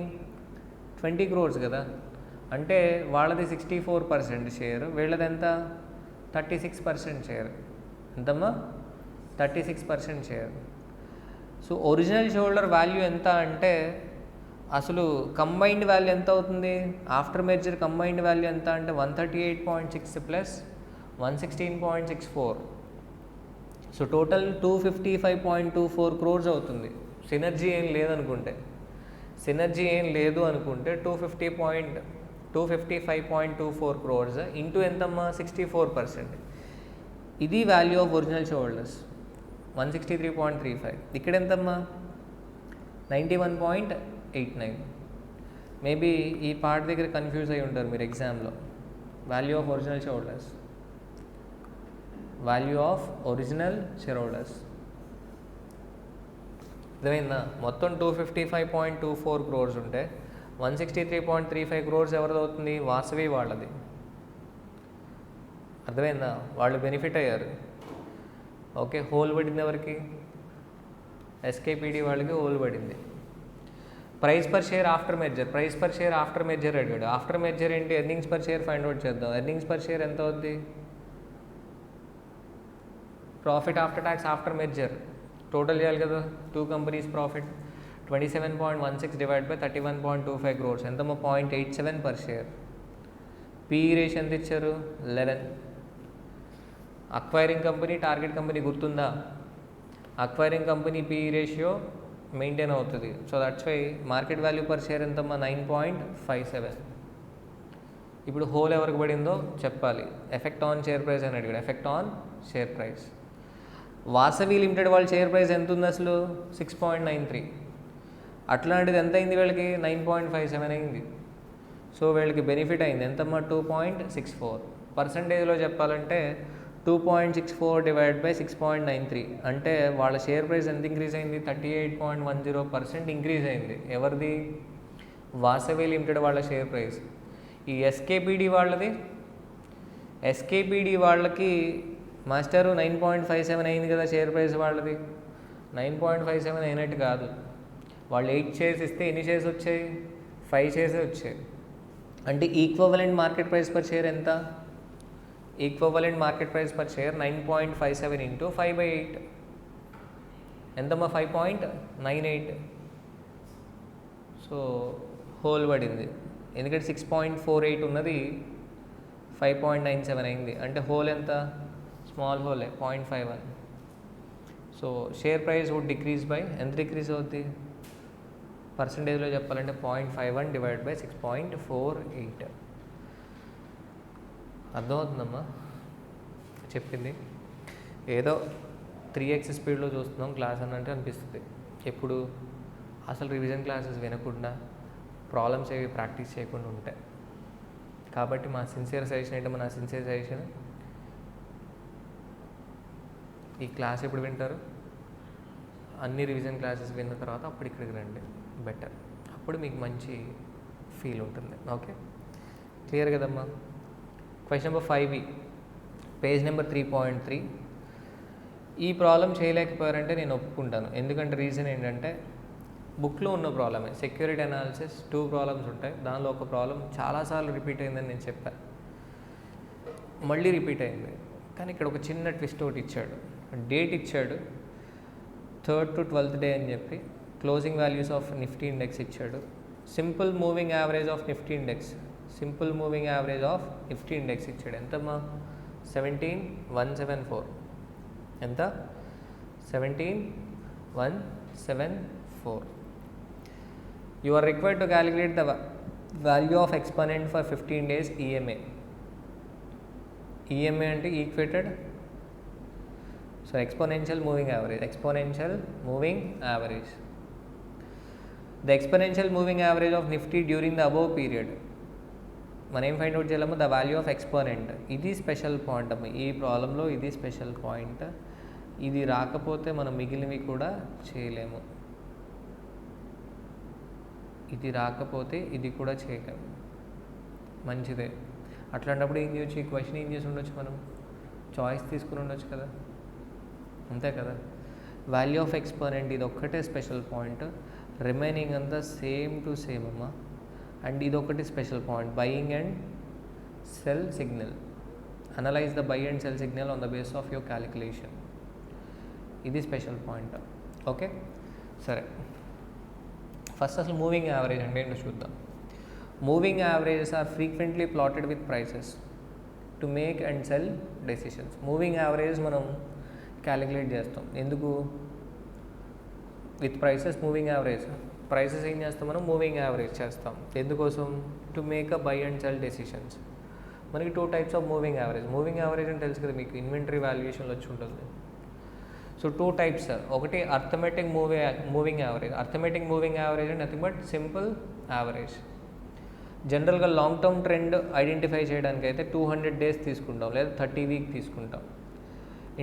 20 crores కదా. అంటే వాళ్ళది 64% షేర్, వీళ్ళది ఎంత? 36% షేర్. ఎంతమ్మా? 36% share. So original share holder value ఎంత అంటే అసలు కంబైన్డ్ వాల్యూ ఎంత అవుతుంది? ఆఫ్టర్ మెర్జర్ కంబైన్డ్ వాల్యూ ఎంత అంటే 138.6 ప్లస్ 116.64. సో టోటల్ 255.24 crores అవుతుంది. సినర్జీ ఏం లేదనుకుంటే, సినర్జీ ఏం లేదు అనుకుంటే 255.24 crores ఇంటూ ఎంతమ్మా 64%. ఇది value of original share holders 163.35. ఇక్కడ ఎంతమ్మా 91.89. మేబీ ఈ పార్ట్ దగ్గర కన్ఫ్యూజ్ అయి ఉంటారు మీరు ఎగ్జామ్లో. Value of original share holders, value of original share holders అర్థమైందా? మొత్తం 255.24 crores ఉంటే 163.35 crores ఎవరిది అవుతుంది? వాసవి వాళ్ళది. అర్థమైందా? వాళ్ళు బెనిఫిట్ అయ్యారు. ఓకే, హోల్ పడింది ఎవరికి? ఎస్కేపీడీ వాళ్ళకి హోల్ పడింది. Price per share after merger, price per share after merger అడిగాడు. ఆఫ్టర్ మెర్జర్ ఏంటి? Earnings per share find out చేద్దాం. ఎర్నింగ్స్ పర్ షేర్ ఎంత అవుద్ది? Profit after tax after merger total చేయాలి కదా. 2 companies profit 27.16 divide by 31.25 crores ఎంతమ్మా 0.87 per share. పీఈ రేషియో ఎంత ఇచ్చారు? 11. అక్వైరింగ్ కంపెనీ టార్గెట్ కంపెనీ గుర్తుందా? Acquiring company PE ratio maintain అవుతుంది. So that's why market value per share ఎంతమ్మా 9.57. ఇప్పుడు హోల్ ఎవరికి పడిందో చెప్పాలి. ఎఫెక్ట్ ఆన్ షేర్ ప్రైస్ అని అడిగాడు. Effect on share price. Vasavi limited వాళ్ళ షేర్ ప్రైస్ ఎంత ఉంది అసలు? 6.93. అట్లాంటిది ఎంత అయింది వీళ్ళకి? 9.57 అయింది. సో వీళ్ళకి బెనిఫిట్ అయింది ఎంతమ్మా 2.64. పర్సంటేజ్లో చెప్పాలంటే 2.64 డివైడ్ బై 6.93 అంటే వాళ్ళ షేర్ ప్రైస్ ఎంత ఇంక్రీజ్ అయింది? 38.10% ఇంక్రీజ్ అయింది. ఎవరిది? వాసవి లిమిటెడ్ వాళ్ళ షేర్ ప్రైస్. ఈ ఎస్కేపీడీ వాళ్ళది, ఎస్కేపీడీ వాళ్ళకి మాస్టరు 9.57 అయింది కదా షేర్ ప్రైస్ వాళ్ళది. 9.57 అయినట్టు కాదు. వాళ్ళు 8 shares ఇస్తే ఎన్ని షేర్స్ వచ్చాయి? 5 shares వచ్చాయి. అంటే equivalent market price per share ఎంత? Equivalent market price per share 9.57 into 5/8 ఎంతమ్మా 5.98. సో హోల్ పడింది. ఎందుకంటే 6.48 ఉన్నది 5.97 అయింది. అంటే హోల్ ఎంత? స్మాల్ హోలే 0.51. So share price would decrease by ఎంత డిక్రీజ్ అవుద్ది? పర్సంటేజ్లో చెప్పాలంటే 0.51 డివైడ్ బై 6.48. అర్థమవుతుందమ్మా చెప్పింది? ఏదో 3x స్పీడ్లో చూస్తున్నాం క్లాస్ అన్నట్టు అనిపిస్తుంది. ఎప్పుడు అసలు రివిజన్ క్లాసెస్ వినకుండా ప్రాబ్లమ్స్ ఏవి ప్రాక్టీస్ చేయకుండా ఉంటాయి. కాబట్టి మా సిన్సియర్ సజెషన్ ఏంటో, నా సిన్సియర్ సజెషన్ ఈ క్లాస్ ఎప్పుడు వింటారు? అన్ని రివిజన్ క్లాసెస్ విన్న తర్వాత అప్పుడు ఇక్కడికి రండి, బెటర్. అప్పుడు మీకు మంచి ఫీల్ ఉంటుంది. ఓకే, క్లియర్ కదమ్మా? Question number 5B, page number 3.3. ఈ ప్రాబ్లం చేయలేకపోయారంటే నేను ఒప్పుకుంటాను. ఎందుకంటే రీజన్ ఏంటంటే బుక్లో ఉన్న ప్రాబ్లమే. సెక్యూరిటీ అనాలిసిస్ 2 ప్రాబ్లమ్స్ ఉంటాయి. దానిలో ఒక ప్రాబ్లం చాలాసార్లు రిపీట్ అయిందని నేను చెప్పాను, మళ్ళీ రిపీట్ అయింది. కానీ ఇక్కడ ఒక చిన్న ట్విస్ట్ ఒకటి ఇచ్చాడు. డేట్ ఇచ్చాడు 3rd to 12th డే అని చెప్పి. Closing values of Nifty index ఇచ్చాడు. Simple moving average of Nifty index, simple moving average of Nifty index ఇచ్చాడు. ఎంతమ్మా 17,174. ఎంత? 17,174. You are required to calculate the value of exponent for 15 days EMA. EMA అంటే equated, so exponential moving average. Exponential moving average. The exponential moving average of Nifty during the above period. మనం ఏం ఫైండ్ అవుట్ చేయాలమ్మా? The value of exponent. ఇది స్పెషల్ పాయింట్ అమ్మ ఈ ప్రాబ్లంలో, ఇది స్పెషల్ పాయింట్. ఇది రాకపోతే మనం మిగిలినవి కూడా చేయలేము. ఇది రాకపోతే ఇది కూడా చేయలేము. మంచిదే. అట్లాంటప్పుడు ఏం చేయొచ్చు? ఈ క్వశ్చన్ ఏం చేసి ఉండొచ్చు? మనం చాయిస్ తీసుకుని ఉండొచ్చు కదా, అంతే కదా. వాల్యూ ఆఫ్ ఎక్స్పోనెంట్ ఇది ఒక్కటే స్పెషల్ పాయింట్, రిమైనింగ్ అంతా సేమ్ టు సేమ్ అమ్మా. అండ్ ఇది ఒకటి special point, buying and sell signal. Analyse the buy and sell signal on the base of your calculation. ఇది స్పెషల్ పాయింట్. ఓకే, సరే. ఫస్ట్ అసలు మూవింగ్ యావరేజ్ అంటే ఏంటో చూద్దాం. Moving averages are frequently plotted with prices to make and sell decisions. Moving average మనం క్యాలిక్యులేట్ చేస్తాం. ఎందుకు? With prices moving average. Prices ఏం చేస్తాం మనం? మూవింగ్ యావరేజ్ చేస్తాం. ఎందుకోసం? To make a buy and sell decisions. మనకి 2 types of moving average. Moving average అని తెలుసు కదా మీకు, ఇన్వెంటరీ వాల్యుయేషన్లో వచ్చి ఉంటుంది. So 2 types. ఒకటి arithmetic moving average. Arithmetic moving average అంటే నథింగ్ బట్ సింపుల్ యావరేజ్. జనరల్గా లాంగ్ టర్మ్ ట్రెండ్ ఐడెంటిఫై చేయడానికి అయితే 200 డేస్ తీసుకుంటాం, లేదా 30 వీక్ తీసుకుంటాం.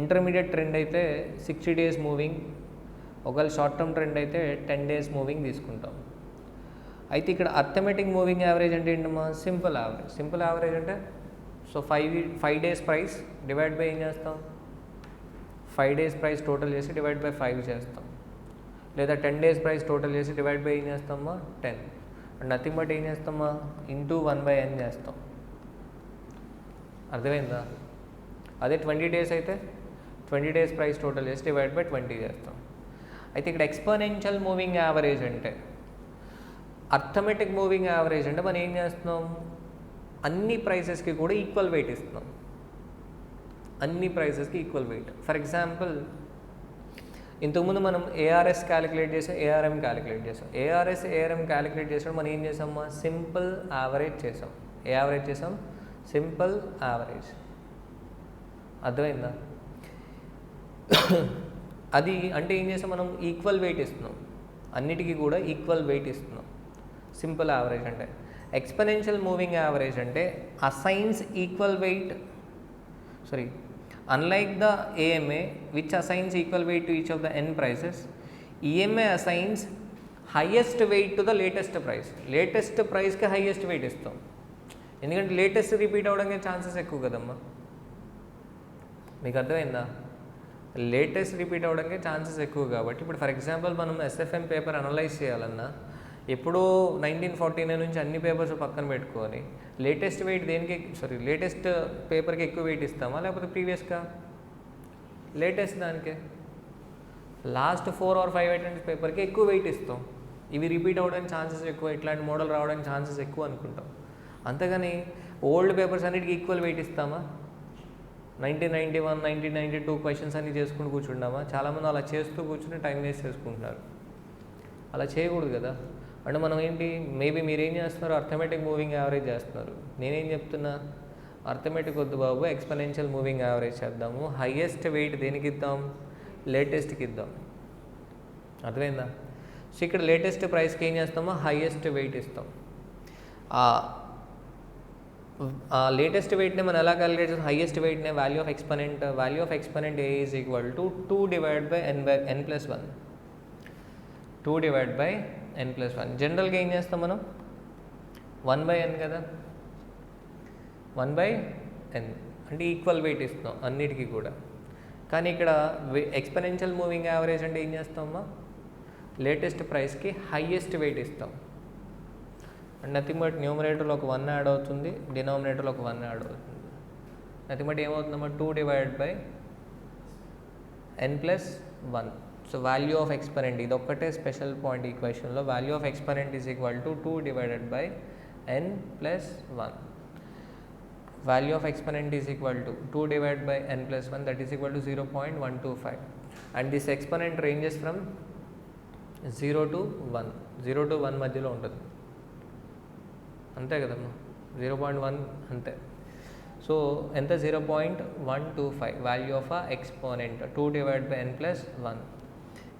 ఇంటర్మీడియట్ ట్రెండ్ అయితే 60 డేస్ మూవింగ్, ఒకవేళ షార్ట్ టర్మ్ ట్రెండ్ అయితే 10 డేస్ మూవింగ్ తీసుకుంటాం. అయితే ఇక్కడ అర్థమెటిక్ మూవింగ్ యావరేజ్ అంటే ఏంటమ్మా? Simple average. సింపుల్ యావరేజ్ అంటే so 5 days price divide by ఏం చేస్తాం? 5 డేస్ ప్రైస్ టోటల్ చేసి డివైడ్ బై 5 చేస్తాం, లేదా 10 డేస్ ప్రైస్ టోటల్ చేసి డివైడ్ బై ఏం చేస్తామా? 10. అండ్ నథింగ్ బట్ ఏం చేస్తామా? ఇంటూ 1/n చేస్తాం. అర్థమైందా? అదే 20 డేస్ అయితే 20 డేస్ ప్రైస్ టోటల్ చేసి డివైడ్ బై 20 చేస్తాం. అయితే ఇక్కడ ఎక్స్పోనెన్షియల్ మూవింగ్ యావరేజ్ అంటే, అర్థమెటిక్ మూవింగ్ యావరేజ్ అంటే మనం ఏం చేస్తున్నాం? అన్ని ప్రైసెస్కి కూడా ఈక్వల్ వెయిట్ ఇస్తున్నాం. అన్ని ప్రైసెస్కి ఈక్వల్ వెయిట్. ఫర్ ఎగ్జాంపుల్, ఇంతకుముందు మనం ఏఆర్ఎస్ క్యాలిక్యులేట్ చేసాం, ఏఆర్ఎం క్యాలిక్యులేట్ చేసాం. ఏఆర్ఎస్ ఏఆర్ఎం క్యాలిక్యులేట్ చేసినప్పుడు మనం ఏం చేసామా? సింపుల్ యావరేజ్ చేసాం. ఏ యావరేజ్ చేసాం? Simple average. అర్థమైందా? అది అంటే ఏం చేసాం మనం? ఈక్వల్ వెయిట్ ఇస్తున్నాం, అన్నిటికీ కూడా ఈక్వల్ వెయిట్ ఇస్తున్నాం. సింపుల్ యావరేజ్ అంటే. ఎక్స్పోనెన్షియల్ మూవింగ్ యావరేజ్ అంటే assigns equal wait, unlike the AMA which assigns equal weight to each of the n prices, EMA assigns highest weight to the latest price. Latest ప్రైస్కి హైయెస్ట్ వెయిట్ ఇస్తాం, ఎందుకంటే లేటెస్ట్ రిపీట్ అవడానికి ఛాన్సెస్ ఎక్కువ కదమ్మా. మీకు అర్థమైందా? లేటెస్ట్ రిపీట్ అవడానికి ఛాన్సెస్ ఎక్కువ కాబట్టి, ఇప్పుడు ఫర్ ఎగ్జాంపుల్ మనం SFM పేపర్ అనలైజ్ చేయాలన్నా ఎప్పుడో 1949 నుంచి అన్ని పేపర్స్ పక్కన పెట్టుకొని లేటెస్ట్ వెయిట్ దేనికి లేటెస్ట్ పేపర్కి ఎక్కువ వెయిట్ ఇస్తామా, లేకపోతే ప్రీవియస్గా? లేటెస్ట్ దానికే. లాస్ట్ 4 or 5 అటెంప్ట్స్ పేపర్కి ఎక్కువ వెయిట్ ఇస్తాం. ఇవి రిపీట్ అవ్వడానికి ఛాన్సెస్ ఎక్కువ, ఇట్లాంటి మోడల్ రావడానికి ఛాన్సెస్ ఎక్కువ అనుకుంటాం. అంతేగాని ఓల్డ్ పేపర్స్ అన్నిటికీ ఈక్వల్ వెయిట్ ఇస్తామా? 1991, 1992 క్వశ్చన్స్ అన్నీ చేసుకుని కూర్చుంటామా? చాలామంది అలా చేస్తూ కూర్చుని టైం వేస్ట్ చేసుకుంటున్నారు. అలా చేయకూడదు కదా. అంటే మనం ఏంటి, మేబీ మీరేం చేస్తున్నారు? అర్థమెటిక్ మూవింగ్ యావరేజ్ చేస్తున్నారు. నేనేం చెప్తున్నా? అర్థమెటిక్ వద్దు బాబు, ఎక్స్పోనెన్షియల్ మూవింగ్ యావరేజ్ చేద్దాము. హైయెస్ట్ వెయిట్ దేనికి ఇద్దాం? లేటెస్ట్కి ఇద్దాం. అర్థమైందా? సో ఇక్కడ లేటెస్ట్ ప్రైస్కి ఏం చేస్తామో హైయెస్ట్ వెయిట్ ఇస్తాం. ఆ లేటెస్ట్ వెయిట్ని మనం ఎలా క్యాలిక్యులేట్ చేస్తాం? హైయెస్ట్ వెయిట్నే value of exponent. Value of exponent A is equal to 2 divide by n+1. 2 divide by n+1. జనరల్గా ఏం చేస్తాం మనం? 1/n కదా, 1/n అంటే ఈక్వల్ వెయిట్ ఇస్తాం అన్నిటికీ కూడా. కానీ ఇక్కడ ఎక్స్పోనెన్షియల్ మూవింగ్ యావరేజ్ అంటే ఏం చేస్తామా? లేటెస్ట్ ప్రైస్కి హైయెస్ట్ వెయిట్ ఇస్తాం. అండ్ నథింగ్ బట్ న్యూమరేటర్లో ఒక 1 యాడ్ అవుతుంది, డినామినేటర్లో ఒక 1 యాడ్ అవుతుంది. నథింగ్ బట్ ఏమవుతుందమ్మా? 2 divide by n+1. So value of exponent, ఇది ఒక్కటే స్పెషల్ పాయింట్ ఈ క్వశ్చన్లో. Value of exponent is equal to 2 divided by n+1. Value of exponent is equal to 2 divide by n+1, that is equal to 0.125. And this exponent ranges from 0 to 1. 0 to 1 మధ్యలో ఉంటుంది, అంతే కదమ్మా. 0.1 అంతే. సో ఎంత? 0.125 value of exponent. 2 divide by n+1.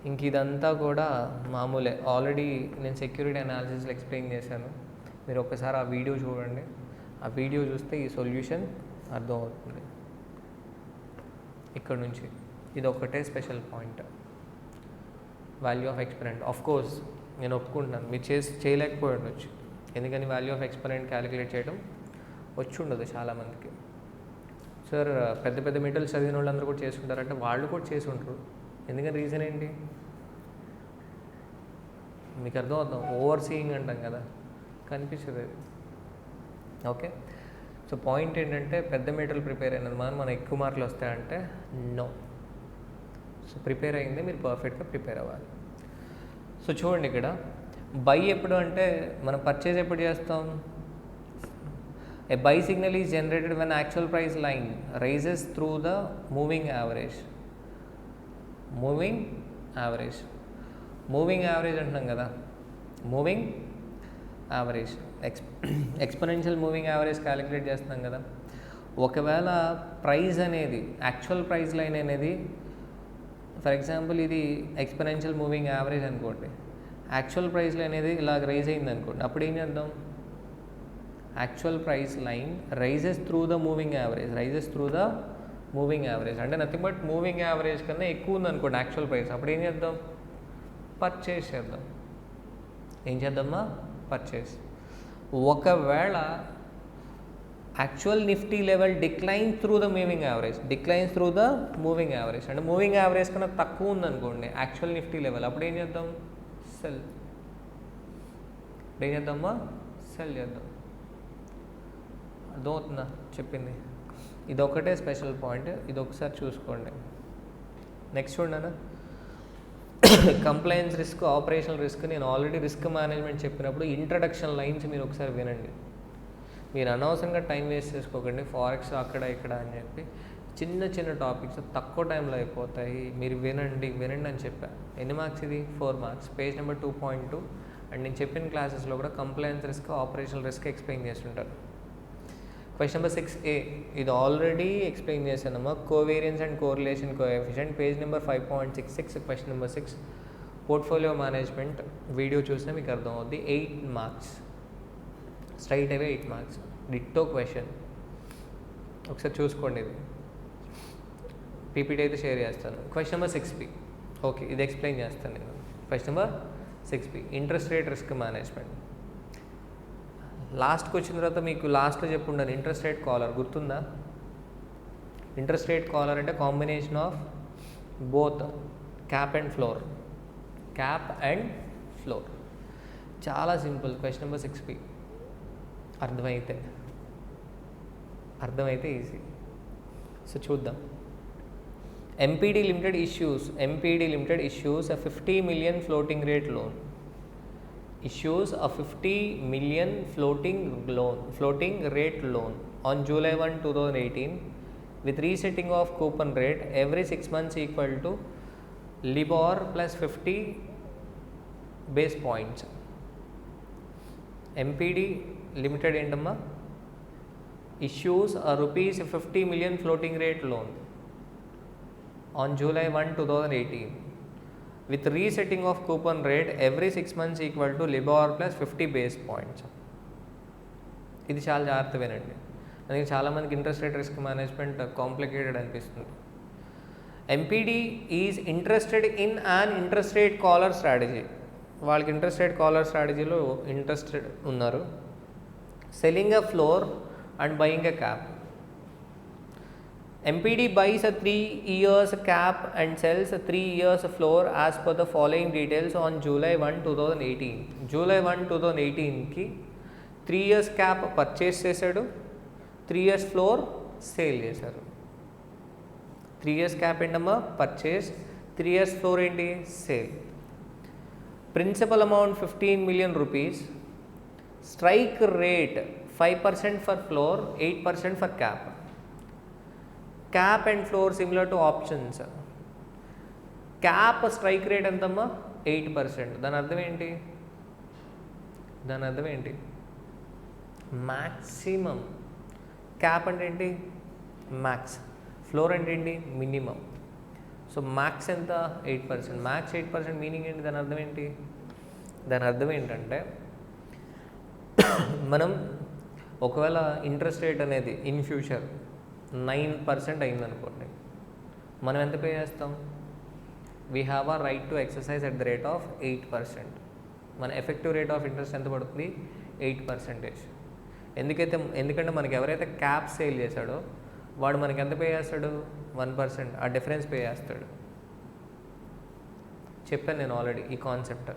ఇంక ఇదంతా కూడా మామూలే. ఆల్రెడీ నేను సెక్యూరిటీ అనాలిసిస్లో ఎక్స్ప్లెయిన్ చేశాను. మీరు ఒక్కసారి ఆ వీడియో చూడండి. ఆ వీడియో చూస్తే ఈ సొల్యూషన్ అర్థమవుతుంది. ఇక్కడ నుంచి ఇది ఒక్కటే special point, value of exponent. Of course నేను ఒప్పుకుంటున్నాను మీరు చేయలేకపోయి ఉండొచ్చు, ఎందుకని వాల్యూ ఆఫ్ ఎక్స్పోనెంట్ క్యాలిక్యులేట్ చేయడం వచ్చి ఉండదు చాలామందికి. సార్ పెద్ద పెద్ద మెటీరియల్స్ చదివిన వాళ్ళందరూ కూడా చేసుకుంటారంటే వాళ్ళు కూడా చేసి ఉంటారు. ఎందుకని? రీజన్ ఏంటి? మీకు అర్థమవుతాం, ఓవర్ సీయింగ్ అంటాం కదా, కనిపించదు అది. ఓకే, సో పాయింట్ ఏంటంటే పెద్ద మెటీరియల్ ప్రిపేర్ అయినది మనం ఎక్కువ మార్కులు వస్తాయంటే నో. సో ప్రిపేర్ అయింది మీరు పర్ఫెక్ట్గా ప్రిపేర్ అవ్వాలి. సో చూడండి ఇక్కడ బై ఎప్పుడు అంటే మనం పర్చేజ్ ఎప్పుడు చేస్తాం? A buy signal is generated when actual price line rises through the moving average. Moving average. Moving average అంటున్నాం కదా, moving average exponential moving average calculate చేస్తున్నాం కదా. ఒకవేళ ప్రైస్ అనేది యాక్చువల్ ప్రైస్ లైన్ అనేది ఫర్ ఎగ్జాంపుల్ ఇది ఎక్స్పోనెన్షియల్ మూవింగ్ యావరేజ్ అనుకోండి, యాక్చువల్ ప్రైస్ లైన్ అనేది ఇలా రైజ్ అయింది అనుకోండి, అప్పుడు ఏం చేద్దాం, actual price line rises through the moving average, rises through the moving average అంటే నథింగ్ బట్ మూవింగ్ యావరేజ్ కన్నా ఎక్కువ ఉంది అనుకోండి యాక్చువల్ ప్రైస్, అప్పుడు ఏం చేద్దాం, పర్చేస్ చేద్దాం. ఏం చేద్దామా, పర్చేస్. ఒకవేళ actual Nifty level decline through the moving average, declines through the moving average అంటే మూవింగ్ యావరేజ్ కన్నా తక్కువ ఉందనుకోండి యాక్చువల్ నిఫ్టీ లెవెల్, అప్పుడు ఏం చేద్దాం, సెల్. ఏం చేద్దామా, సెల్ చేద్దాం. అర్థమవుతుందా చెప్పింది? ఇదొకటే స్పెషల్ పాయింట్, ఇది ఒకసారి చూసుకోండి. నెక్స్ట్ చూడండి, కంప్లైన్స్ రిస్క్, ఆపరేషనల్ రిస్క్. నేను ఆల్రెడీ రిస్క్ మేనేజ్మెంట్ చెప్పినప్పుడు ఇంట్రడక్షన్ లైన్స్ మీరు ఒకసారి వినండి. మీరు అనవసరంగా టైం వేస్ట్ చేసుకోకండి ఫారెక్స్ అక్కడ ఇక్కడ అని చెప్పి. చిన్న చిన్న టాపిక్స్ తక్కువ టైంలో అయిపోతాయి, మీరు వినండి అని చెప్పా. ఎన్ని మార్క్స్ ఇది? 4 మార్క్స్. Page number 2.2. అండ్ నేను చెప్పిన క్లాసెస్లో కూడా compliance risk, operational risk explain చేస్తుంటారు. క్వశ్చన్ నెంబర్ 6A ఇది ఆల్రెడీ ఎక్స్ప్లెయిన్ చేశానమ్మా. Covariance and correlation coefficient, page number 5.66. Question number 6 portfolio management video చూసినా మీకు అర్థమవుద్ది. 8 మార్క్స్ స్ట్రైట్ అవే, 8 మార్క్స్. డిట్టో క్వశ్చన్ ఒకసారి చూసుకోండి. ఇది పీపీటీ అయితే షేర్ చేస్తాను. క్వశ్చన్ నెంబర్ 6B ఓకే, ఇది ఎక్స్ప్లెయిన్ చేస్తాను నేను. Question number 6B interest rate risk management. లాస్ట్కి వచ్చిన తర్వాత మీకు లాస్ట్లో చెప్పుండాను ఇంట్రెస్ట్ రేట్ కాలర్ గుర్తుందా? ఇంట్రెస్ట్ రేట్ కాలర్ అంటే combination of both cap and floor, cap and floor. చాలా సింపుల్. క్వశ్చన్ నెంబర్ 6B అర్థమైతే ఈజీ. సో చూద్దాం. MPD Limited issues a 50 million floating rate loan. Issues a 50 million floating rate loan on July 1, 2018 with resetting of coupon rate every 6 months equal to LIBOR plus 50 base points. MPD Limited ఏంటమ్మా? Issues a rupees 50 million floating rate loan on July 1, 2018 with resetting of coupon rate every 6 months equal to LIBOR plus 50 base points. ఇది చాలా జాగ్రత్త వినండి, అందుకే చాలామందికి interest rate risk management complicated అనిపిస్తుంది. MPD is interested in an interest rate collar strategy. వాళ్ళకి ఇంట్రెస్ట్ రేట్ కాలర్ స్ట్రాటజీలో ఇంట్రెస్టెడ్ ఉన్నారు. Selling a floor and buying a cap. MPD buys a 3 years cap and sells a 3 years floor as per the following details on July 1, 2018. July 1, 2018కి 3 years cap purchase చేశాడు, 3 years ఫ్లోర్ సేల్ చేశారు. 3 years cap ఏంటమ్మా? పర్చేస్. 3 years ఫ్లోర్ ఏంటి? Sale. Principal amount 15 million rupees. Strike rate 5% for floor, 8% for cap. Cap and floor similar to options. Cap strike rate ఎంతమ్మా? 8%. దాని అర్థం ఏంటి? మ్యాక్సిమం. క్యాప్ అంటే ఏంటి? మ్యాక్స్. ఫ్లోర్ అంటే ఏంటి? మినిమం. సో మ్యాక్స్ ఎంత? 8%. మ్యాక్స్ 8% మీనింగ్ ఏంటి? దాని అర్థం ఏంటి? దాని అర్థం ఏంటంటే మనం ఒకవేళ ఇంట్రెస్ట్ రేట్ అనేది ఇన్ ఫ్యూచర్ 9% అయిందనుకోండి, మనం ఎంత పే చేస్తాం? We have a right to exercise at the rate of 8%. మన ఎఫెక్టివ్ రేట్ ఆఫ్ ఇంట్రెస్ట్ ఎంత పడుతుంది? 8%. ఎందుకంటే మనకి ఎవరైతే క్యాప్ సేల్ చేశాడో వాడు మనకి ఎంత పే చేస్తాడు? 1%. ఆ డిఫరెన్స్ పే చేస్తాడు. చెప్పాను నేను ఆల్రెడీ ఈ కాన్సెప్ట్.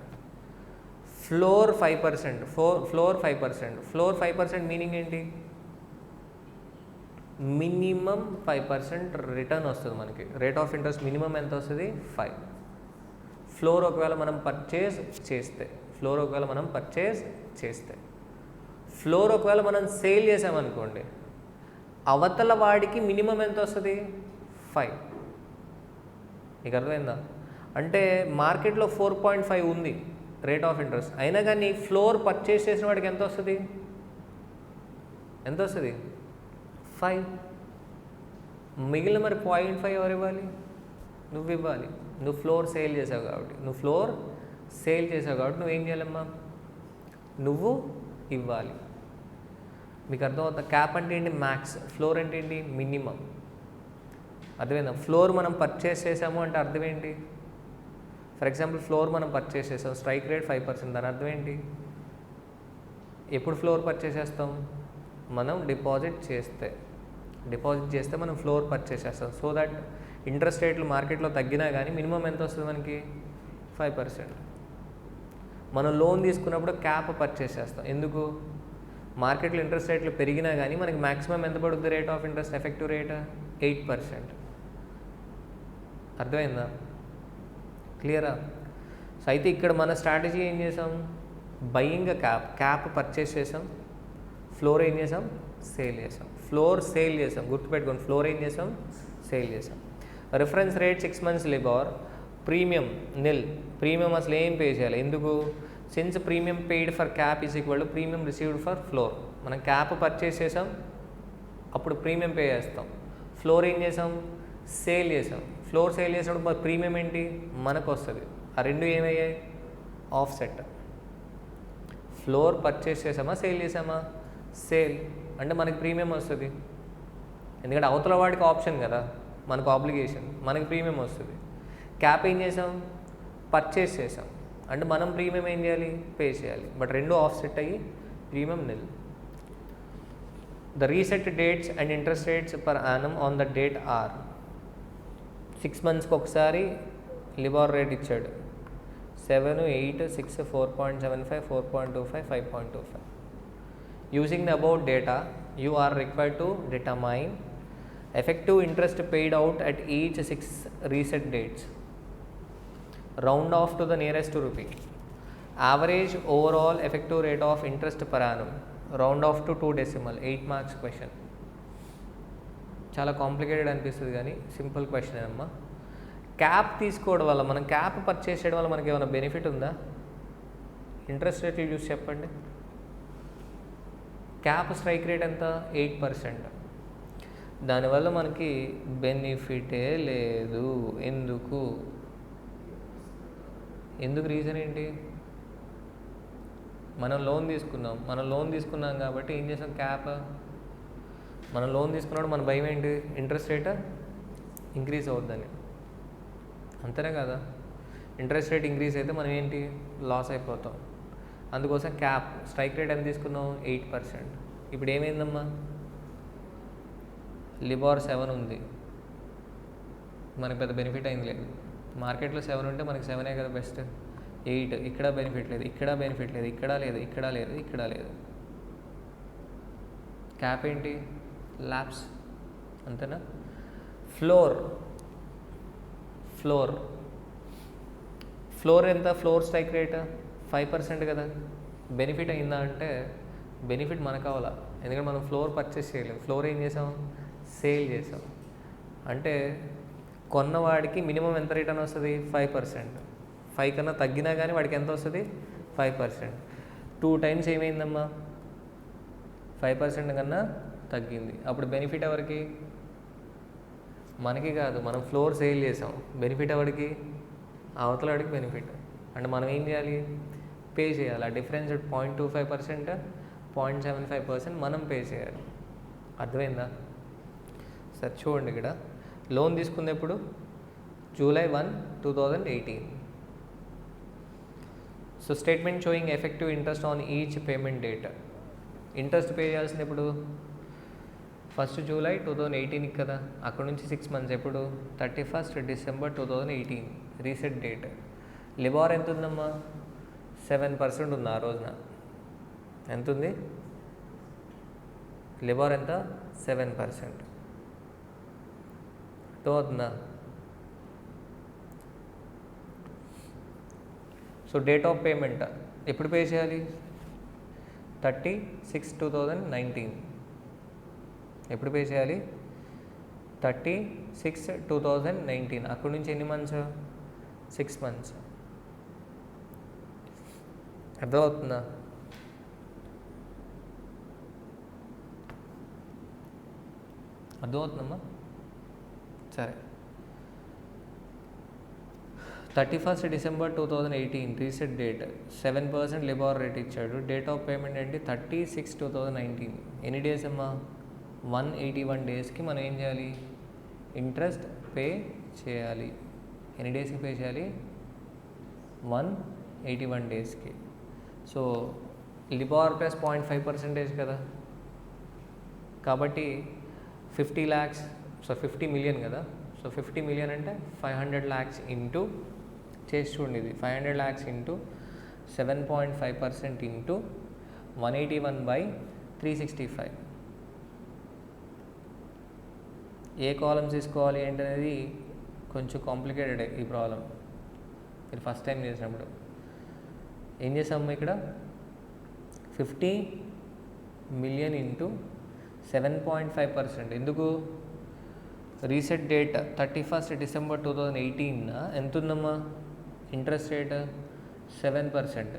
ఫ్లోర్ 5%. ఫ్లోర్ 5% మీనింగ్ ఏంటి? మినిమం 5% రిటర్న్ వస్తుంది మనకి. రేట్ ఆఫ్ ఇంట్రెస్ట్ మినిమం ఎంత వస్తుంది? 5. ఫ్లోర్ ఒకవేళ మనం పర్చేస్ చేస్తే, ఫ్లోర్ ఒకవేళ మనం సేల్ చేసామనుకోండి, అవతల వాడికి మినిమం ఎంత వస్తుంది? 5. నీకు అర్థమైందా? అంటే మార్కెట్లో 4.5 ఉంది రేట్ ఆఫ్ ఇంట్రెస్ట్, అయినా కానీ ఫ్లోర్ పర్చేస్ చేసిన వాడికి ఎంత వస్తుంది? 5. మిగిలిన మరి 0.5 ఎవరు ఇవ్వాలి? నువ్వు ఇవ్వాలి. నువ్వు ఫ్లోర్ సేల్ చేసావు కాబట్టి నువ్వేం చేయాలమ్మా? నువ్వు ఇవ్వాలి. మీకు అర్థమవుతా? క్యాప్ అంటే ఏంటి? మ్యాక్స్. ఫ్లోర్ అంటే ఏంటి? మినిమం. అర్థమైందా? ఫ్లోర్ మనం పర్చేస్ చేసాము అంటే అర్థం ఏంటి? ఫర్ ఎగ్జాంపుల్ ఫ్లోర్ మనం పర్చేస్ చేసాం, స్ట్రైక్ రేట్ 5%, దాని అర్థం ఏంటి? ఎప్పుడు ఫ్లోర్ పర్చేస్ చేస్తాం? మనం డిపాజిట్ చేస్తే మనం ఫ్లోర్ పర్చేస్ చేస్తాం. సో దట్ ఇంట్రెస్ట్ రేట్లు మార్కెట్లో తగ్గినా కానీ మినిమం ఎంత వస్తుంది మనకి? 5%. మనం లోన్ తీసుకున్నప్పుడు క్యాప్ పర్చేస్ చేస్తాం. ఎందుకు? మార్కెట్లో ఇంట్రెస్ట్ రేట్లు పెరిగినా కానీ మనకి మ్యాక్సిమం ఎంత పడుతుంది rate of interest? Effective rate 8%. అర్థమైందా? క్లియరా? సో అయితే ఇక్కడ మన స్ట్రాటజీ ఏం చేసాం? బయింగ్ క్యాప్ పర్చేస్ చేసాం, ఫ్లోర్ ఏం చేసాం? సేల్ చేసాం. గుర్తుపెట్టుకోండి, ఫ్లోర్ ఏం చేసాం? సేల్ చేసాం. Reference rate 6 months LIBOR, premium nil. Premium అసలు ఏం పే చేయాలి? ఎందుకు? Since premium paid for cap is equal to premium received for floor. మనం క్యాప్ పర్చేస్ చేసాం, అప్పుడు ప్రీమియం పే చేస్తాం. ఫ్లోర్ ఏం చేసాం? సేల్ చేసాం. ఫ్లోర్ సేల్ చేసినప్పుడు ప్రీమియం ఏంటి? మనకు వస్తుంది. ఆ రెండు ఏమయ్యాయి? ఆఫ్సెట్. ఫ్లోర్ పర్చేస్ చేసామా, సేల్ చేసామా? సేల్ అంటే మనకి ప్రీమియం వస్తుంది. ఎందుకంటే అవతల వాడికి ఆప్షన్ కదా, మనకు ఆబ్లిగేషన్, మనకి ప్రీమియం వస్తుంది. క్యాప్ ఏం చేసాం? పర్చేస్ చేసాం అంటే మనం ప్రీమియం ఏం చేయాలి? పే చేయాలి. బట్ రెండు ఆఫ్సెట్ అయ్యి premium nil. The reset dates and interest rates per annum on the date are 6 monthsకి ఒకసారి లిబార్ రేట్ ఇచ్చాడు. 7, 8, 6, 4.75, 4.25, 5.25. Using the above data, you are required to determine effective interest paid out at each 6 reset dates. Round off to the nearest rupee. Average overall effective rate of interest per annum. Round off to 2 decimal. 8 marks question. చాలా కాంప్లికేటెడ్ అనిపిస్తుంది కానీ సింపుల్ క్వశ్చన్ అమ్మా. క్యాప్ తీసుకోవడం వల్ల, మనం క్యాప్ పర్చేస్ చేయడం వల్ల మనకి ఏమైనా బెనిఫిట్ ఉందా? ఇంట్రెస్ట్ రేట్లు చూసి చెప్పండి. క్యాప్ స్ట్రైక్ రేట్ ఎంత? 8%. దానివల్ల మనకి బెనిఫిటే లేదు. ఎందుకు రీజన్ ఏంటి? మనం లోన్ తీసుకున్నాం కాబట్టి ఏం చేసాం? క్యాప్. మనం లోన్ తీసుకున్నప్పుడు మన భయం ఏంటి? ఇంట్రెస్ట్ రేట్ ఇంక్రీజ్ అవుద్దని, అంతేనే కదా? ఇంట్రెస్ట్ రేట్ ఇంక్రీజ్ అయితే మనం ఏంటి? లాస్ అయిపోతాం. అందుకోసం క్యాప్ స్ట్రైక్ రేట్ ఎంత తీసుకున్నాం? 8%. ఇప్పుడు ఏమైందమ్మా? లిబార్ 7 ఉంది, మనకు పెద్ద బెనిఫిట్ అయింది లేదు. మార్కెట్లో 7 ఉంటే మనకి 7 కదా బెస్ట్. 8 ఇక్కడ బెనిఫిట్ లేదు, ఇక్కడ బెనిఫిట్ లేదు, ఇక్కడ లేదు. క్యాప్ ఏంటి? ల్యాప్స్, అంతేనా? ఫ్లోర్ ఎంత? ఫ్లోర్ స్ట్రైక్ రేట్ 5% కదా. బెనిఫిట్ అయిందా అంటే బెనిఫిట్ మనకు కావాలా, ఎందుకంటే మనం ఫ్లోర్ పర్చేస్ చేయలేదు. ఫ్లోర్ ఏం చేసాం? సేల్ చేసాం. అంటే కొన్నవాడికి మినిమం ఎంత రిటర్న్ వస్తుంది? 5%. 5 కన్నా తగ్గినా కానీ వాడికి ఎంత వస్తుంది? 5%. 2 times ఏమైందమ్మా? 5% కన్నా తగ్గింది. అప్పుడు బెనిఫిట్ ఎవరికి? మనకి కాదు, మనం ఫ్లోర్ సేల్ చేసాం. బెనిఫిట్ ఎవరికి? అవతల వాడికి బెనిఫిట్. అంటే మనం ఏం చేయాలి? పే చేయాలి. ఆ డిఫరెన్స్ 0.25%, 0.75% మనం పే చేయాలి. అర్థమైందా? సరే చూడండి, ఇక్కడ లోన్ తీసుకుంది ఎప్పుడు? July 1, 2018. So statement sowing effective interest on each payment date. Interest pay చేయాల్సింది ఎప్పుడు? 1st July 2018 కదా. అక్కడ నుంచి 6 months ఎప్పుడు? 31st December 2018 reset date. LIBOR ఎంత ఉందమ్మా? 7% ఉంది ఆ రోజున. ఎంత ఉంది? లిబార్ ఎంత? 7%. అవుతుందా? సో డేట్ ఆఫ్ పేమెంట్ ఎప్పుడు పే చేయాలి? 30/6/2019. ఎప్పుడు పే చేయాలి? 30/6/2019. అక్కడి నుంచి ఎన్ని మంత్స్? 6 months. అర్థమవుతుందా? అర్థమవుతుందమ్మా? సరే. 31st December 2018 reset date, 7% LIBOR rate ఇచ్చాడు. డేట్ ఆఫ్ పేమెంట్ ఏంటి? 30/6/2019. ఎన్ని డేస్ అమ్మా? 181 డేస్కి మనం ఏం చేయాలి? ఇంట్రెస్ట్ పే చేయాలి. ఎన్ని డేస్కి పే చేయాలి? 181 డేస్కి. సో లిబార్ ప్లస్ 0.5% కదా, కాబట్టి 50 lakhs, సో 50 million కదా. సో 50 million అంటే 500 lakhs ఇంటూ చేసి చూడండి. ఇది 500 lakhs ఇంటూ 7.5% ఇంటూ 181/365. ఏ కాలమ్స్ తీసుకోవాలి ఏంటనేది కొంచెం కాంప్లికేటెడ్ ఈ ప్రాబ్లం. మీరు ఫస్ట్ టైం చేసినప్పుడు ఏం చేసాము? ఇక్కడ 50 million ఇంటూ 7.5%. ఎందుకు? రీసెట్ డేట్ 31st December 2018 ఎంత ఉందమ్మా? Interest rate 7%.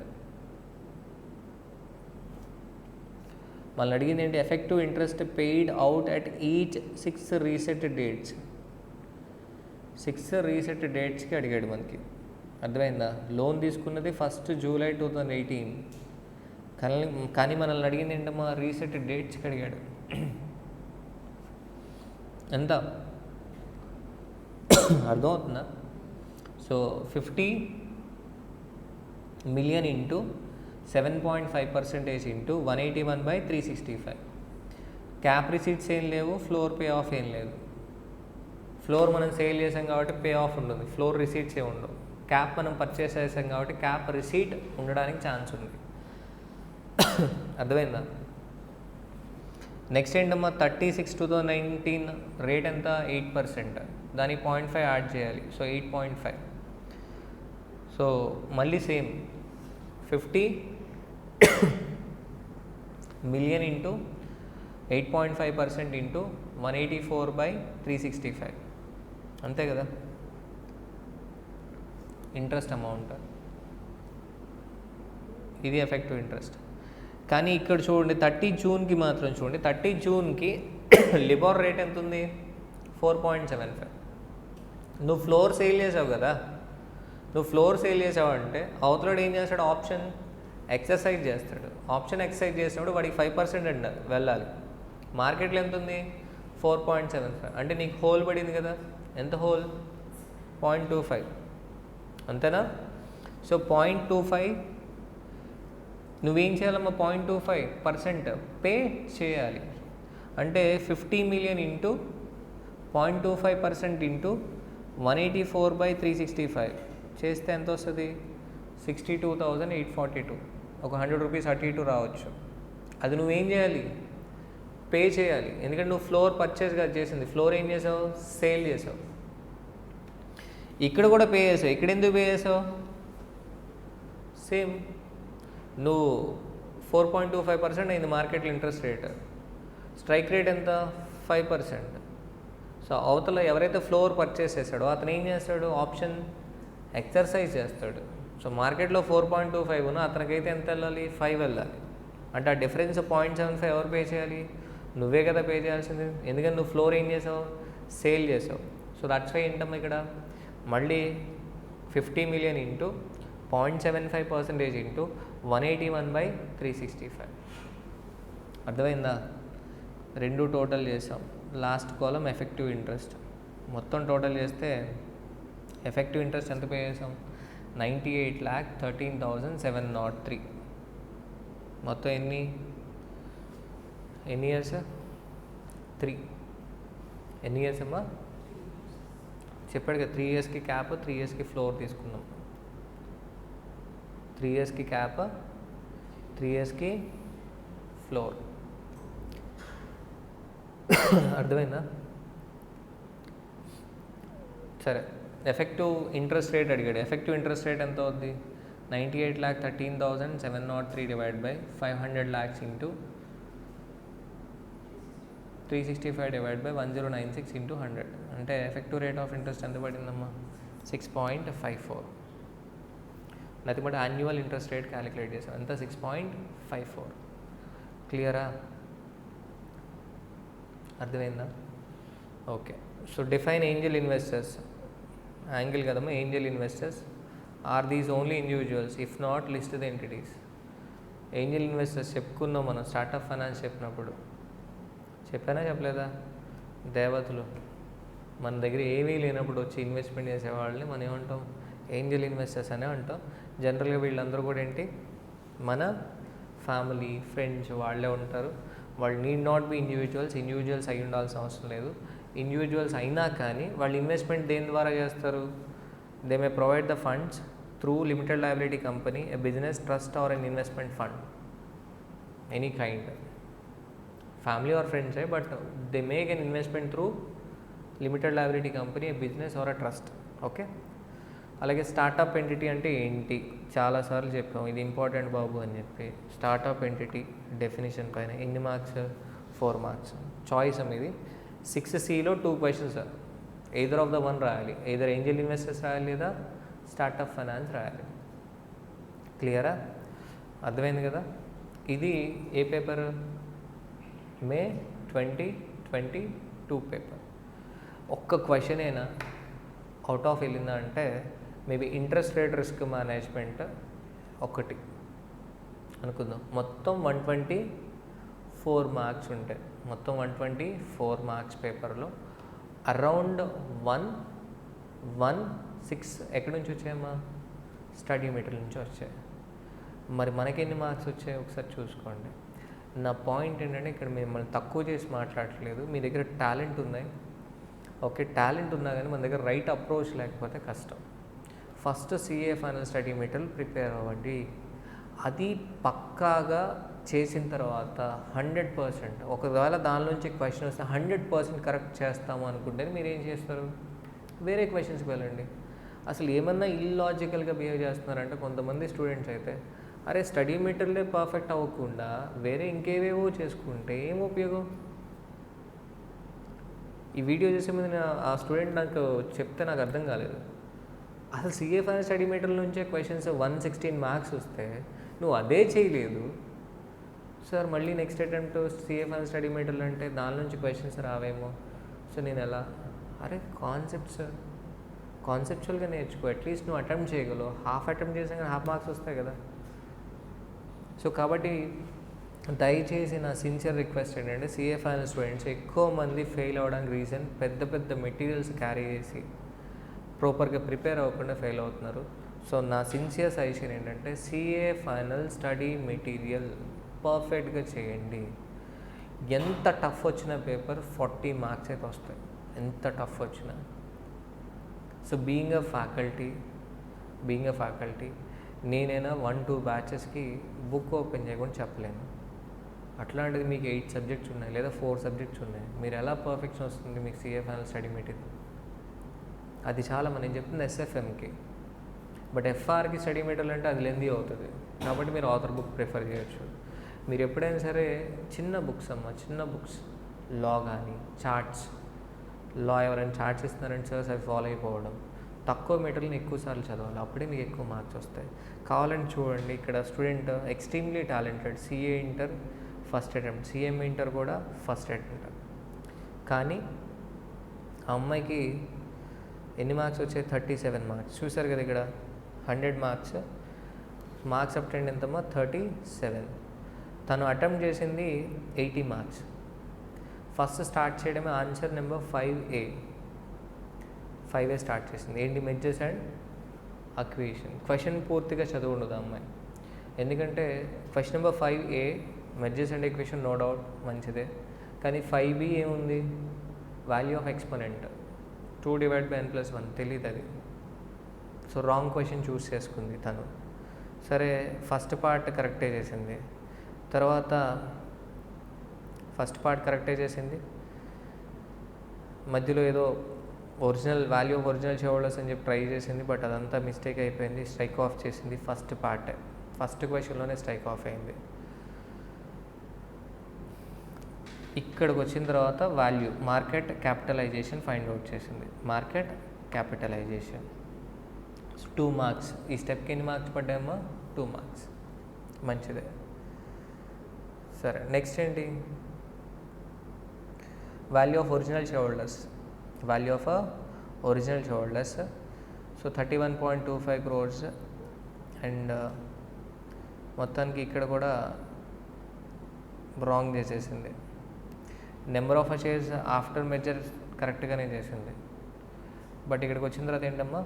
మళ్ళీ అడిగింది ఏంటి? Effective interest paid out at each 6 reset dates. 6 reset డేట్స్కి అడిగాడు మనకి. అర్థమైందా? లోన్ తీసుకున్నది 1st July 2018, కానీ మనల్ని అడిగింది ఏంటమ్మా? రీసెట్ డేట్స్కి అడిగాడు. ఎంత? అర్థమవుతుందా? So 50 million into 7.5% into 181/365. Cap receipts ఏం లేవు, ఫ్లోర్ పే ఆఫ్ ఏం లేదు. ఫ్లోర్ మనం సేల్ చేసాం కాబట్టి పే ఆఫ్ ఉంటుంది, ఫ్లోర్ రిసీట్స్ ఏ ఉండవు. క్యాప్ మనం పర్చేస్ చేసాం కాబట్టి క్యాప్ రిసీట్ ఉండడానికి ఛాన్స్ ఉంది. అర్థమైందా? నెక్స్ట్ ఏంటమ్మా? 36/2019 రేట్ ఎంత? 8%. దానికి 0.5 యాడ్ చేయాలి. సో 8.5. సో మళ్ళీ సేమ్ 50 million ఇంటూ 8.5% ఇంటూ 184/365. అంతే కదా ఇంట్రెస్ట్ అమౌంట్. ఇది ఎఫెక్టివ్ ఇంట్రెస్ట్. కానీ ఇక్కడ చూడండి 30 జూన్కి మాత్రం చూడండి, 30 జూన్కి లిబార్ రేట్ ఎంత ఉంది? 4.75. నువ్వు ఫ్లోర్ సేల్ చేసావు కదా, నువ్వు ఫ్లోర్ సేల్ చేసావంటే అవతలడు ఏం చేస్తాడు? ఆప్షన్ ఎక్సర్సైజ్ చేస్తాడు. ఆప్షన్ ఎక్సర్సైజ్ చేసినప్పుడు వాడికి 5% అండి వెళ్ళాలి. మార్కెట్లో ఎంత ఉంది? 4.75. అంటే నీకు హోల్ పడింది కదా. ఎంత హోల్? 0.25. అంతేనా? సో 0.25 నువ్వేం చేయాలమ్మా? 0.25% పే చేయాలి. అంటే 50 million ఇంటూ 0.25% ఇంటూ 184/365 చేస్తే ఎంత వస్తుంది? 62,842. ఒక 100 రూపీస్ అటు ఇటు రావచ్చు. అది నువ్వేం చేయాలి? పే చేయాలి. ఎందుకంటే నువ్వు ఫ్లోర్ పర్చేస్ కాదు చేసింది, ఫ్లోర్ ఏం చేసావు? సేల్ చేసావు. ఇక్కడ కూడా పే చేసావు. ఇక్కడ ఎందుకు పే చేసావు? సేమ్ నువ్వు 4.25% అయింది మార్కెట్లో ఇంట్రెస్ట్ రేట్. స్ట్రైక్ రేట్ ఎంత? 5%. సో అవతల ఎవరైతే ఫ్లోర్ పర్చేస్ చేస్తాడో అతను ఏం చేస్తాడు? ఆప్షన్ ఎక్సర్సైజ్ చేస్తాడు. సో మార్కెట్లో 4.25 ఉన్నా అతనికైతే ఎంత వెళ్ళాలి? 5 వెళ్ళాలి. అంటే ఆ డిఫరెన్స్ 0.75 ఎవరు పే చేయాలి? నువ్వే కదా పే చేయాల్సింది. ఎందుకంటే నువ్వు ఫ్లోర్ ఏం చేసావు? సేల్ చేసావు. సో దట్స్ వై ఏంటమ్మా ఇక్కడ మళ్ళీ 50 million ఇంటూ 0.75% ఇంటూ 181/365. అర్థమైందా? రెండు టోటల్ చేసాం. లాస్ట్ కాలం ఎఫెక్టివ్ ఇంట్రెస్ట్. మొత్తం టోటల్ చేస్తే ఎఫెక్టివ్ ఇంట్రెస్ట్ ఎంత పే చేసాం? 98,13,703. మొత్తం ఎన్ని ఇయర్స్? 3. ఎన్ని ఇయర్స్ అమ్మా? చెప్పాడు కదా 3 yearsకి క్యాప్, 3 yearsకి ఫ్లోర్ తీసుకున్నాం. 3 yearsకి క్యాప్, 3 yearsకి ఫ్లోర్. అర్థమైందా? సరే, ఎఫెక్టివ్ ఇంట్రెస్ట్ రేట్ అడిగాడు. ఎఫెక్టివ్ ఇంట్రెస్ట్ రేట్ ఎంత అవుద్ది? 98,13,703 divide by 500 lakhs into 365 divide by 1096 into 100 అంటే ఎఫెక్టివ్ రేట్ ఆఫ్ ఇంట్రెస్ట్ ఎంత పడిందమ్మా 6.54. Nothing but annual interest rate calculate చేసాం ఎంత 6.54. క్లియరా? అర్థమైందా? Okay. So define angel investors. Angle కదమ్మా angel investors. Are these only individuals if not listed entities. Angel investors చెప్పుకున్నాం మనం స్టార్టప్ ఫైనాన్స్ చెప్పినప్పుడు. చెప్పానా చెప్పలేదా? దేవతలు మన దగ్గర ఏమీ లేనప్పుడు వచ్చి ఇన్వెస్ట్మెంట్ చేసేవాళ్ళని మనం ఏమంటాం? ఏంజల్ ఇన్వెస్టర్స్ అనే అంటాం. జనరల్గా వీళ్ళందరూ కూడా ఏంటి, మన ఫ్యామిలీ ఫ్రెండ్స్ వాళ్ళే ఉంటారు. వాళ్ళు నీడ్ నాట్ బి ఇండివిజువల్స్ అయి ఉండాల్సిన అవసరం లేదు. ఇండివిజువల్స్ అయినా కానీ వాళ్ళు ఇన్వెస్ట్మెంట్ దేని ద్వారా చేస్తారు? They may provide the funds through limited liability company, a business trust or an investment fund any kind. Family or ఫ్రెండ్సే but they make an investment through limited liability company, a business or a trust. Okay. అలాగే స్టార్టప్ ఎంటిటీ అంటే ఏంటి? చాలాసార్లు చెప్పాం ఇది ఇంపార్టెంట్ బాబు అని చెప్పి. స్టార్టప్ ఎంటిటీ డెఫినేషన్ పైన ఎన్ని మార్క్స్? 4 మార్క్స్. చాయిస్ ఇది 6Cలో 2 questions. Either of the one రాయాలి. ఎయిదర్ ఏంజల్ ఇన్వెస్టర్స్ రాయాలి లేదా స్టార్టప్ ఫైనాన్స్ రాయాలి. క్లియరా? అర్థమైంది కదా? ఇది ఏ పేపర్? మే 2022 పేపర్. ఒక్క క్వశ్చన్ అయినా అవుట్ ఆఫ్ వెళ్ళిందా అంటే maybe interest rate risk management ఒకటి అనుకుందాం. మొత్తం 124 మార్క్స్ ఉంటాయి. మొత్తం 124 మార్క్స్ పేపర్లో అరౌండ్ 116 ఎక్కడి నుంచి వచ్చాయమ్మా? స్టడీ మెటీరియల్ నుంచి వచ్చాయి. మరి మనకెన్ని మార్క్స్ వచ్చాయి ఒకసారి చూసుకోండి. నా పాయింట్ ఏంటంటే ఇక్కడ మిమ్మల్ని తక్కువ చేసి మాట్లాడట్లేదు. మీ దగ్గర టాలెంట్ ఉన్నాయి, ఓకే, టాలెంట్ ఉన్నా కానీ మన దగ్గర రైట్ అప్రోచ్ లేకపోతే కష్టం. First CA final study material prepare అవ్వండి. అది పక్కాగా చేసిన తర్వాత 100%, ఒకవేళ దాని నుంచి క్వశ్చన్ వస్తే 100% కరెక్ట్ చేస్తాము అనుకుంటే మీరు ఏం చేస్తారు? వేరే క్వశ్చన్స్కి వెళ్ళండి. అసలు ఏమన్నా ఇల్లాజికల్గా బిహేవ్ చేస్తున్నారంటే కొంతమంది స్టూడెంట్స్ అయితే అరే స్టడీ మెటీరియలే పర్ఫెక్ట్ అవ్వకుండా వేరే ఇంకేవేవో చేసుకుంటే ఏం ఉపయోగం? ఈ వీడియో చేసే ముందు ఆ స్టూడెంట్ నాకు చెప్తే నాకు అర్థం కాలేదు. అసలు CA ఫైనల్ స్టడీ మెటీరియల్ నుంచే క్వశ్చన్స్ 116 మార్క్స్ వస్తే నువ్వు అదే చేయలేదు సార్. మళ్ళీ next attempt CA final study material అంటే దాని నుంచి క్వశ్చన్స్ రావేమో. సో నేను ఎలా? అరే కాన్సెప్చువల్గా నేర్చుకో. అట్లీస్ట్ నువ్వు అటెంప్ట్ చేయగలవు. హాఫ్ అటెంప్ట్ చేసా కానీ హాఫ్ మార్క్స్ వస్తాయి కదా. సో కాబట్టి దయచేసి నా సిన్సియర్ రిక్వెస్ట్ ఏంటంటే CA ఫైనల్ స్టూడెంట్స్ ఎక్కువ మంది ఫెయిల్ అవ్వడానికి రీజన్ పెద్ద పెద్ద మెటీరియల్స్ క్యారీ చేసి ప్రాపర్గా ప్రిపేర్ అవ్వకుండా ఫెయిల్ అవుతున్నారు. సో నా సిన్సియర్ సజెషన్ ఏంటంటే CA ఫైనల్ స్టడీ మెటీరియల్ పర్ఫెక్ట్గా చేయండి. ఎంత టఫ్ వచ్చిన పేపర్ 40 మార్క్స్ అయితే వస్తాయి, ఎంత టఫ్ వచ్చినా. సో బీయింగ్ అ ఫ్యాకల్టీ నేనైనా 1-2 బ్యాచెస్కి బుక్ ఓపెన్ చేయకుండా చెప్పలేను. అట్లాంటిది మీకు 8 సబ్జెక్ట్స్ ఉన్నాయి లేదా 4 సబ్జెక్ట్స్ ఉన్నాయి. మీరు ఎలా పర్ఫెక్షన్ వస్తుంది మీకు CA ఫైనల్ స్టడీ మెటీరియల్? అది చాలా నేను చెప్తుంది SFMకి. బట్ FRకి స్టడీ మెటీరియల్ అంటే అది లెందీ అవుతుంది. కాబట్టి మీరు ఆథర్ బుక్ ప్రిఫర్ చేయొచ్చు. మీరు ఎప్పుడైనా సరే చిన్న బుక్స్ లా కానీ చార్ట్స్, లా ఎవరైనా చార్ట్స్ ఇస్తున్నారంటే సార్ అవి ఫాలో అయిపోవడం, తక్కువ మెటీరియల్ని ఎక్కువసార్లు చదవాలి. అప్పుడే మీకు ఎక్కువ మార్క్స్ వస్తాయి. కావాలని చూడండి, ఇక్కడ student extremely talented, CA inter first attempt, CM inter కూడా ఫస్ట్ అటెంప్ట్. కానీ ఆ అమ్మాయికి ఎన్ని మార్క్స్ వచ్చాయి? 37 మార్క్స్. చూసారు కదా ఇక్కడ 100 మార్క్స్ అటెండ్ ఎంతమ్మా? 37. తను అటెంప్ట్ చేసింది 80 మార్క్స్. ఫస్ట్ స్టార్ట్ చేయడమే ఆన్సర్ నెంబర్ 5A స్టార్ట్ చేసింది. ఏంటి? Mergers and acquisition. క్వశ్చన్ పూర్తిగా చదువు ఉండదు అమ్మాయి. ఎందుకంటే question number 5A mergers and acquisition no doubt మంచిదే, కానీ 5B ఏముంది? Value of exponent 2 divide by n+1 తెలియదు అది. సో రాంగ్ క్వశ్చన్ చూస్ చేసుకుంది తను. సరే ఫస్ట్ పార్ట్ కరెక్టే చేసింది. తర్వాత మధ్యలో ఏదో వాల్యూ ఆఫ్ ఒరిజినల్ షేర్హోల్డర్స్ అని చెప్పి ట్రై చేసింది. బట్ అదంతా మిస్టేక్ అయిపోయింది. స్ట్రైక్ ఆఫ్ చేసింది. ఫస్ట్ క్వశ్చన్లోనే స్ట్రైక్ ఆఫ్ అయింది. ఇక్కడికి వచ్చిన తర్వాత value market capitalization find out చేసింది. Market capitalization 2 marks. ఈ స్టెప్కి ఎన్ని మార్క్స్ పడ్డాయమ్మా? 2 మార్క్స్. మంచిదే. సరే, నెక్స్ట్ ఏంటి? Value of original share holders. Value of original share holders. So 31.25 crores. And మొత్తానికి ఇక్కడ కూడా రాంగ్ చేసేసింది. Number of shares after measure కరెక్ట్గానే చేసింది, బట్ ఇక్కడికి వచ్చిన తర్వాత ఏంటమ్మా?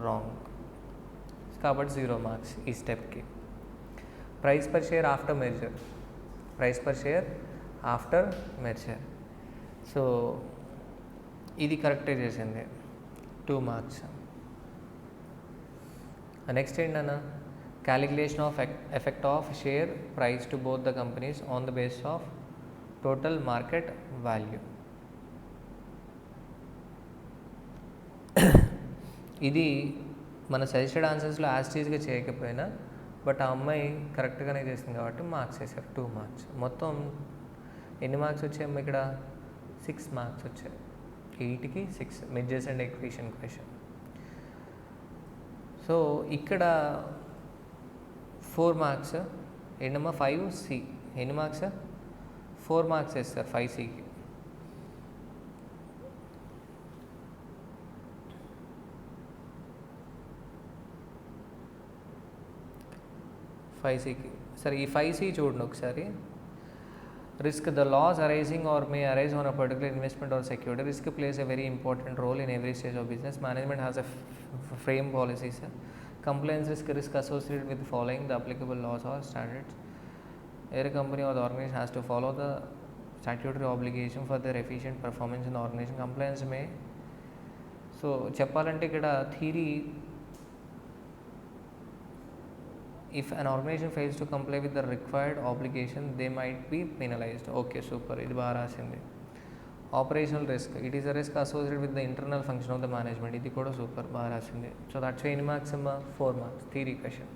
రాంగ్. కాబట్టి 0 మార్క్స్ ఈ స్టెప్కి. Price per share after merger. Price per share after merger. So ఇది కరెక్టే చేసింది, 2 మార్క్స్. నెక్స్ట్ ఏంటన్నా? Calculation of effect of share price to both the companies on the base of total market value. ఇది మన సజెస్టెడ్ ఆన్సర్స్లో యాస్టీస్గా చేయకపోయినా, బట్ ఆ అమ్మాయి కరెక్ట్గానే చేసింది కాబట్టి మార్క్స్ వేసారు, 2 మార్క్స్. మొత్తం ఎన్ని మార్క్స్ వచ్చాయమ్మా ఇక్కడ? 6 మార్క్స్ వచ్చాయి. 8కి 6 measures and equation question. So ఇక్కడ 4 మార్క్స్. ఏంటమ్మా? 5C. ఎన్ని మార్క్స్? 4 మార్క్స్ వేస్తారు 5Cకి. సరే, ఈ 5C చూడండి ఒకసారి. Risk. The loss arising or may arise on a particular investment or security. Risk plays a very important role in every stage of business. Management has a frame policies. Compliance risk associated with following the applicable laws or standards. Every company or the organization has to follow the statutory obligation for their efficient performance in the organization. Compliance may. So చెప్పాలంటే ఇక్కడ theory, if an organization fails to comply with the required obligation they might be penalized. Okay, super. ఇది బాగా రాసింది. Operational risk. It is a risk associated with the internal function of the management. ఇది కూడా సూపర్, బాగా రాసింది. సో దట్స్ ఎన్ని మార్క్స్ అమ్మా? 4 marks theory question.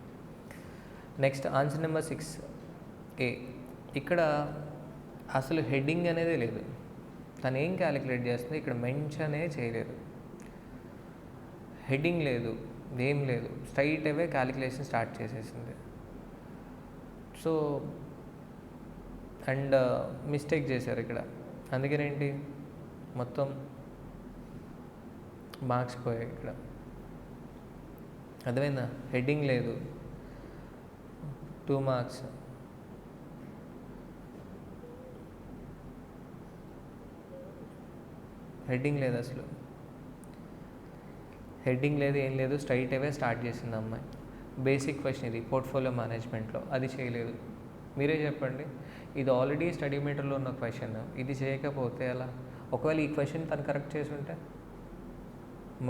Next answer number 6A. ఇక్కడ అసలు హెడ్డింగ్ అనేది లేదు, తను ఏం క్యాలిక్యులేట్ చేస్తుంది ఇక్కడ మెన్షనే చేయలేదు. హెడ్డింగ్ లేదు, ఏం లేదు, స్ట్రైట్ అవే క్యాలిక్యులేషన్ స్టార్ట్ చేసేసింది. సో అండ్ మిస్టేక్ చేశారు ఇక్కడ, అందుకనేంటి మొత్తం మార్క్స్ పోయాయి ఇక్కడ. అర్థమైందా? హెడ్డింగ్ లేదు, 2 మార్క్స్. హెడ్డింగ్ లేదు, అసలు హెడ్డింగ్ లేదు, ఏం లేదు, స్ట్రైట్ అవే స్టార్ట్ చేసింది అమ్మాయి. బేసిక్ క్వశ్చన్ ఇది పోర్ట్ఫోలియో మేనేజ్మెంట్లో, అది చేయలేదు. మీరే చెప్పండి, ఇది ఆల్రెడీ స్టడీ మీటర్లో ఉన్న క్వశ్చన్, ఇది చేయకపోతే ఎలా? ఒకవేళ ఈ క్వశ్చన్ తను కరెక్ట్ చేసి ఉంటే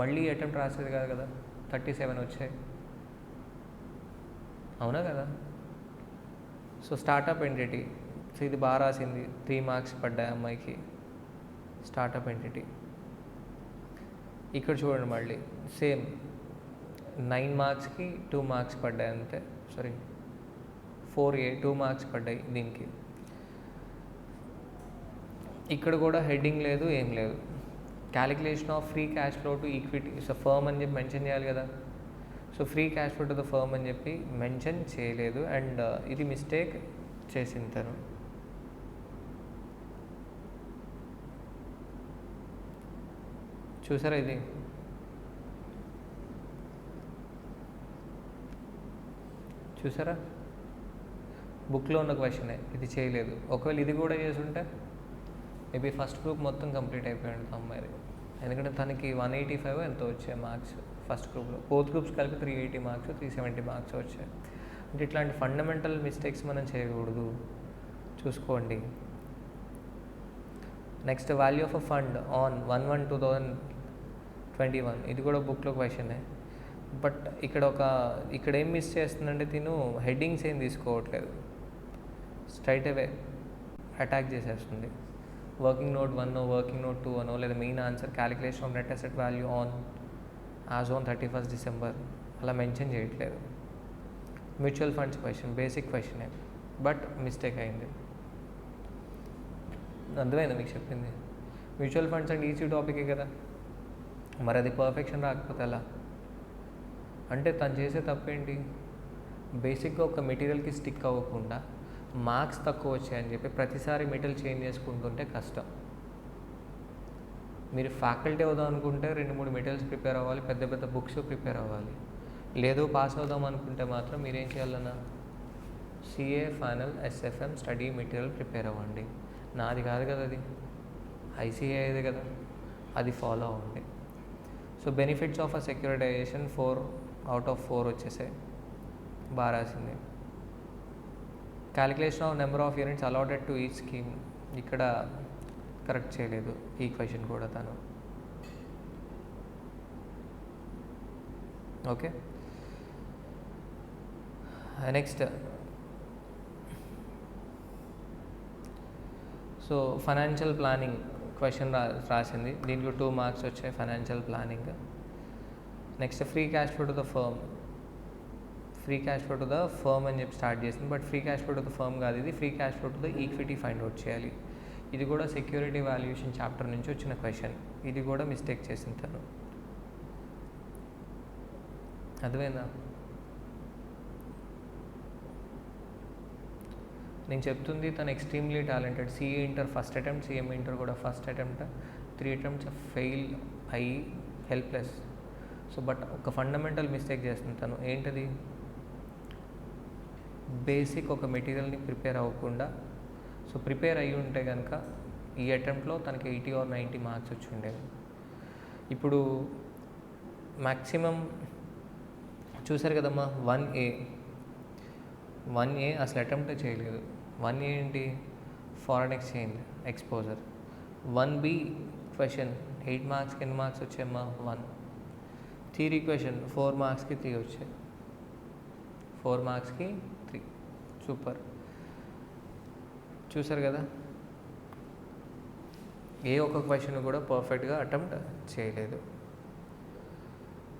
మళ్ళీ అటెంప్ట్ రాసేది కాదు కదా, 37 వచ్చాయి, అవునా కదా? So startup entity. సో ఇది బాగా రాసింది, 3 మార్క్స్ పడ్డాయి అమ్మాయికి. Startup entity. ఇక్కడ చూడండి మళ్ళీ సేమ్ 9 మార్క్స్కి 2 మార్క్స్ పడ్డాయి అంతే. సారీ 4A 2 మార్క్స్ పడ్డాయి దీనికి. ఇక్కడ కూడా హెడ్డింగ్ లేదు, ఏం లేదు. Calculation of free cash flow to equity. So firm అని చెప్పి మెన్షన్ చేయాలి కదా. So free cash flow to the firm అని చెప్పి మెన్షన్ చేయలేదు, అండ్ ఇది మిస్టేక్ చేసింది తను. చూసారా ఇది? చూసారా? బుక్లో ఉన్న క్వశ్చనే, ఇది చేయలేదు. ఒకవేళ ఇది కూడా చేసుంటే మేబీ ఫస్ట్ గ్రూప్ మొత్తం కంప్లీట్ అయిపోయాడు అమ్మాయిది, ఎందుకంటే తనకి 185 ఎంతో వచ్చాయి మార్క్స్ ఫస్ట్ గ్రూప్లో. బోత్ గ్రూప్స్ కలిపి 380 మార్క్స్ 370 మార్క్స్ వచ్చాయి. అంటే ఇట్లాంటి ఫండమెంటల్ మిస్టేక్స్ మనం చేయకూడదు, చూసుకోండి. Next value of a fund on 1/1/2021. ఇది కూడా బుక్లో క్వశ్చనే, బట్ ఇక్కడ ఏం మిస్ చేస్తుందంటే తిను హెడ్డింగ్స్ ఏం తీసుకోవట్లేదు, స్ట్రైట్ అవే అటాక్ చేసేస్తుంది. వర్కింగ్ నోట్ 1 వర్కింగ్ నోట్ 2 అనో, లేదా main answer calculation of net asset value on as on 31st December అలా మెన్షన్ చేయట్లేదు. మ్యూచువల్ ఫండ్స్ క్వశ్చన్, బేసిక్ క్వశ్చనే, బట్ మిస్టేక్ అయింది. అర్థమైందా మీకు చెప్పింది? మ్యూచువల్ ఫండ్స్ అంటే ఈజీ టాపికే కదా, మరి అది పర్ఫెక్షన్ రాకపోతే ఎలా? అంటే తను చేసే తప్పేంటి? బేసిక్గా ఒక మెటీరియల్కి స్టిక్ అవ్వకుండా మార్క్స్ తక్కువ వచ్చాయని చెప్పి ప్రతిసారి మెటీరియల్ చేంజ్ చేసుకుంటుంటే కష్టం. మీరు ఫ్యాకల్టీ అవుదాం అనుకుంటే 2-3 మెటీరియల్స్ ప్రిపేర్ అవ్వాలి, పెద్ద పెద్ద బుక్స్ ప్రిపేర్ అవ్వాలి. లేదు పాస్ అవుదాం అనుకుంటే మాత్రం మీరేం చేయాలన్నా CA final SFM study material prepare అవ్వండి. నాది కాదు కదా అది, ఐసీఏది కదా, అది ఫాలో అవ్వండి. So benefits of a securitization 4/4 వచ్చేసాయి, బాగా రాసింది. Calculation of number of units allotted to each scheme, ఇక్కడ కరెక్ట్ చేయలేదు ఈ క్వశ్చన్ కూడా తను. Okay, next so financial planning question రాసింది, దీంట్లో 2 మార్క్స్ వచ్చాయి financial planning. Next free cash flow to the firm, free cash flow to the firm అని చెప్పి స్టార్ట్ చేసింది, but free cash flow to the firm కాదు, ఇది free cash flow to the equity find out చేయాలి. ఇది కూడా సెక్యూరిటీ వాల్యుయేషన్ చాప్టర్ నుంచి వచ్చిన క్వశ్చన్, ఇది కూడా మిస్టేక్ చేసింది తను. అర్థమైందా? నేను చెప్తుంది తను extremely talented, CA inter first attempt, CMA inter కూడా ఫస్ట్ అటెంప్ట్, 3 attempts ఫెయిల్ అయ్యి హెల్ప్లెస్. సో బట్ ఒక ఫండమెంటల్ మిస్టేక్ చేస్తుంది తను, ఏంటది? బేసిక్ ఒక మెటీరియల్ని ప్రిపేర్ అవ్వకుండా. సో ప్రిపేర్ అయ్యి ఉంటే కనుక ఈ అటెంప్ట్లో తనకి 80 or 90 మార్క్స్ వచ్చి ఉండేవి. ఇప్పుడు మ్యాక్సిమం చూసారు కదమ్మా, 1A అసలు అటెంప్ట్ చేయలేదు. 1A ఏంటి? Foreign exchange exposure. 1B question 8 మార్క్స్కి ఎన్ని మార్క్స్ వచ్చాయమ్మా? 1. థియరీ క్వశ్చన్ 4 మార్క్స్కి 3 వచ్చాయి, 4 మార్క్స్కి 3. సూపర్, చూసారు కదా, ఏ ఒక్క క్వశ్చన్ కూడా పర్ఫెక్ట్గా అటెంప్ట్ చేయలేదు.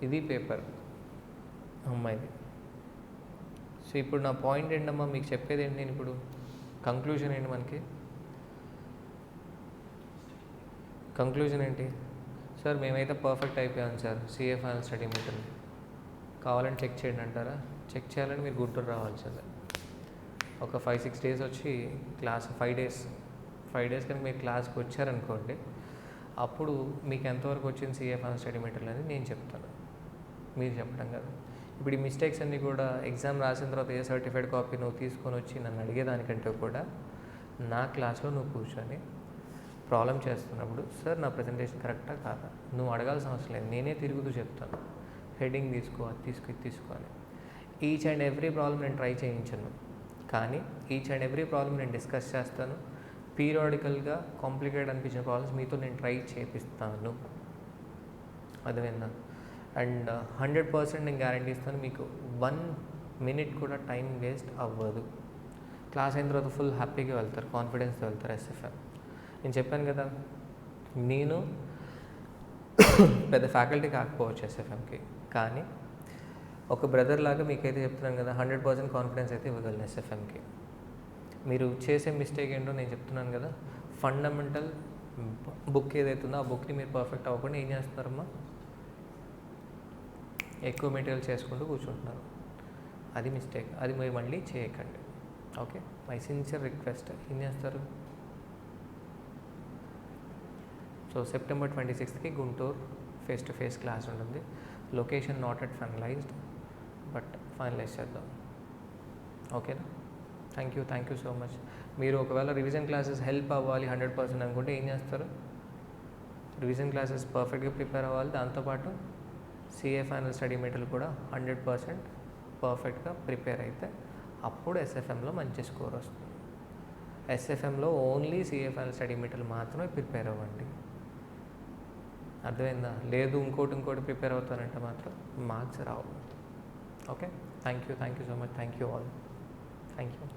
ఇది పేపర్ అమ్మాయిది. సో ఇప్పుడు నా పాయింట్ ఏంటమ్మా, మీకు చెప్పేది ఏంటి నేను ఇప్పుడు? కంక్లూజన్ ఏంటి మనకి? కంక్లూజన్ ఏంటి? సార్ మేమైతే పర్ఫెక్ట్ అయిపోయాం sir CA final study material, కావాలని చెక్ చేయండి అంటారా? చెక్ చేయాలని మీరు గుంటూరు రావాల్సిందే. ఒక 5-6 days వచ్చి క్లాస్, 5 days కనుక మీరు క్లాస్కి వచ్చారనుకోండి, అప్పుడు మీకు ఎంతవరకు వచ్చింది సిఏ ఫైనల్ స్టడీ మెటీరియల్ అని నేను చెప్తాను, మీరు చెప్పడం కాదు. ఇప్పుడు ఈ మిస్టేక్స్ అన్నీ కూడా ఎగ్జామ్ రాసిన తర్వాత ఏ సర్టిఫైడ్ కాపీ నువ్వు తీసుకొని వచ్చి నన్ను అడిగేదానికంటే కూడా నా క్లాస్లో నువ్వు కూర్చొని ప్రాబ్లం చేస్తున్నప్పుడు, సార్ నా ప్రజెంటేషన్ కరెక్టా కాదా, నువ్వు అడగాల్సిన అవసరం లేదు, నేనే తిరుగుతూ చెప్తాను, హెడ్డింగ్ తీసుకో, అది తీసుకో అని. ఈచ్ అండ్ ఎవ్రీ ప్రాబ్లం నేను ట్రై చేయించను, కానీ ఈచ్ అండ్ ఎవ్రీ ప్రాబ్లం నేను డిస్కస్ చేస్తాను. పీరియాడికల్గా కాంప్లికేటెడ్ అనిపించిన ప్రాబ్లమ్స్ మీతో నేను ట్రై చేపిస్తాను, అర్థమైందా? అండ్ 100% నేను గ్యారంటీ ఇస్తాను, మీకు 1 minute కూడా టైం వేస్ట్ అవ్వదు. క్లాస్ అయిన తర్వాత ఫుల్ హ్యాపీగా వెళ్తారు, కాన్ఫిడెన్స్తో వెళ్తారు ఎస్ఎఫ్ఎం. నేను చెప్పాను కదా, నేను పెద్ద ఫ్యాకల్టీ కాకపోవచ్చు ఎస్ఎఫ్ఎంకి, కానీ ఒక బ్రదర్ లాగా మీకైతే చెప్తున్నాను కదా, 100% కాన్ఫిడెన్స్ అయితే ఇవ్వగలను ఎస్ఎఫ్ఎంకి. మీరు చేసే మిస్టేక్ ఏంటో నేను చెప్తున్నాను కదా, ఫండమెంటల్ బుక్ ఏదైతే ఉందో ఆ బుక్ని మీరు పర్ఫెక్ట్ అవ్వకుండా ఏం చేస్తున్నారమ్మా, ఎక్కువ మెటీరియల్ చేసుకుంటూ కూర్చుంటున్నారు. అది మిస్టేక్, అది మీరు మళ్ళీ చేయకండి. Okay, my sincere request. ఏం చేస్తారు? So September 26th Guntur face to face class ఉంటుంది. Location not at finalized, but finalize చేద్దాం. ఓకేనా? Thank you so much. మీరు ఒకవేళ రివిజన్ క్లాసెస్ హెల్ప్ అవ్వాలి 100% అనుకుంటే ఏం చేస్తారు? రివిజన్ క్లాసెస్ పర్ఫెక్ట్గా ప్రిపేర్ అవ్వాలి, దాంతోపాటు సిఏ ఫైనల్ స్టడీ మెటీరియల్ కూడా 100% పర్ఫెక్ట్గా ప్రిపేర్ అయితే అప్పుడు ఎస్ఎఫ్ఎంలో మంచి స్కోర్ వస్తుంది. ఎస్ఎఫ్ఎంలో only CA final study material మాత్రమే ప్రిపేర్ అవ్వండి, అర్థమైందా? లేదు ఇంకోటి ప్రిపేర్ అవుతానంటే మాత్రం మార్క్స్ రావు. Okay, thank you so much, thank you all, thank you.